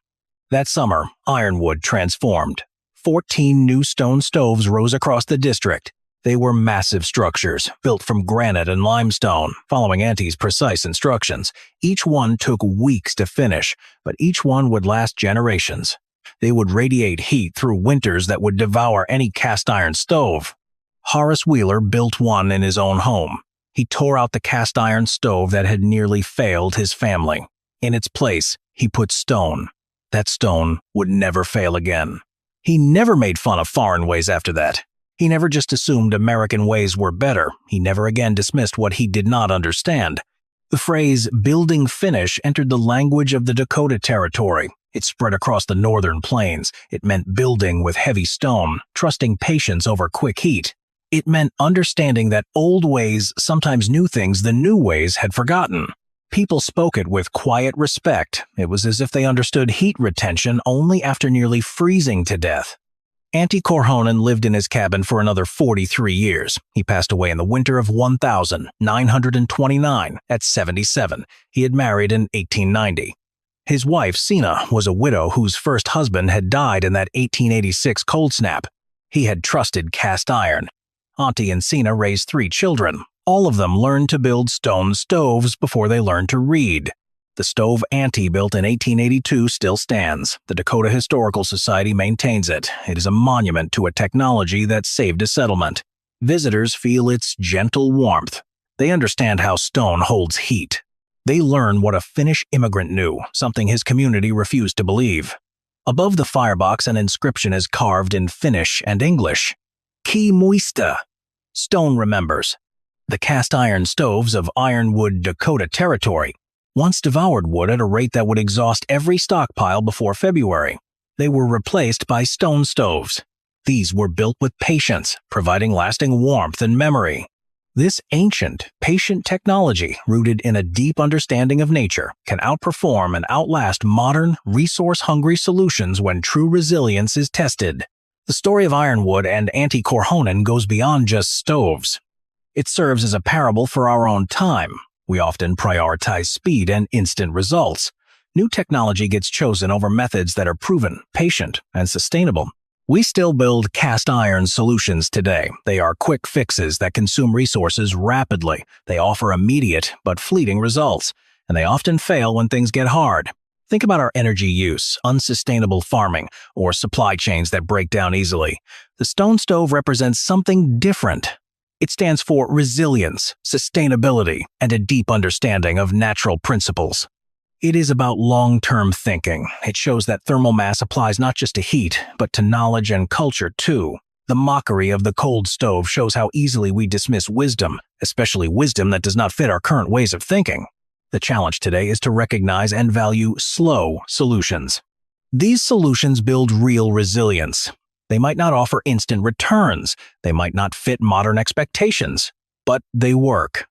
That summer, Ironwood transformed. 14 new stone stoves rose across the district. They were massive structures, built from granite and limestone, following Auntie's precise instructions. Each one took weeks to finish, but each one would last generations. They would radiate heat through winters that would devour any cast iron stove. Horace Wheeler built one in his own home. He tore out the cast iron stove that had nearly failed his family. In its place, he put stone. That stone would never fail again. He never made fun of foreign ways after that. He never just assumed American ways were better. He never again dismissed what he did not understand. The phrase building finish entered the language of the Dakota Territory. It spread across the northern plains. It meant building with heavy stone, trusting patience over quick heat. It meant understanding that old ways sometimes knew things the new ways had forgotten. People spoke it with quiet respect. It was as if they understood heat retention only after nearly freezing to death. Auntie Corhonen lived in his cabin for another 43 years. He passed away in the winter of 1929 at 77. He had married in 1890. His wife, Sina, was a widow whose first husband had died in that 1886 cold snap. He had trusted cast iron. Auntie and Sina raised 3 children. All of them learned to build stone stoves before they learned to read. The stove Auntie built in 1882 still stands. The Dakota Historical Society maintains it. It is a monument to a technology that saved a settlement. Visitors feel its gentle warmth. They understand how stone holds heat. They learn what a Finnish immigrant knew, something his community refused to believe. Above the firebox, an inscription is carved in Finnish and English. Ki muista. Stone remembers. The cast iron stoves of Ironwood, Dakota Territory once devoured wood at a rate that would exhaust every stockpile before February. They were replaced by stone stoves. These were built with patience, providing lasting warmth and memory. This ancient, patient technology, rooted in a deep understanding of nature, can outperform and outlast modern, resource-hungry solutions when true resilience is tested. The story of Ironwood and Auntie Corhonen goes beyond just stoves. It serves as a parable for our own time. We often prioritize speed and instant results. New technology gets chosen over methods that are proven, patient, and sustainable. We still build cast iron solutions today. They are quick fixes that consume resources rapidly. They offer immediate but fleeting results, and they often fail when things get hard. Think about our energy use, unsustainable farming, or supply chains that break down easily. The stone stove represents something different. It stands for resilience, sustainability, and a deep understanding of natural principles. It is about long-term thinking. It shows that thermal mass applies not just to heat, but to knowledge and culture too. The mockery of the cold stove shows how easily we dismiss wisdom, especially wisdom that does not fit our current ways of thinking. The challenge today is to recognize and value slow solutions. These solutions build real resilience. They might not offer instant returns. They might not fit modern expectations, but they work.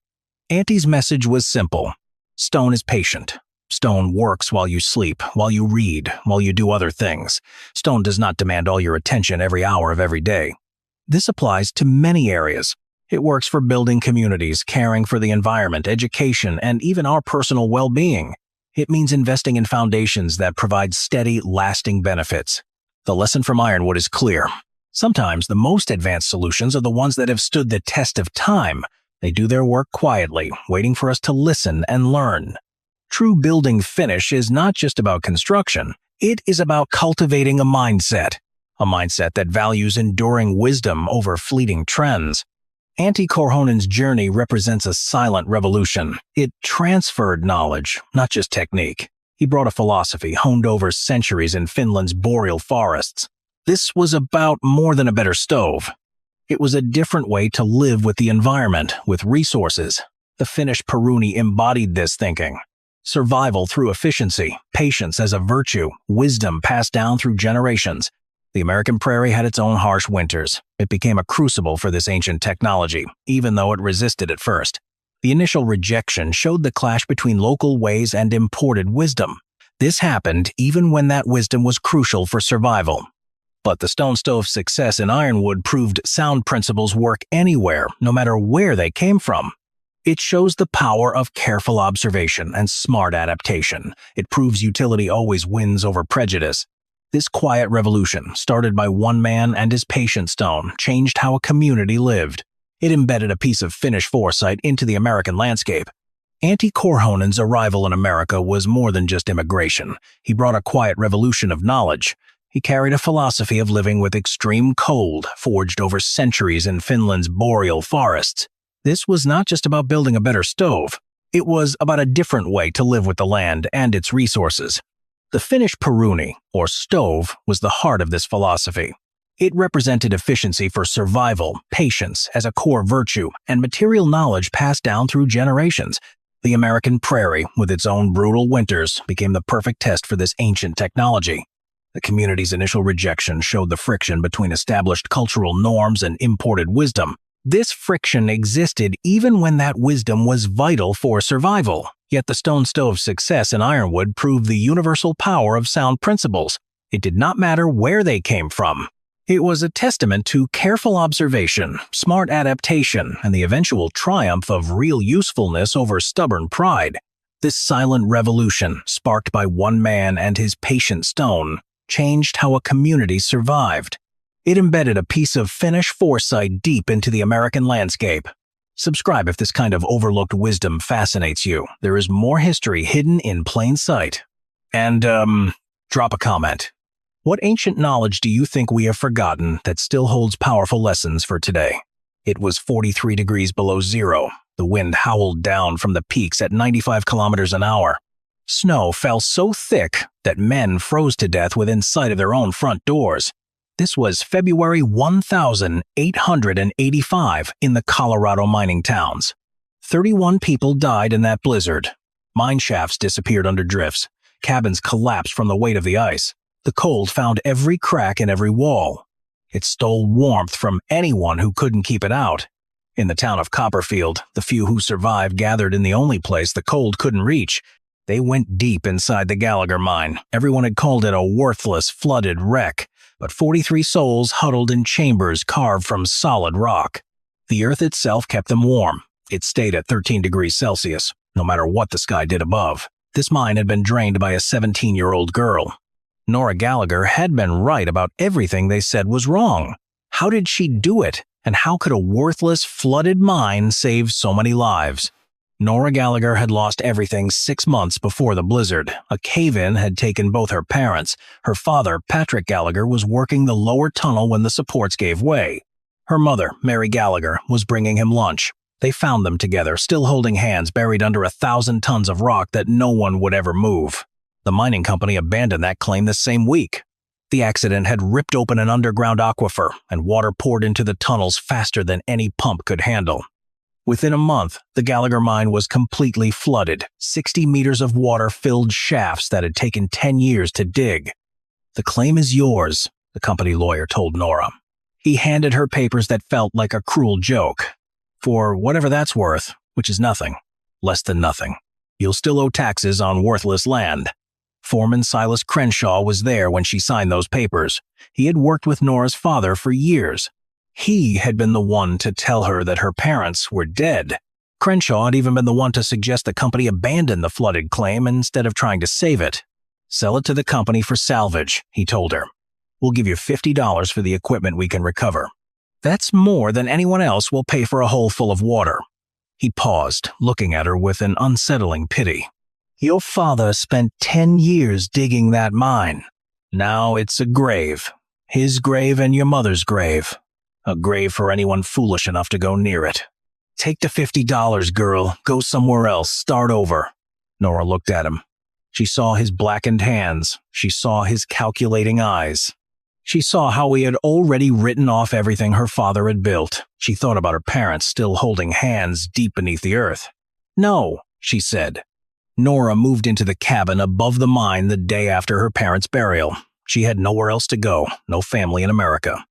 Auntie's message was simple. Stone is patient. Stone works while you sleep, while you read, while you do other things. Stone does not demand all your attention every hour of every day. This applies to many areas. It works for building communities, caring for the environment, education, and even our personal well-being. It means investing in foundations that provide steady, lasting benefits. The lesson from Ironwood is clear. Sometimes the most advanced solutions are the ones that have stood the test of time. They do their work quietly, waiting for us to listen and learn. True building finish is not just about construction. It is about cultivating a mindset that values enduring wisdom over fleeting trends. Auntie Corhonen's journey represents a silent revolution. It transferred knowledge, not just technique. He brought a philosophy honed over centuries in Finland's boreal forests. This was about more than a better stove. It was a different way to live with the environment, with resources. The Finnish Peruni embodied this thinking. Survival through efficiency, patience as a virtue, wisdom passed down through generations. The American prairie had its own harsh winters. It became a crucible for this ancient technology, even though it resisted at first. The initial rejection showed the clash between local ways and imported wisdom. This happened even when that wisdom was crucial for survival. But the stone stove's success in ironwood proved sound principles work anywhere, no matter where they came from. It shows the power of careful observation and smart adaptation. It proves utility always wins over prejudice. This quiet revolution, started by one man and his patient stone, changed how a community lived. It embedded a piece of Finnish foresight into the American landscape. Antti Korhonen's arrival in America was more than just immigration. He brought a quiet revolution of knowledge. He carried a philosophy of living with extreme cold, forged over centuries in Finland's boreal forests. This was not just about building a better stove. It was about a different way to live with the land and its resources. The Finnish peruni, or stove, was the heart of this philosophy. It represented efficiency for survival, patience as a core virtue, and material knowledge passed down through generations. The American prairie, with its own brutal winters, became the perfect test for this ancient technology. The community's initial rejection showed the friction between established cultural norms and imported wisdom. This friction existed even when that wisdom was vital for survival. Yet the stone stove's success in ironwood proved the universal power of sound principles. It did not matter where they came from. It was a testament to careful observation, smart adaptation, and the eventual triumph of real usefulness over stubborn pride. This silent revolution, sparked by one man and his patient stone, changed how a community survived. It embedded a piece of Finnish foresight deep into the American landscape. Subscribe if this kind of overlooked wisdom fascinates you. There is more history hidden in plain sight. And, drop a comment. What ancient knowledge do you think we have forgotten that still holds powerful lessons for today? It was 43 degrees below zero. The wind howled down from the peaks at 95 kilometers an hour. Snow fell so thick that men froze to death within sight of their own front doors. This was February 1885 in the Colorado mining towns. 31 people died in that blizzard. Mine shafts disappeared under drifts. Cabins collapsed from the weight of the ice. The cold found every crack in every wall. It stole warmth from anyone who couldn't keep it out. In the town of Copperfield, the few who survived gathered in the only place the cold couldn't reach. They went deep inside the Gallagher mine. Everyone had called it a worthless, flooded wreck. But 43 souls huddled in chambers carved from solid rock. The earth itself kept them warm. It stayed at 13 degrees Celsius, no matter what the sky did above. This mine had been drained by a 17-year-old girl. Nora Gallagher had been right about everything they said was wrong. How did she do it? And how could a worthless, flooded mine save so many lives? Nora Gallagher had lost everything 6 months before the blizzard. A cave-in had taken both her parents. Her father, Patrick Gallagher, was working the lower tunnel when the supports gave way. Her mother, Mary Gallagher, was bringing him lunch. They found them together, still holding hands, buried under 1,000 tons of rock that no one would ever move. The mining company abandoned that claim the same week. The accident had ripped open an underground aquifer, and water poured into the tunnels faster than any pump could handle. Within a month, the Gallagher mine was completely flooded. 60 meters of water filled shafts that had taken 10 years to dig. "The claim is yours," the company lawyer told Nora. He handed her papers that felt like a cruel joke. "For whatever that's worth, which is nothing, less than nothing. You'll still owe taxes on worthless land." Foreman Silas Crenshaw was there when she signed those papers. He had worked with Nora's father for years. He had been the one to tell her that her parents were dead. Crenshaw had even been the one to suggest the company abandon the flooded claim instead of trying to save it. "Sell it to the company for salvage," he told her. "We'll give you $50 for the equipment we can recover. That's more than anyone else will pay for a hole full of water." He paused, looking at her with an unsettling pity. "Your father spent 10 years digging that mine. Now it's a grave. His grave and your mother's grave. A grave for anyone foolish enough to go near it. Take the $50, girl. Go somewhere else. Start over." Nora looked at him. She saw his blackened hands. She saw his calculating eyes. She saw how he had already written off everything her father had built. She thought about her parents still holding hands deep beneath the earth. "No," she said. Nora moved into the cabin above the mine the day after her parents' burial. She had nowhere else to go, no family in America.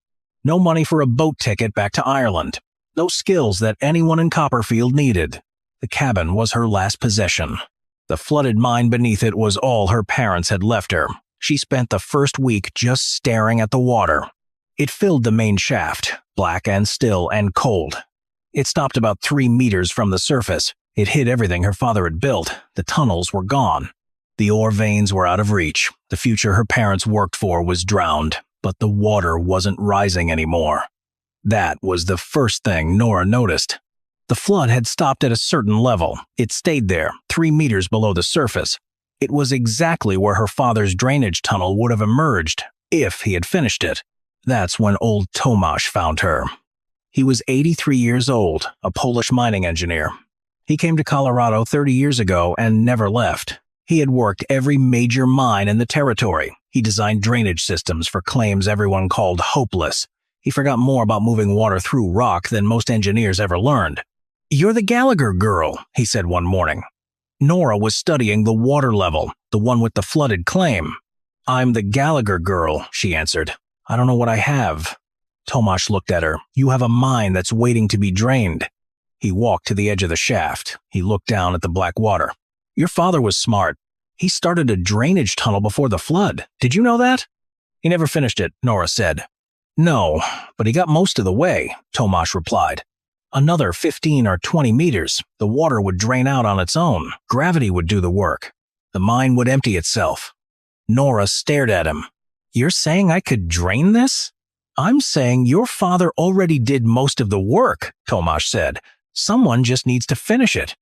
No money for a boat ticket back to Ireland. No skills that anyone in Copperfield needed. The cabin was her last possession. The flooded mine beneath it was all her parents had left her. She spent the first week just staring at the water. It filled the main shaft, black and still and cold. It stopped about 3 meters from the surface. It hid everything her father had built. The tunnels were gone. The ore veins were out of reach. The future her parents worked for was drowned, but the water wasn't rising anymore. That was the first thing Nora noticed. The flood had stopped at a certain level. It stayed there, 3 meters below the surface. It was exactly where her father's drainage tunnel would have emerged, if he had finished it. That's when old Tomasz found her. He was 83 years old, a Polish mining engineer. He came to Colorado 30 years ago and never left. He had worked every major mine in the territory. He designed drainage systems for claims everyone called hopeless. He forgot more about moving water through rock than most engineers ever learned. "You're the Gallagher girl," he said one morning. Nora was studying the water level, the one with the flooded claim. "I'm the Gallagher girl," she answered. "I don't know what I have." Tomasz looked at her. "You have a mine that's waiting to be drained." He walked to the edge of the shaft. He looked down at the black water. "Your father was smart. He started a drainage tunnel before the flood. Did you know that?" "He never finished it," Nora said. "No, but he got most of the way," Tomasz replied. "Another 15 or 20 meters. The water would drain out on its own. Gravity would do the work. The mine would empty itself." Nora stared at him. "You're saying I could drain this?" "I'm saying your father already did most of the work," Tomasz said. "Someone just needs to finish it."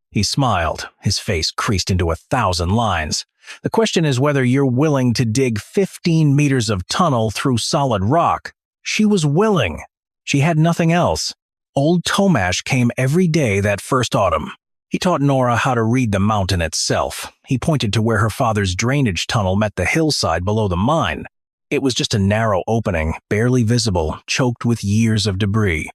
He smiled. His face creased into 1,000 lines. "The question is whether you're willing to dig 15 meters of tunnel through solid rock." She was willing. She had nothing else. Old Tomasz came every day that first autumn. He taught Nora how to read the mountain itself. He pointed to where her father's drainage tunnel met the hillside below the mine. It was just a narrow opening, barely visible, choked with years of debris.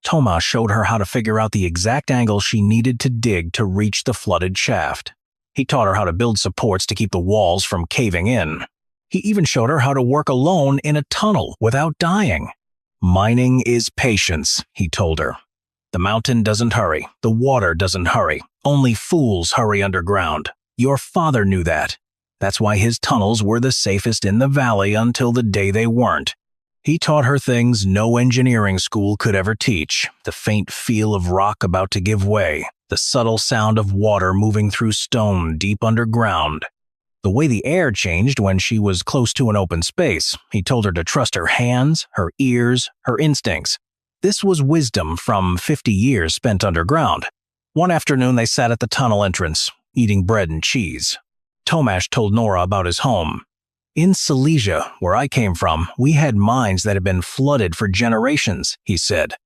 Tomasz showed her how to figure out the exact angle she needed to dig to reach the flooded shaft. He taught her how to build supports to keep the walls from caving in. He even showed her how to work alone in a tunnel without dying. "Mining is patience," he told her. "The mountain doesn't hurry. The water doesn't hurry. Only fools hurry underground. Your father knew that. That's why his tunnels were the safest in the valley until the day they weren't. He taught her things no engineering school could ever teach. The faint feel of rock about to give way. The subtle sound of water moving through stone deep underground. The way the air changed when she was close to an open space. He told her to trust her hands, her ears, her instincts. This was wisdom from 50 years spent underground. One afternoon they sat at the tunnel entrance, eating bread and cheese. Tomasz told Nora about his home. "In Silesia, where I came from, we had mines that had been flooded for generations," he said.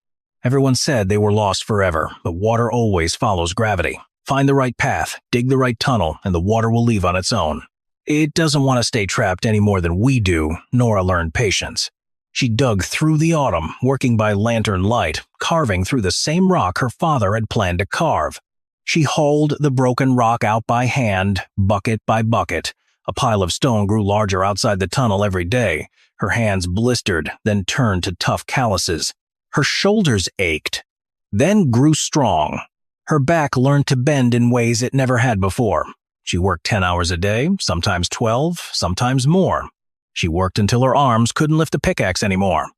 "Everyone said they were lost forever, but water always follows gravity. Find the right path, dig the right tunnel, and the water will leave on its own. It doesn't want to stay trapped any more than we do." Nora learned patience. She dug through the autumn, working by lantern light, carving through the same rock her father had planned to carve. She hauled the broken rock out by hand, bucket by bucket. A pile of stone grew larger outside the tunnel every day. Her hands blistered, then turned to tough calluses. Her shoulders ached, then grew strong. Her back learned to bend in ways it never had before. She worked 10 hours a day, sometimes 12, sometimes more. She worked until her arms couldn't lift a pickaxe anymore.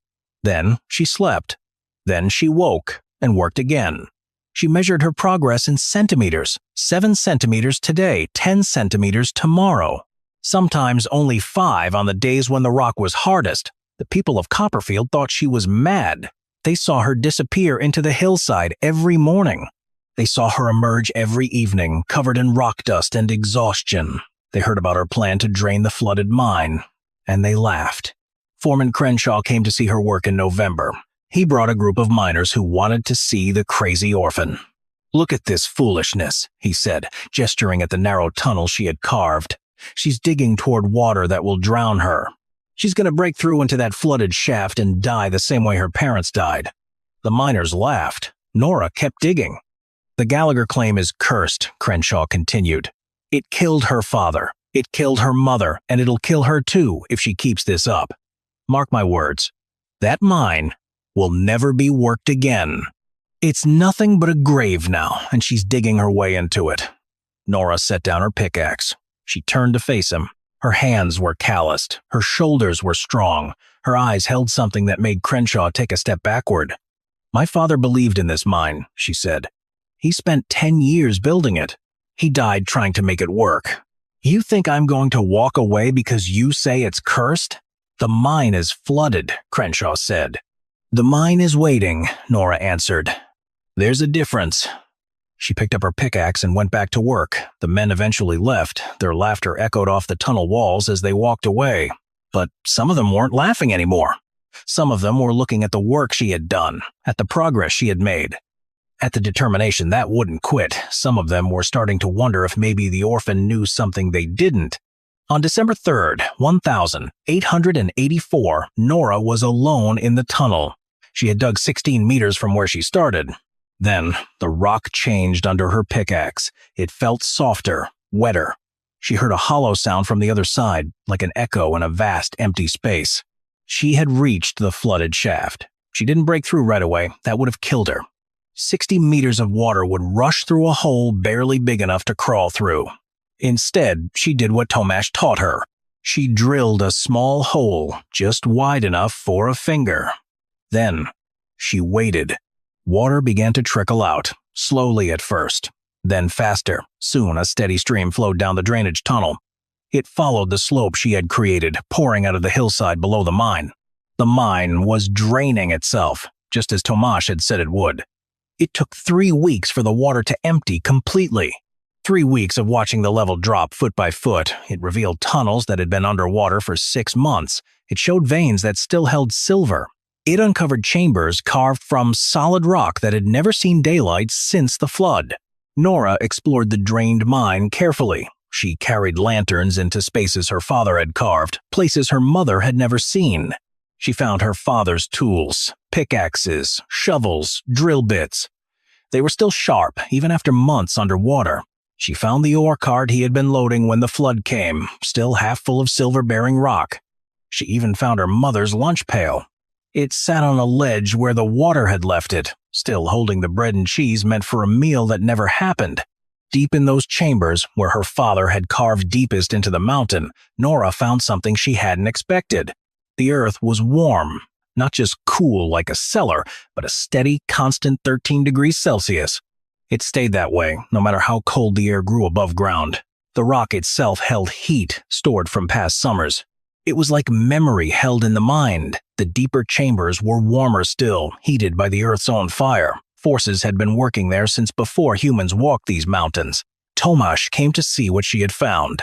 Then she slept. Then she woke and worked again. She measured her progress in centimeters. 7 centimeters today, 10 centimeters tomorrow. Sometimes only 5 on the days when the rock was hardest. The people of Copperfield thought she was mad. They saw her disappear into the hillside every morning. They saw her emerge every evening, covered in rock dust and exhaustion. They heard about her plan to drain the flooded mine, and they laughed. Foreman Crenshaw came to see her work in November. He brought a group of miners who wanted to see the crazy orphan. "Look at this foolishness," he said, gesturing at the narrow tunnel she had carved. "She's digging toward water that will drown her. She's going to break through into that flooded shaft and die the same way her parents died." The miners laughed. Nora kept digging. "The Gallagher claim is cursed," Crenshaw continued. "It killed her father. It killed her mother, and it'll kill her too if she keeps this up. Mark my words. That mine will never be worked again. It's nothing but a grave now, and she's digging her way into it." Nora set down her pickaxe. She turned to face him. Her hands were calloused, her shoulders were strong, her eyes held something that made Crenshaw take a step backward. "My father believed in this mine," she said. "He spent 10 years building it. He died trying to make it work. You think I'm going to walk away because you say it's cursed? The mine is flooded," Crenshaw said. "The mine is waiting," Nora answered. "There's a difference." She picked up her pickaxe and went back to work. The men eventually left. Their laughter echoed off the tunnel walls as they walked away. But some of them weren't laughing anymore. Some of them were looking at the work she had done, at the progress she had made, at the determination that wouldn't quit. Some of them were starting to wonder if maybe the orphan knew something they didn't. On December 3rd, 1884, Nora was alone in the tunnel. She had dug 16 meters from where she started. Then, the rock changed under her pickaxe. It felt softer, wetter. She heard a hollow sound from the other side, like an echo in a vast, empty space. She had reached the flooded shaft. She didn't break through right away. That would have killed her. 60 meters of water would rush through a hole barely big enough to crawl through. Instead, she did what Tomasz taught her. She drilled a small hole, just wide enough for a finger. Then, she waited. Water began to trickle out, slowly at first, then faster. Soon a steady stream flowed down the drainage tunnel. It followed the slope she had created, pouring out of the hillside below the mine. The mine was draining itself, just as Tomasz had said it would. It took 3 weeks for the water to empty completely. 3 weeks of watching the level drop foot by foot. It revealed tunnels that had been underwater for 6 months. It showed veins that still held silver. It uncovered chambers carved from solid rock that had never seen daylight since the flood. Nora explored the drained mine carefully. She carried lanterns into spaces her father had carved, places her mother had never seen. She found her father's tools, pickaxes, shovels, drill bits. They were still sharp, even after months underwater. She found the ore cart he had been loading when the flood came, still half full of silver-bearing rock. She even found her mother's lunch pail. It sat on a ledge where the water had left it, still holding the bread and cheese meant for a meal that never happened. Deep in those chambers, where her father had carved deepest into the mountain, Nora found something she hadn't expected. The earth was warm, not just cool like a cellar, but a steady, constant 13 degrees Celsius. It stayed that way, no matter how cold the air grew above ground. The rock itself held heat, stored from past summers. It was like memory held in the mind. The deeper chambers were warmer still, heated by the Earth's own fire. Forces had been working there since before humans walked these mountains. Tomasz came to see what she had found.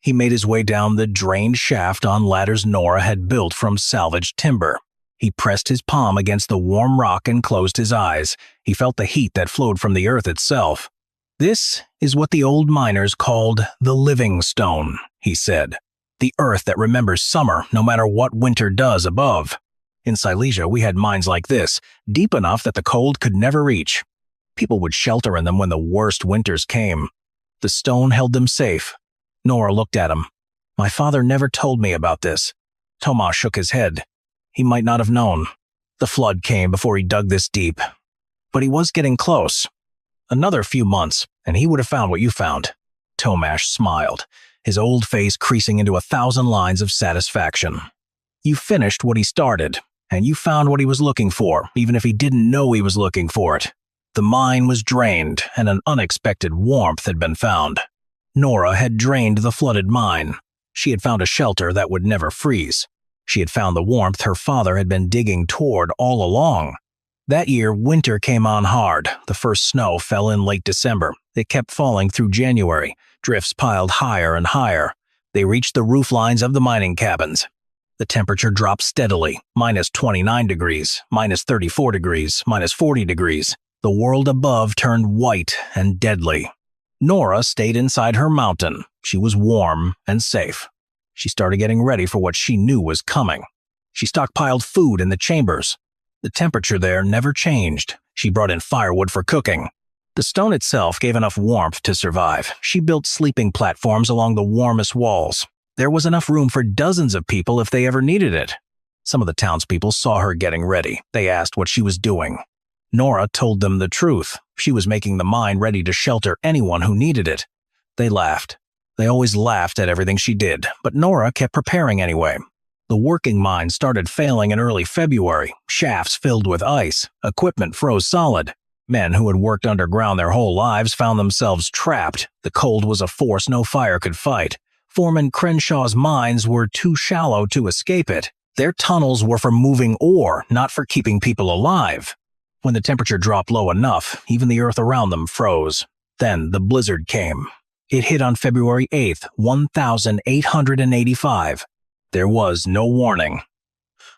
He made his way down the drained shaft on ladders Nora had built from salvaged timber. He pressed his palm against the warm rock and closed his eyes. He felt the heat that flowed from the earth itself. "This is what the old miners called the living stone," he said. "The earth that remembers summer no matter what winter does above. In Silesia, we had mines like this, deep enough that the cold could never reach. People would shelter in them when the worst winters came. The stone held them safe." Nora looked at him. "My father never told me about this." Tomasz shook his head. He might not have known. The flood came before he dug this deep. But he was getting close. Another few months, and he would have found what you found. Tomasz smiled, his old face creasing into 1,000 lines of satisfaction. "You finished what he started, and you found what he was looking for, even if he didn't know he was looking for it. The mine was drained, and an unexpected warmth had been found. Nora had drained the flooded mine. She had found a shelter that would never freeze. She had found the warmth her father had been digging toward all along. That year, winter came on hard. The first snow fell in late December. It kept falling through January. Drifts piled higher and higher. They reached the roof lines of the mining cabins. The temperature dropped steadily, minus 29 degrees, minus 34 degrees, minus 40 degrees. The world above turned white and deadly. Nora stayed inside her mountain. She was warm and safe. She started getting ready for what she knew was coming. She stockpiled food in the chambers. The temperature there never changed. She brought in firewood for cooking. The stone itself gave enough warmth to survive. She built sleeping platforms along the warmest walls. There was enough room for dozens of people if they ever needed it. Some of the townspeople saw her getting ready. They asked what she was doing. Nora told them the truth. She was making the mine ready to shelter anyone who needed it. They laughed. They always laughed at everything she did, but Nora kept preparing anyway. The working mine started failing in early February, shafts filled with ice, equipment froze solid. Men who had worked underground their whole lives found themselves trapped. The cold was a force no fire could fight. Foreman Crenshaw's mines were too shallow to escape it. Their tunnels were for moving ore, not for keeping people alive. When the temperature dropped low enough, even the earth around them froze. Then the blizzard came. It hit on February 8th, 1885. There was no warning.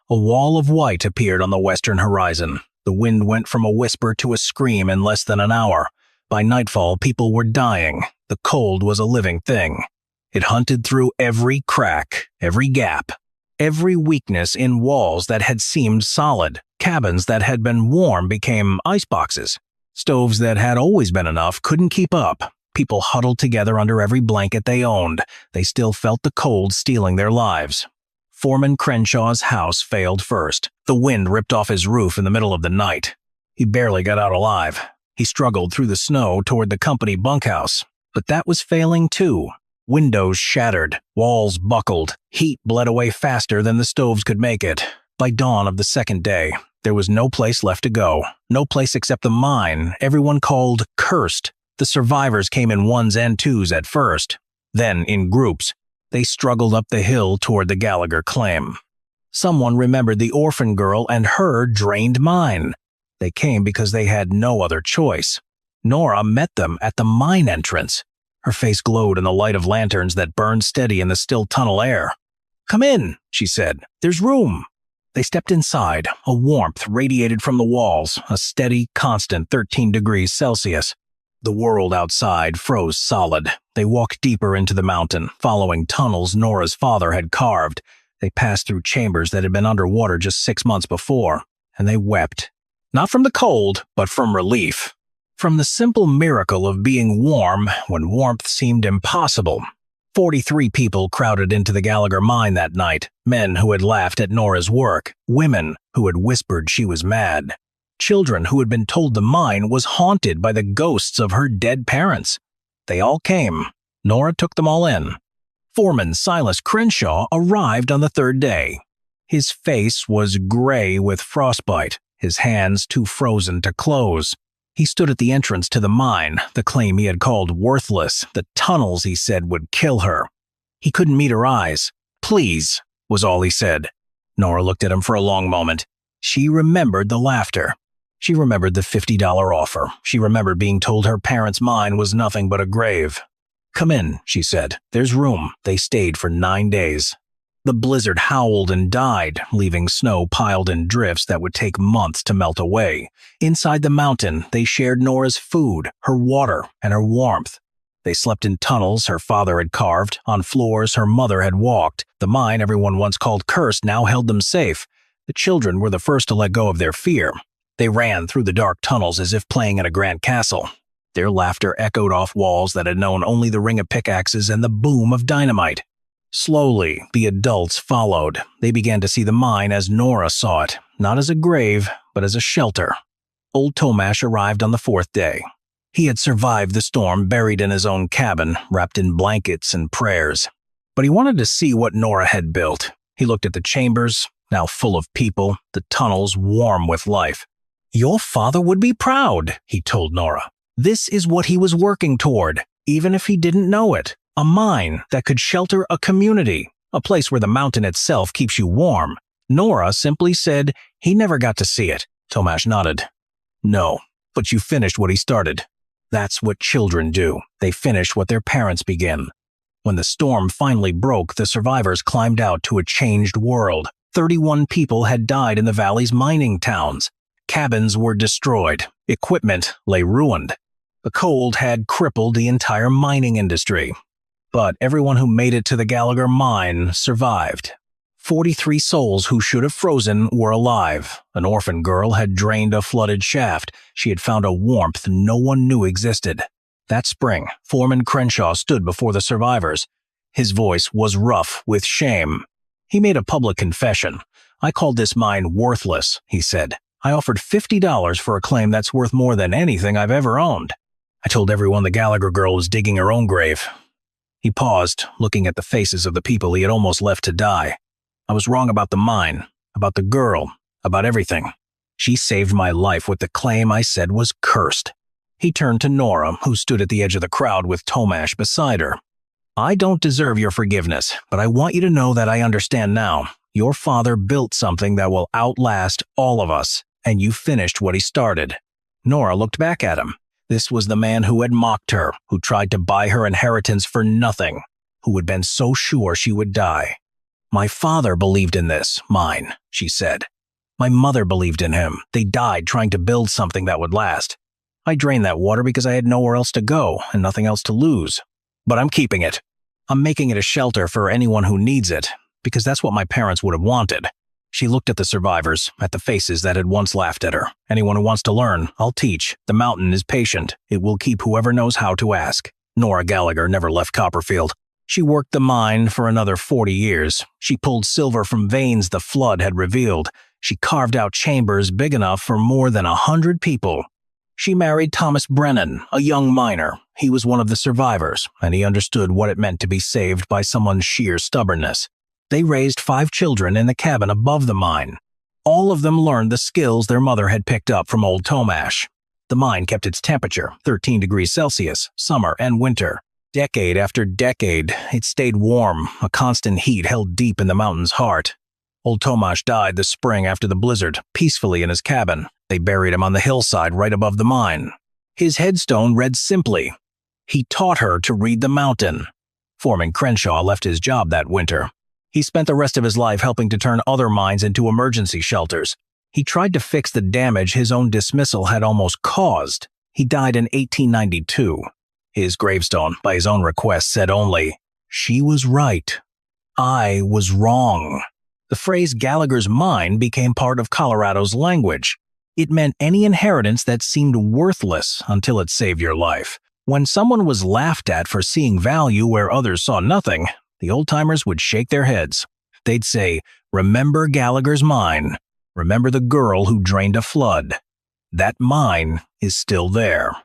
A wall of white appeared on the western horizon. The wind went from a whisper to a scream in less than an hour. By nightfall, people were dying. The cold was a living thing. It hunted through every crack, every gap, every weakness in walls that had seemed solid. Cabins that had been warm became iceboxes. Stoves that had always been enough couldn't keep up. People huddled together under every blanket they owned. They still felt the cold stealing their lives. Foreman Crenshaw's house failed first. The wind ripped off his roof in the middle of the night. He barely got out alive. He struggled through the snow toward the company bunkhouse. But that was failing too. Windows shattered, walls buckled, heat bled away faster than the stoves could make it. By dawn of the second day, there was no place left to go. No place except the mine, everyone called cursed. The survivors came in ones and twos at first. Then, in groups, they struggled up the hill toward the Gallagher claim. Someone remembered the orphan girl and her drained mine. They came because they had no other choice. Nora met them at the mine entrance. Her face glowed in the light of lanterns that burned steady in the still tunnel air. "Come in," she said. "There's room." They stepped inside. A warmth radiated from the walls, a steady, constant 13 degrees Celsius. The world outside froze solid. They walked deeper into the mountain, following tunnels Nora's father had carved. They passed through chambers that had been underwater just 6 months before, and they wept. Not from the cold, but from relief. From the simple miracle of being warm when warmth seemed impossible. 43 people crowded into the Gallagher mine that night, men who had laughed at Nora's work, women who had whispered she was mad. Children who had been told the mine was haunted by the ghosts of her dead parents. They all came. Nora took them all in. Foreman Silas Crenshaw arrived on the third day. His face was gray with frostbite, his hands too frozen to close. He stood at the entrance to the mine, the claim he had called worthless. The tunnels, he said, would kill her. He couldn't meet her eyes. "Please," was all he said. Nora looked at him for a long moment. She remembered the laughter. She remembered the $50 offer. She remembered being told her parents' mine was nothing but a grave. "Come in," she said. "There's room." They stayed for 9 days. The blizzard howled and died, leaving snow piled in drifts that would take months to melt away. Inside the mountain, they shared Nora's food, her water, and her warmth. They slept in tunnels her father had carved, on floors her mother had walked. The mine everyone once called cursed now held them safe. The children were the first to let go of their fear. They ran through the dark tunnels as if playing in a grand castle. Their laughter echoed off walls that had known only the ring of pickaxes and the boom of dynamite. Slowly, the adults followed. They began to see the mine as Nora saw it, not as a grave, but as a shelter. Old Tomash arrived on the 4th day. He had survived the storm, buried in his own cabin, wrapped in blankets and prayers. But he wanted to see what Nora had built. He looked at the chambers, now full of people, the tunnels warm with life. "Your father would be proud," he told Nora. This is what he was working toward, even if he didn't know it. A mine that could shelter a community, a place where the mountain itself keeps you warm. Nora simply said he never got to see it. Tomash nodded. "No, but you finished what he started." That's what children do. They finish what their parents begin. When the storm finally broke, the survivors climbed out to a changed world. 31 people had died in the valley's mining towns. Cabins were destroyed. Equipment lay ruined. The cold had crippled the entire mining industry. But everyone who made it to the Gallagher mine survived. 43 souls who should have frozen were alive. An orphan girl had drained a flooded shaft. She had found a warmth no one knew existed. That spring, Foreman Crenshaw stood before the survivors. His voice was rough with shame. He made a public confession. "I called this mine worthless," he said. "I offered $50 for a claim that's worth more than anything I've ever owned. I told everyone the Gallagher girl was digging her own grave. He paused, looking at the faces of the people he had almost left to die. I was wrong about the mine, about the girl, about everything. She saved my life with the claim I said was cursed. He turned to Nora, who stood at the edge of the crowd with Tomash beside her. I don't deserve your forgiveness, but I want you to know that I understand now. Your father built something that will outlast all of us, and you finished what he started. Nora looked back at him. This was the man who had mocked her, who tried to buy her inheritance for nothing, who had been so sure she would die. My father believed in this, mine, she said. My mother believed in him. They died trying to build something that would last. I drained that water because I had nowhere else to go and nothing else to lose. But I'm keeping it. I'm making it a shelter for anyone who needs it, because that's what my parents would have wanted. She looked at the survivors, at the faces that had once laughed at her. Anyone who wants to learn, I'll teach. The mountain is patient. It will keep whoever knows how to ask. Nora Gallagher never left Copperfield. She worked the mine for another 40 years. She pulled silver from veins the flood had revealed. She carved out chambers big enough for more than 100 people. She married Thomas Brennan, a young miner. He was one of the survivors, and he understood what it meant to be saved by someone's sheer stubbornness. They raised 5 children in the cabin above the mine. All of them learned the skills their mother had picked up from old Tomash. The mine kept its temperature, 13 degrees Celsius, summer and winter. Decade after decade, it stayed warm, a constant heat held deep in the mountain's heart. Old Tomash died the spring after the blizzard, peacefully in his cabin. They buried him on the hillside right above the mine. His headstone read simply, "He taught her to read the mountain." Foreman Crenshaw left his job that winter. He spent the rest of his life helping to turn other mines into emergency shelters. He tried to fix the damage his own dismissal had almost caused. He died in 1892. His gravestone, by his own request, said only, "She was right. I was wrong." The phrase Gallagher's mine became part of Colorado's language. It meant any inheritance that seemed worthless until it saved your life. When someone was laughed at for seeing value where others saw nothing, the old-timers would shake their heads. They'd say, "Remember Gallagher's mine. Remember the girl who drained a flood. That mine is still there."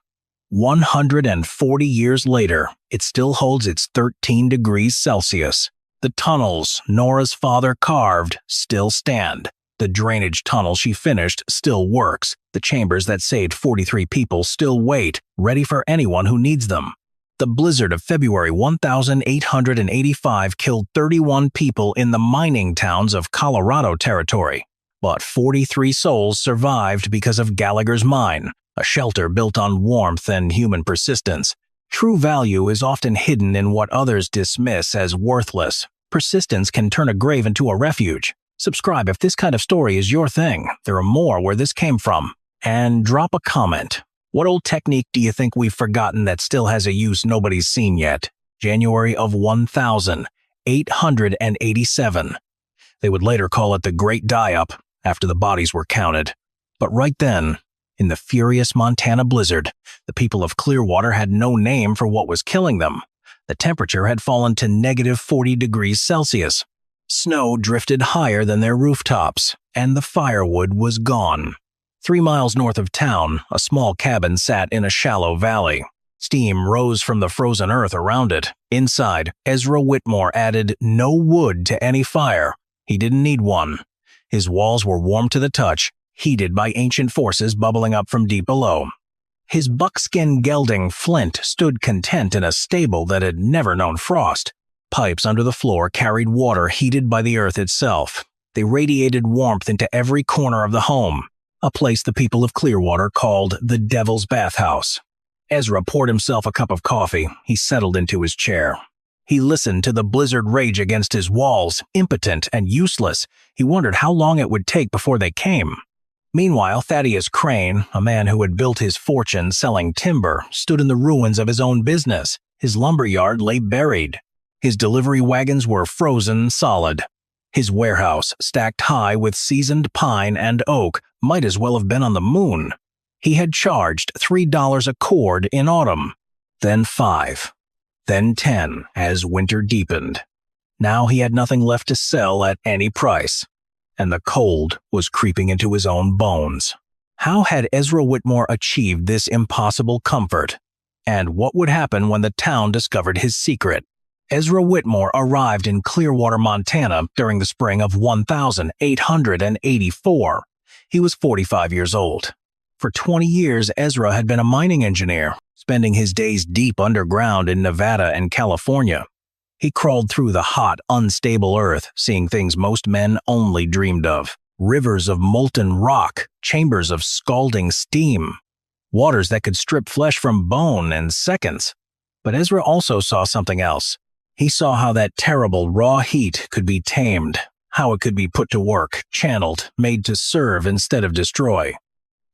140 years later, it still holds its 13 degrees Celsius. The tunnels Nora's father carved still stand. The drainage tunnel she finished still works. The chambers that saved 43 people still wait, ready for anyone who needs them. The blizzard of February 1885 killed 31 people in the mining towns of Colorado Territory. But 43 souls survived because of Gallagher's mine, a shelter built on warmth and human persistence. True value is often hidden in what others dismiss as worthless. Persistence can turn a grave into a refuge. Subscribe if this kind of story is your thing. There are more where this came from. And drop a comment. What old technique do you think we've forgotten that still has a use nobody's seen yet? January of 1887. They would later call it the Great Die-Up after the bodies were counted. But right then, in the furious Montana blizzard, the people of Clearwater had no name for what was killing them. The temperature had fallen to negative 40 degrees Celsius. Snow drifted higher than their rooftops, and the firewood was gone. 3 miles north of town, a small cabin sat in a shallow valley. Steam rose from the frozen earth around it. Inside, Ezra Whitmore added no wood to any fire. He didn't need one. His walls were warm to the touch, heated by ancient forces bubbling up from deep below. His buckskin gelding, Flint, stood content in a stable that had never known frost. Pipes under the floor carried water heated by the earth itself. They radiated warmth into every corner of the home, a place the people of Clearwater called the Devil's Bathhouse. Ezra poured himself a cup of coffee. He settled into his chair. He listened to the blizzard rage against his walls, impotent and useless. He wondered how long it would take before they came. Meanwhile, Thaddeus Crane, a man who had built his fortune selling timber, stood in the ruins of his own business. His lumberyard lay buried. His delivery wagons were frozen solid. His warehouse, stacked high with seasoned pine and oak, might as well have been on the moon. He had charged $3 a cord in autumn, then $5, then $10 as winter deepened. Now he had nothing left to sell at any price, and the cold was creeping into his own bones. How had Ezra Whitmore achieved this impossible comfort? And what would happen when the town discovered his secret? Ezra Whitmore arrived in Clearwater, Montana during the spring of 1884. He was 45 years old. For 20 years, Ezra had been a mining engineer, spending his days deep underground in Nevada and California. He crawled through the hot, unstable earth, seeing things most men only dreamed of. Rivers of molten rock, chambers of scalding steam, waters that could strip flesh from bone in seconds. But Ezra also saw something else. He saw how that terrible raw heat could be tamed, how it could be put to work, channeled, made to serve instead of destroy.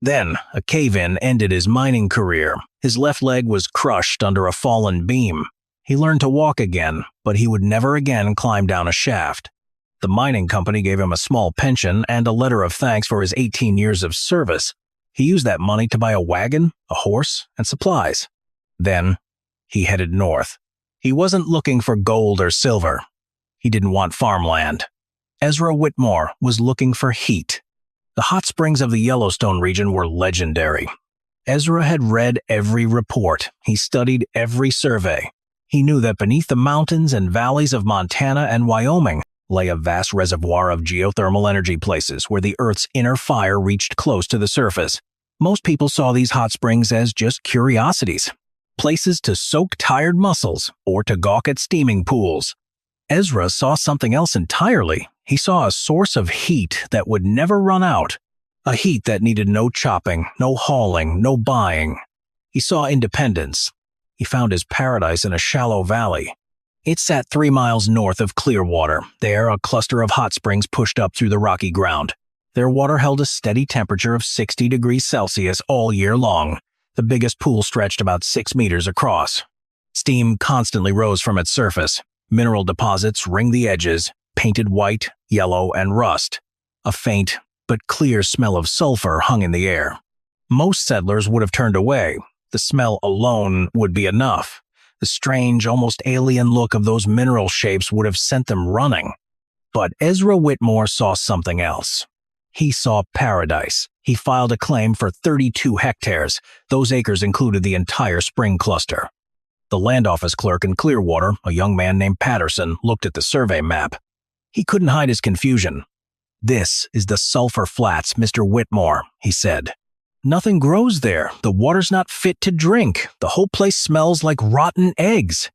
Then, a cave-in ended his mining career. His left leg was crushed under a fallen beam. He learned to walk again, but he would never again climb down a shaft. The mining company gave him a small pension and a letter of thanks for his 18 years of service. He used that money to buy a wagon, a horse, and supplies. Then, he headed north. He wasn't looking for gold or silver. He didn't want farmland. Ezra Whitmore was looking for heat. The hot springs of the Yellowstone region were legendary. Ezra had read every report. He studied every survey. He knew that beneath the mountains and valleys of Montana and Wyoming lay a vast reservoir of geothermal energy places where the Earth's inner fire reached close to the surface. Most people saw these hot springs as just curiosities, places to soak tired muscles or to gawk at steaming pools. Ezra saw something else entirely. He saw a source of heat that would never run out, a heat that needed no chopping, no hauling, no buying. He saw independence. He found his paradise in a shallow valley. It sat 3 miles north of Clearwater. There, a cluster of hot springs pushed up through the rocky ground. Their water held a steady temperature of 60 degrees Celsius all year long. The biggest pool stretched about 6 meters across. Steam constantly rose from its surface. Mineral deposits ringed the edges, painted white, yellow, and rust. A faint but clear smell of sulfur hung in the air. Most settlers would have turned away. The smell alone would be enough. The strange, almost alien look of those mineral shapes would have sent them running. But Ezra Whitmore saw something else. He saw paradise. He filed a claim for 32 hectares. Those acres included the entire spring cluster. The land office clerk in Clearwater, a young man named Patterson, looked at the survey map. He couldn't hide his confusion. "This is the Sulphur Flats, Mr. Whitmore," he said. "Nothing grows there. The water's not fit to drink. The whole place smells like rotten eggs."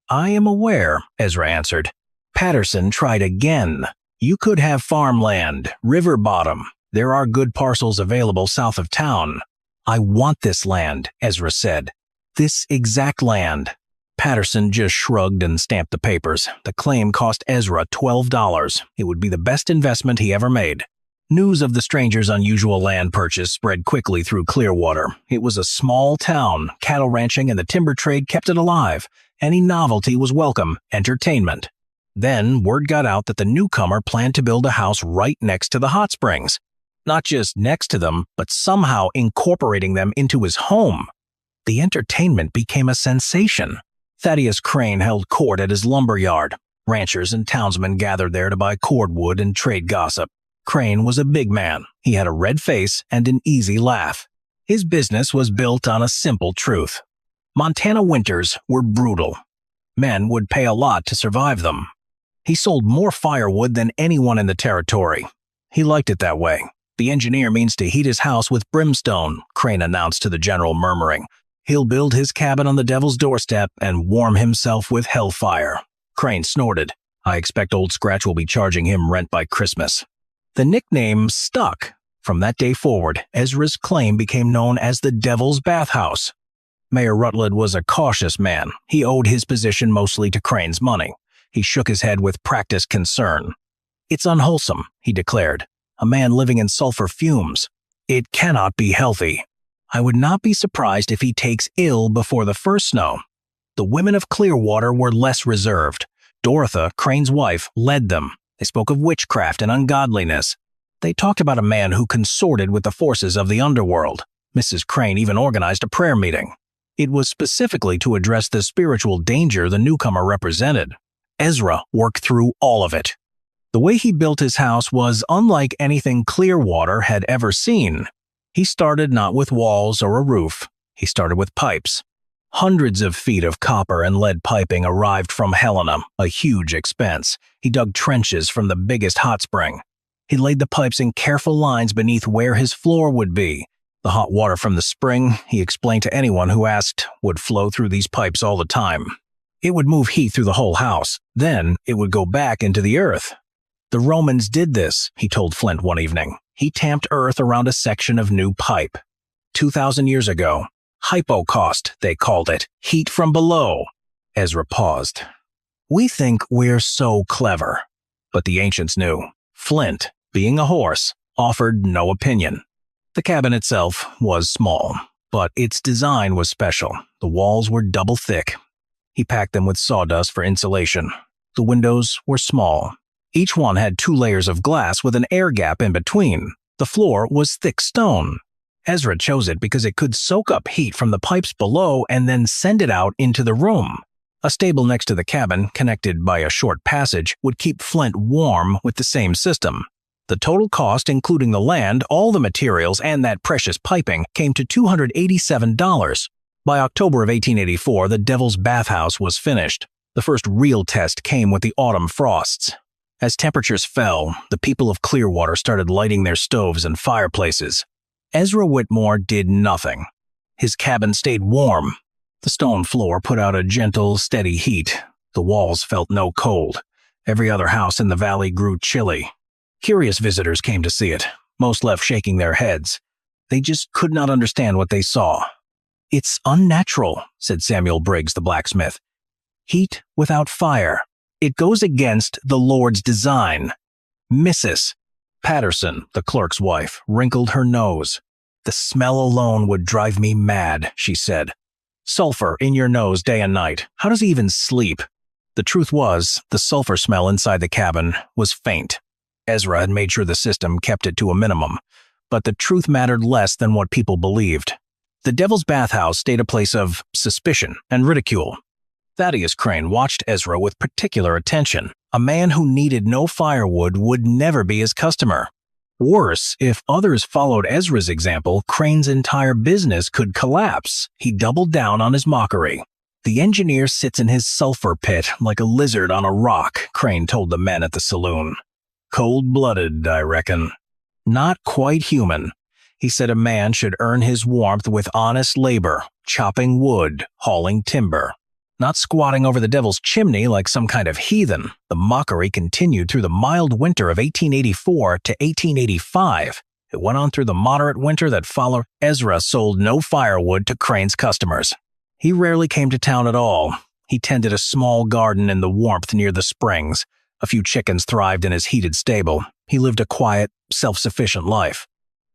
"I am aware," Ezra answered. Patterson tried again. "You could have farmland, river bottom. There are good parcels available south of town." "I want this land," Ezra said. "This exact land." Patterson just shrugged and stamped the papers. The claim cost Ezra $12. It would be the best investment he ever made. News of the stranger's unusual land purchase spread quickly through Clearwater. It was a small town. Cattle ranching and the timber trade kept it alive. Any novelty was welcome entertainment. Then word got out that the newcomer planned to build a house right next to the hot springs. Not just next to them, but somehow incorporating them into his home. The entertainment became a sensation. Thaddeus Crane held court at his lumber yard. Ranchers and townsmen gathered there to buy cordwood and trade gossip. Crane was a big man. He had a red face and an easy laugh. His business was built on a simple truth. Montana winters were brutal. Men would pay a lot to survive them. He sold more firewood than anyone in the territory. He liked it that way. "The engineer means to heat his house with brimstone," Crane announced to the general, murmuring. "He'll build his cabin on the devil's doorstep and warm himself with hellfire." Crane snorted. "I expect Old Scratch will be charging him rent by Christmas." The nickname stuck. From that day forward, Ezra's claim became known as the Devil's Bathhouse. Mayor Rutledge was a cautious man. He owed his position mostly to Crane's money. He shook his head with practiced concern. "It's unwholesome," he declared. "A man living in sulfur fumes. It cannot be healthy. I would not be surprised if he takes ill before the first snow." The women of Clearwater were less reserved. Dorotha, Crane's wife, led them. They spoke of witchcraft and ungodliness. They talked about a man who consorted with the forces of the underworld. Mrs. Crane even organized a prayer meeting. It was specifically to address the spiritual danger the newcomer represented. Ezra worked through all of it. The way he built his house was unlike anything Clearwater had ever seen. He started not with walls or a roof. He started with pipes. Hundreds of feet of copper and lead piping arrived from Helena, a huge expense. He dug trenches from the biggest hot spring. He laid the pipes in careful lines beneath where his floor would be. The hot water from the spring, he explained to anyone who asked, would flow through these pipes all the time. It would move heat through the whole house. Then it would go back into the earth. The Romans did this, he told Flint one evening. He tamped earth around a section of new pipe. 2,000 years ago. Hypocaust, they called it. Heat from below. Ezra paused. We think we're so clever. But the ancients knew. Flint, being a horse, offered no opinion. The cabin itself was small, but its design was special. The walls were double thick. He packed them with sawdust for insulation. The windows were small. Each one had 2 layers of glass with an air gap in between. The floor was thick stone. Ezra chose it because it could soak up heat from the pipes below and then send it out into the room. A stable next to the cabin, connected by a short passage, would keep Flint warm with the same system. The total cost, including the land, all the materials, and that precious piping, came to $287. By October of 1884, the Devil's Bathhouse was finished. The first real test came with the autumn frosts. As temperatures fell, the people of Clearwater started lighting their stoves and fireplaces. Ezra Whitmore did nothing. His cabin stayed warm. The stone floor put out a gentle, steady heat. The walls felt no cold. Every other house in the valley grew chilly. Curious visitors came to see it. Most left shaking their heads. They just could not understand what they saw. It's unnatural, said Samuel Briggs, the blacksmith. Heat without fire. It goes against the Lord's design. Mrs. Patterson, the clerk's wife, wrinkled her nose. The smell alone would drive me mad, she said. Sulfur in your nose day and night. How does he even sleep? The truth was, the sulfur smell inside the cabin was faint. Ezra had made sure the system kept it to a minimum, but the truth mattered less than what people believed. The Devil's Bathhouse stayed a place of suspicion and ridicule. Thaddeus Crane watched Ezra with particular attention. A man who needed no firewood would never be his customer. Worse, if others followed Ezra's example, Crane's entire business could collapse. He doubled down on his mockery. The engineer sits in his sulfur pit like a lizard on a rock, Crane told the men at the saloon. Cold-blooded, I reckon. Not quite human. He said a man should earn his warmth with honest labor, chopping wood, hauling timber. Not squatting over the devil's chimney like some kind of heathen. The mockery continued through the mild winter of 1884 to 1885. It went on through the moderate winter that followed. Ezra sold no firewood to Crane's customers. He rarely came to town at all. He tended a small garden in the warmth near the springs. A few chickens thrived in his heated stable. He lived a quiet, self-sufficient life.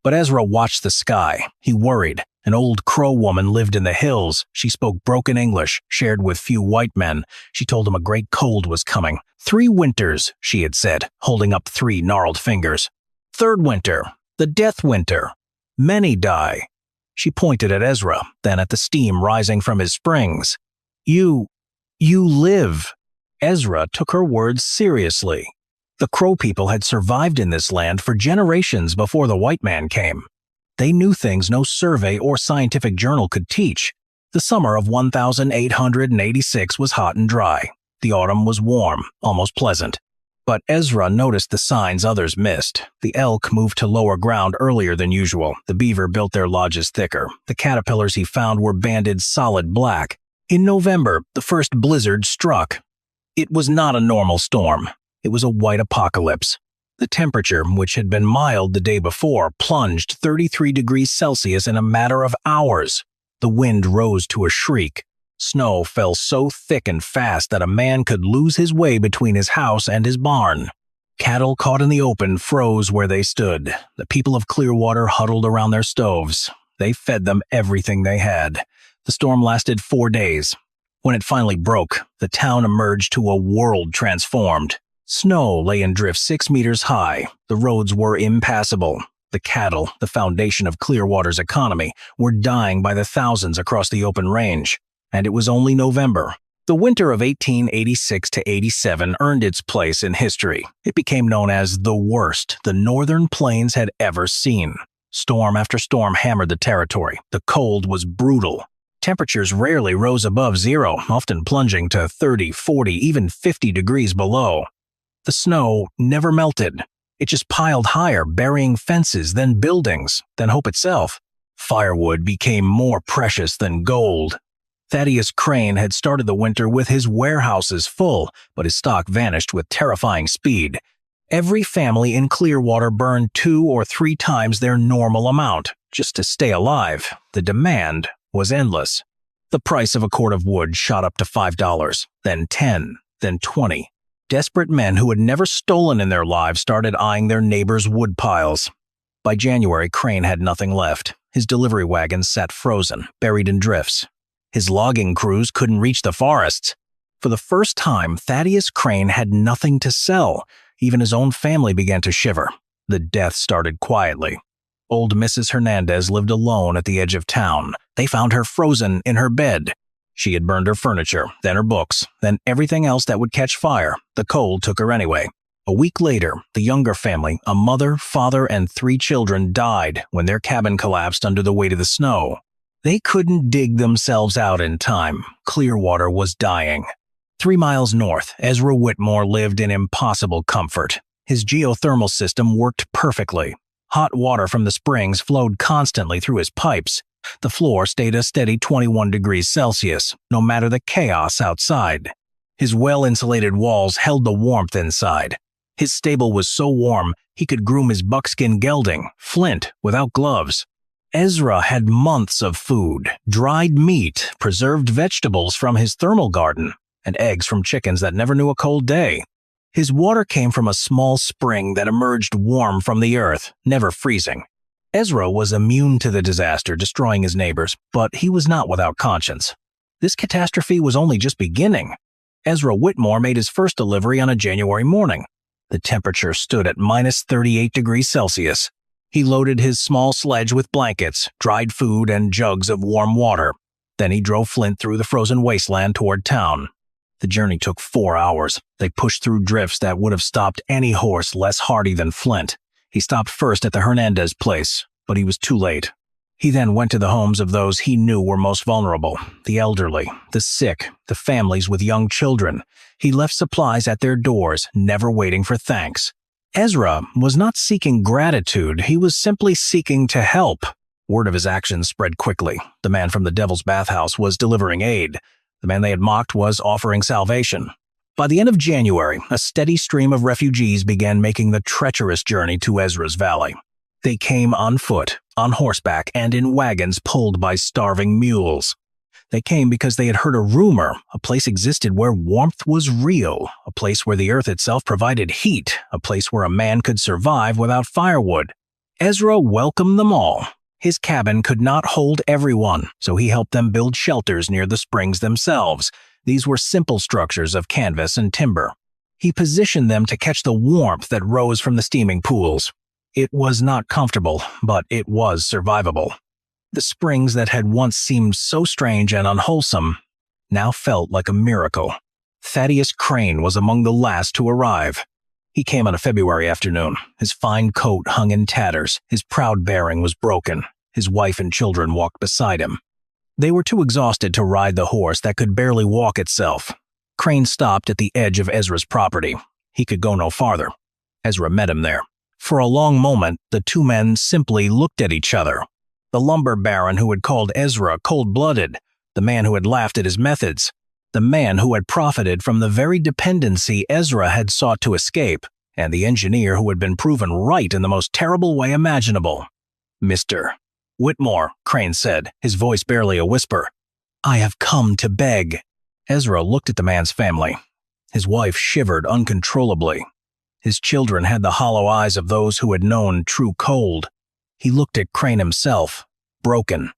But Ezra watched the sky. He worried. An old Crow woman lived in the hills. She spoke broken English, shared with few white men. She told him a great cold was coming. 3 winters, she had said, holding up 3 gnarled fingers. 3rd winter, the death winter. Many die. She pointed at Ezra, then at the steam rising from his springs. You live. Ezra took her words seriously. The Crow people had survived in this land for generations before the white man came. They knew things no survey or scientific journal could teach. The summer of 1886 was hot and dry. The autumn was warm, almost pleasant. But Ezra noticed the signs others missed. The elk moved to lower ground earlier than usual. The beaver built their lodges thicker. The caterpillars he found were banded solid black. In November, the first blizzard struck. It was not a normal storm. It was a white apocalypse. The temperature, which had been mild the day before, plunged 33 degrees Celsius in a matter of hours. The wind rose to a shriek. Snow fell so thick and fast that a man could lose his way between his house and his barn. Cattle caught in the open froze where they stood. The people of Clearwater huddled around their stoves. They fed them everything they had. The storm lasted 4 days. When it finally broke, the town emerged to a world transformed. Snow lay in drifts 6 meters high. The roads were impassable. The cattle, the foundation of Clearwater's economy, were dying by the thousands across the open range. And it was only November. The winter of 1886 to 87 earned its place in history. It became known as the worst the northern plains had ever seen. Storm after storm hammered the territory. The cold was brutal. Temperatures rarely rose above zero, often plunging to 30, 40, even 50 degrees below. The snow never melted. It just piled higher, burying fences, then buildings, then hope itself. Firewood became more precious than gold. Thaddeus Crane had started the winter with his warehouses full, but his stock vanished with terrifying speed. Every family in Clearwater burned 2 or 3 times their normal amount, just to stay alive. The demand was endless. The price of a cord of wood shot up to $5, then $10, then $20. Desperate men who had never stolen in their lives started eyeing their neighbors' wood piles. By January, Crane had nothing left. His delivery wagons sat frozen, buried in drifts. His logging crews couldn't reach the forests. For the first time, Thaddeus Crane had nothing to sell. Even his own family began to shiver. The death started quietly. Old Mrs. Hernandez lived alone at the edge of town. They found her frozen in her bed. She had burned her furniture, then her books, then everything else that would catch fire. The cold took her anyway. A week later, the Younger family, a mother, father, and 3 children, died when their cabin collapsed under the weight of the snow. They couldn't dig themselves out in time. Clearwater was dying. 3 miles north, Ezra Whitmore lived in impossible comfort. His geothermal system worked perfectly. Hot water from the springs flowed constantly through his pipes. The floor stayed a steady 21 degrees Celsius, no matter the chaos outside. His well-insulated walls held the warmth inside. His stable was so warm he could groom his buckskin gelding, Flint, without gloves. Ezra had months of food, dried meat, preserved vegetables from his thermal garden, and eggs from chickens that never knew a cold day. His water came from a small spring that emerged warm from the earth, never freezing. Ezra was immune to the disaster destroying his neighbors, but he was not without conscience. This catastrophe was only just beginning. Ezra Whitmore made his first delivery on a January morning. The temperature stood at minus 38 degrees Celsius. He loaded his small sledge with blankets, dried food, and jugs of warm water. Then he drove Flint through the frozen wasteland toward town. The journey took 4 hours. They pushed through drifts that would have stopped any horse less hardy than Flint. He stopped first at the Hernandez place, but he was too late. He then went to the homes of those he knew were most vulnerable, the elderly, the sick, the families with young children. He left supplies at their doors, never waiting for thanks. Ezra was not seeking gratitude, he was simply seeking to help. Word of his actions spread quickly. The man from the Devil's Bathhouse was delivering aid. The man they had mocked was offering salvation. By the end of January, a steady stream of refugees began making the treacherous journey to Ezra's Valley. They came on foot, on horseback, and in wagons pulled by starving mules. They came because they had heard a rumor a place existed where warmth was real, a place where the earth itself provided heat, a place where a man could survive without firewood. Ezra welcomed them all. His cabin could not hold everyone, so he helped them build shelters near the springs themselves. These were simple structures of canvas and timber. He positioned them to catch the warmth that rose from the steaming pools. It was not comfortable, but it was survivable. The springs that had once seemed so strange and unwholesome now felt like a miracle. Thaddeus Crane was among the last to arrive. He came on a February afternoon. His fine coat hung in tatters. His proud bearing was broken. His wife and children walked beside him. They were too exhausted to ride the horse that could barely walk itself. Crane stopped at the edge of Ezra's property. He could go no farther. Ezra met him there. For a long moment, the 2 men simply looked at each other. The lumber baron who had called Ezra cold-blooded, the man who had laughed at his methods, the man who had profited from the very dependency Ezra had sought to escape, and the engineer who had been proven right in the most terrible way imaginable. "Mr. Whitmore," Crane said, his voice barely a whisper, "I have come to beg." Ezra looked at the man's family. His wife shivered uncontrollably. His children had the hollow eyes of those who had known true cold. He looked at Crane himself, broken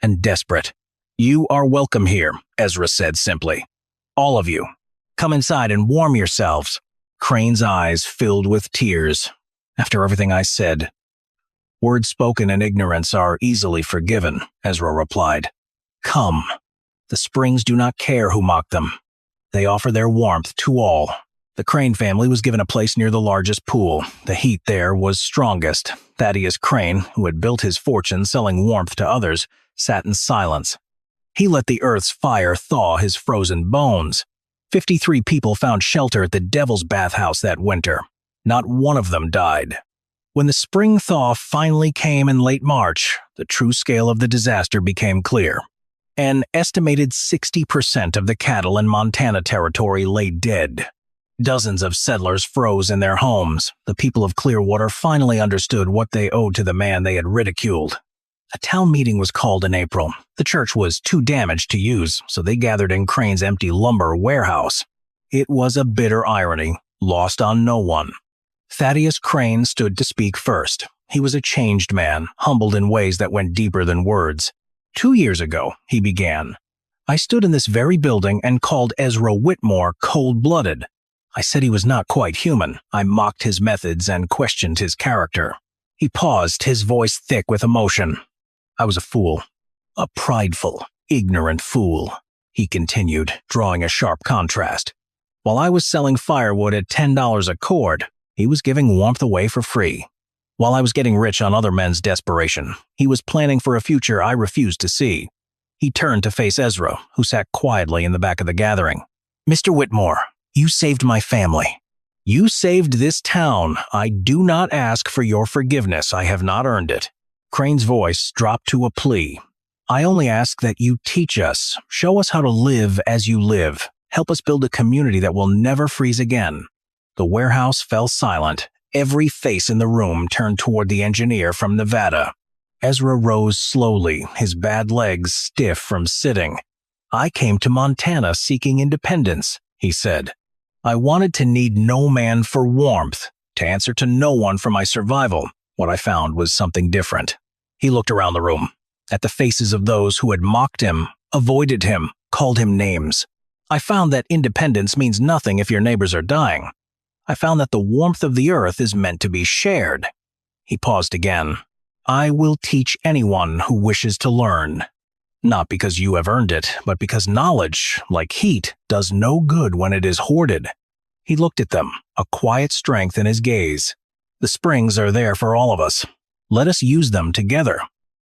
and desperate. "You are welcome here," Ezra said simply. "All of you. Come inside and warm yourselves." Crane's eyes filled with tears. "After everything I said." "Words spoken in ignorance are easily forgiven," Ezra replied. "Come. The springs do not care who mock them. They offer their warmth to all." The Crane family was given a place near the largest pool. The heat there was strongest. Thaddeus Crane, who had built his fortune selling warmth to others, sat in silence. He let the Earth's fire thaw his frozen bones. 53 people found shelter at the Devil's Bathhouse that winter. Not one of them died. When the spring thaw finally came in late March, the true scale of the disaster became clear. An estimated 60% of the cattle in Montana Territory lay dead. Dozens of settlers froze in their homes. The people of Clearwater finally understood what they owed to the man they had ridiculed. A town meeting was called in April. The church was too damaged to use, so they gathered in Crane's empty lumber warehouse. It was a bitter irony, lost on no one. Thaddeus Crane stood to speak first. He was a changed man, humbled in ways that went deeper than words. 2 years ago, he began, I stood in this very building and called Ezra Whitmore cold-blooded. I said he was not quite human. I mocked his methods and questioned his character. He paused, his voice thick with emotion. I was a fool. A prideful, ignorant fool, he continued, drawing a sharp contrast. While I was selling firewood at $10 a cord, he was giving warmth away for free. While I was getting rich on other men's desperation, he was planning for a future I refused to see. He turned to face Ezra, who sat quietly in the back of the gathering. Mr. Whitmore, you saved my family. You saved this town. I do not ask for your forgiveness. I have not earned it. Crane's voice dropped to a plea. I only ask that you teach us, show us how to live as you live. Help us build a community that will never freeze again. The warehouse fell silent. Every face in the room turned toward the engineer from Nevada. Ezra rose slowly, his bad legs stiff from sitting. I came to Montana seeking independence, he said. I wanted to need no man for warmth, to answer to no one for my survival. What I found was something different. He looked around the room, at the faces of those who had mocked him, avoided him, called him names. I found that independence means nothing if your neighbors are dying. I found that the warmth of the earth is meant to be shared. He paused again. I will teach anyone who wishes to learn. Not because you have earned it, but because knowledge, like heat, does no good when it is hoarded. He looked at them, a quiet strength in his gaze. The springs are there for all of us. Let us use them together.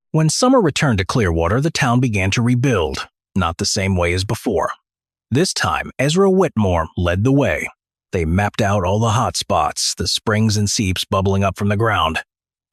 When summer returned to Clearwater, the town began to rebuild, not the same way as before. This time, Ezra Whitmore led the way. They mapped out all the hot spots, the springs and seeps bubbling up from the ground.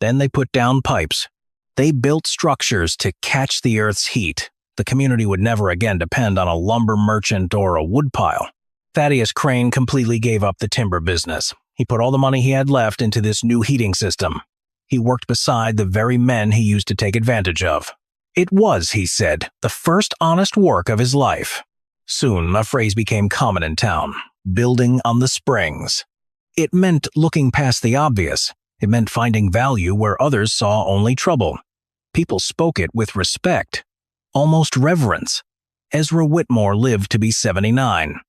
Then they put down pipes. They built structures to catch the earth's heat. The community would never again depend on a lumber merchant or a woodpile. Thaddeus Crane completely gave up the timber business. He put all the money he had left into this new heating system. He worked beside the very men he used to take advantage of. It was, he said, the first honest work of his life. Soon, a phrase became common in town, building on the springs. It meant looking past the obvious. It meant finding value where others saw only trouble. People spoke it with respect, almost reverence. Ezra Whitmore lived to be 79.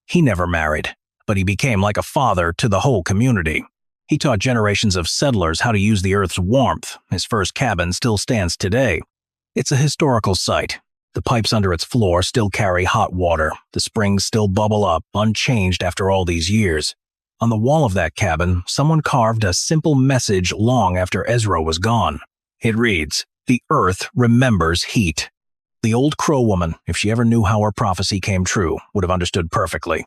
He never married, but he became like a father to the whole community. He taught generations of settlers how to use the earth's warmth. His first cabin still stands today. It's a historical site. The pipes under its floor still carry hot water. The springs still bubble up, unchanged after all these years. On the wall of that cabin, someone carved a simple message long after Ezra was gone. It reads, "The earth remembers heat." The old crow woman, if she ever knew how her prophecy came true, would have understood perfectly.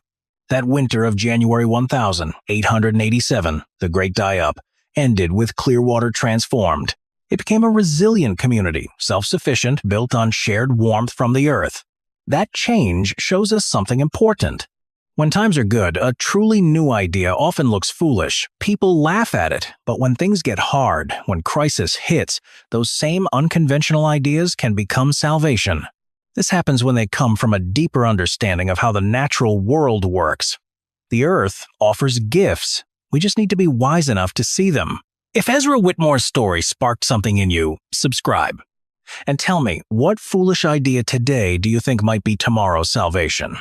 That winter of January 1887, the Great Die-Up, ended with Clearwater transformed. It became a resilient community, self-sufficient, built on shared warmth from the earth. That change shows us something important. When times are good, a truly new idea often looks foolish. People laugh at it, but when things get hard, when crisis hits, those same unconventional ideas can become salvation. This happens when they come from a deeper understanding of how the natural world works. The earth offers gifts. We just need to be wise enough to see them. If Ezra Whitmore's story sparked something in you, subscribe. And tell me, what foolish idea today do you think might be tomorrow's salvation?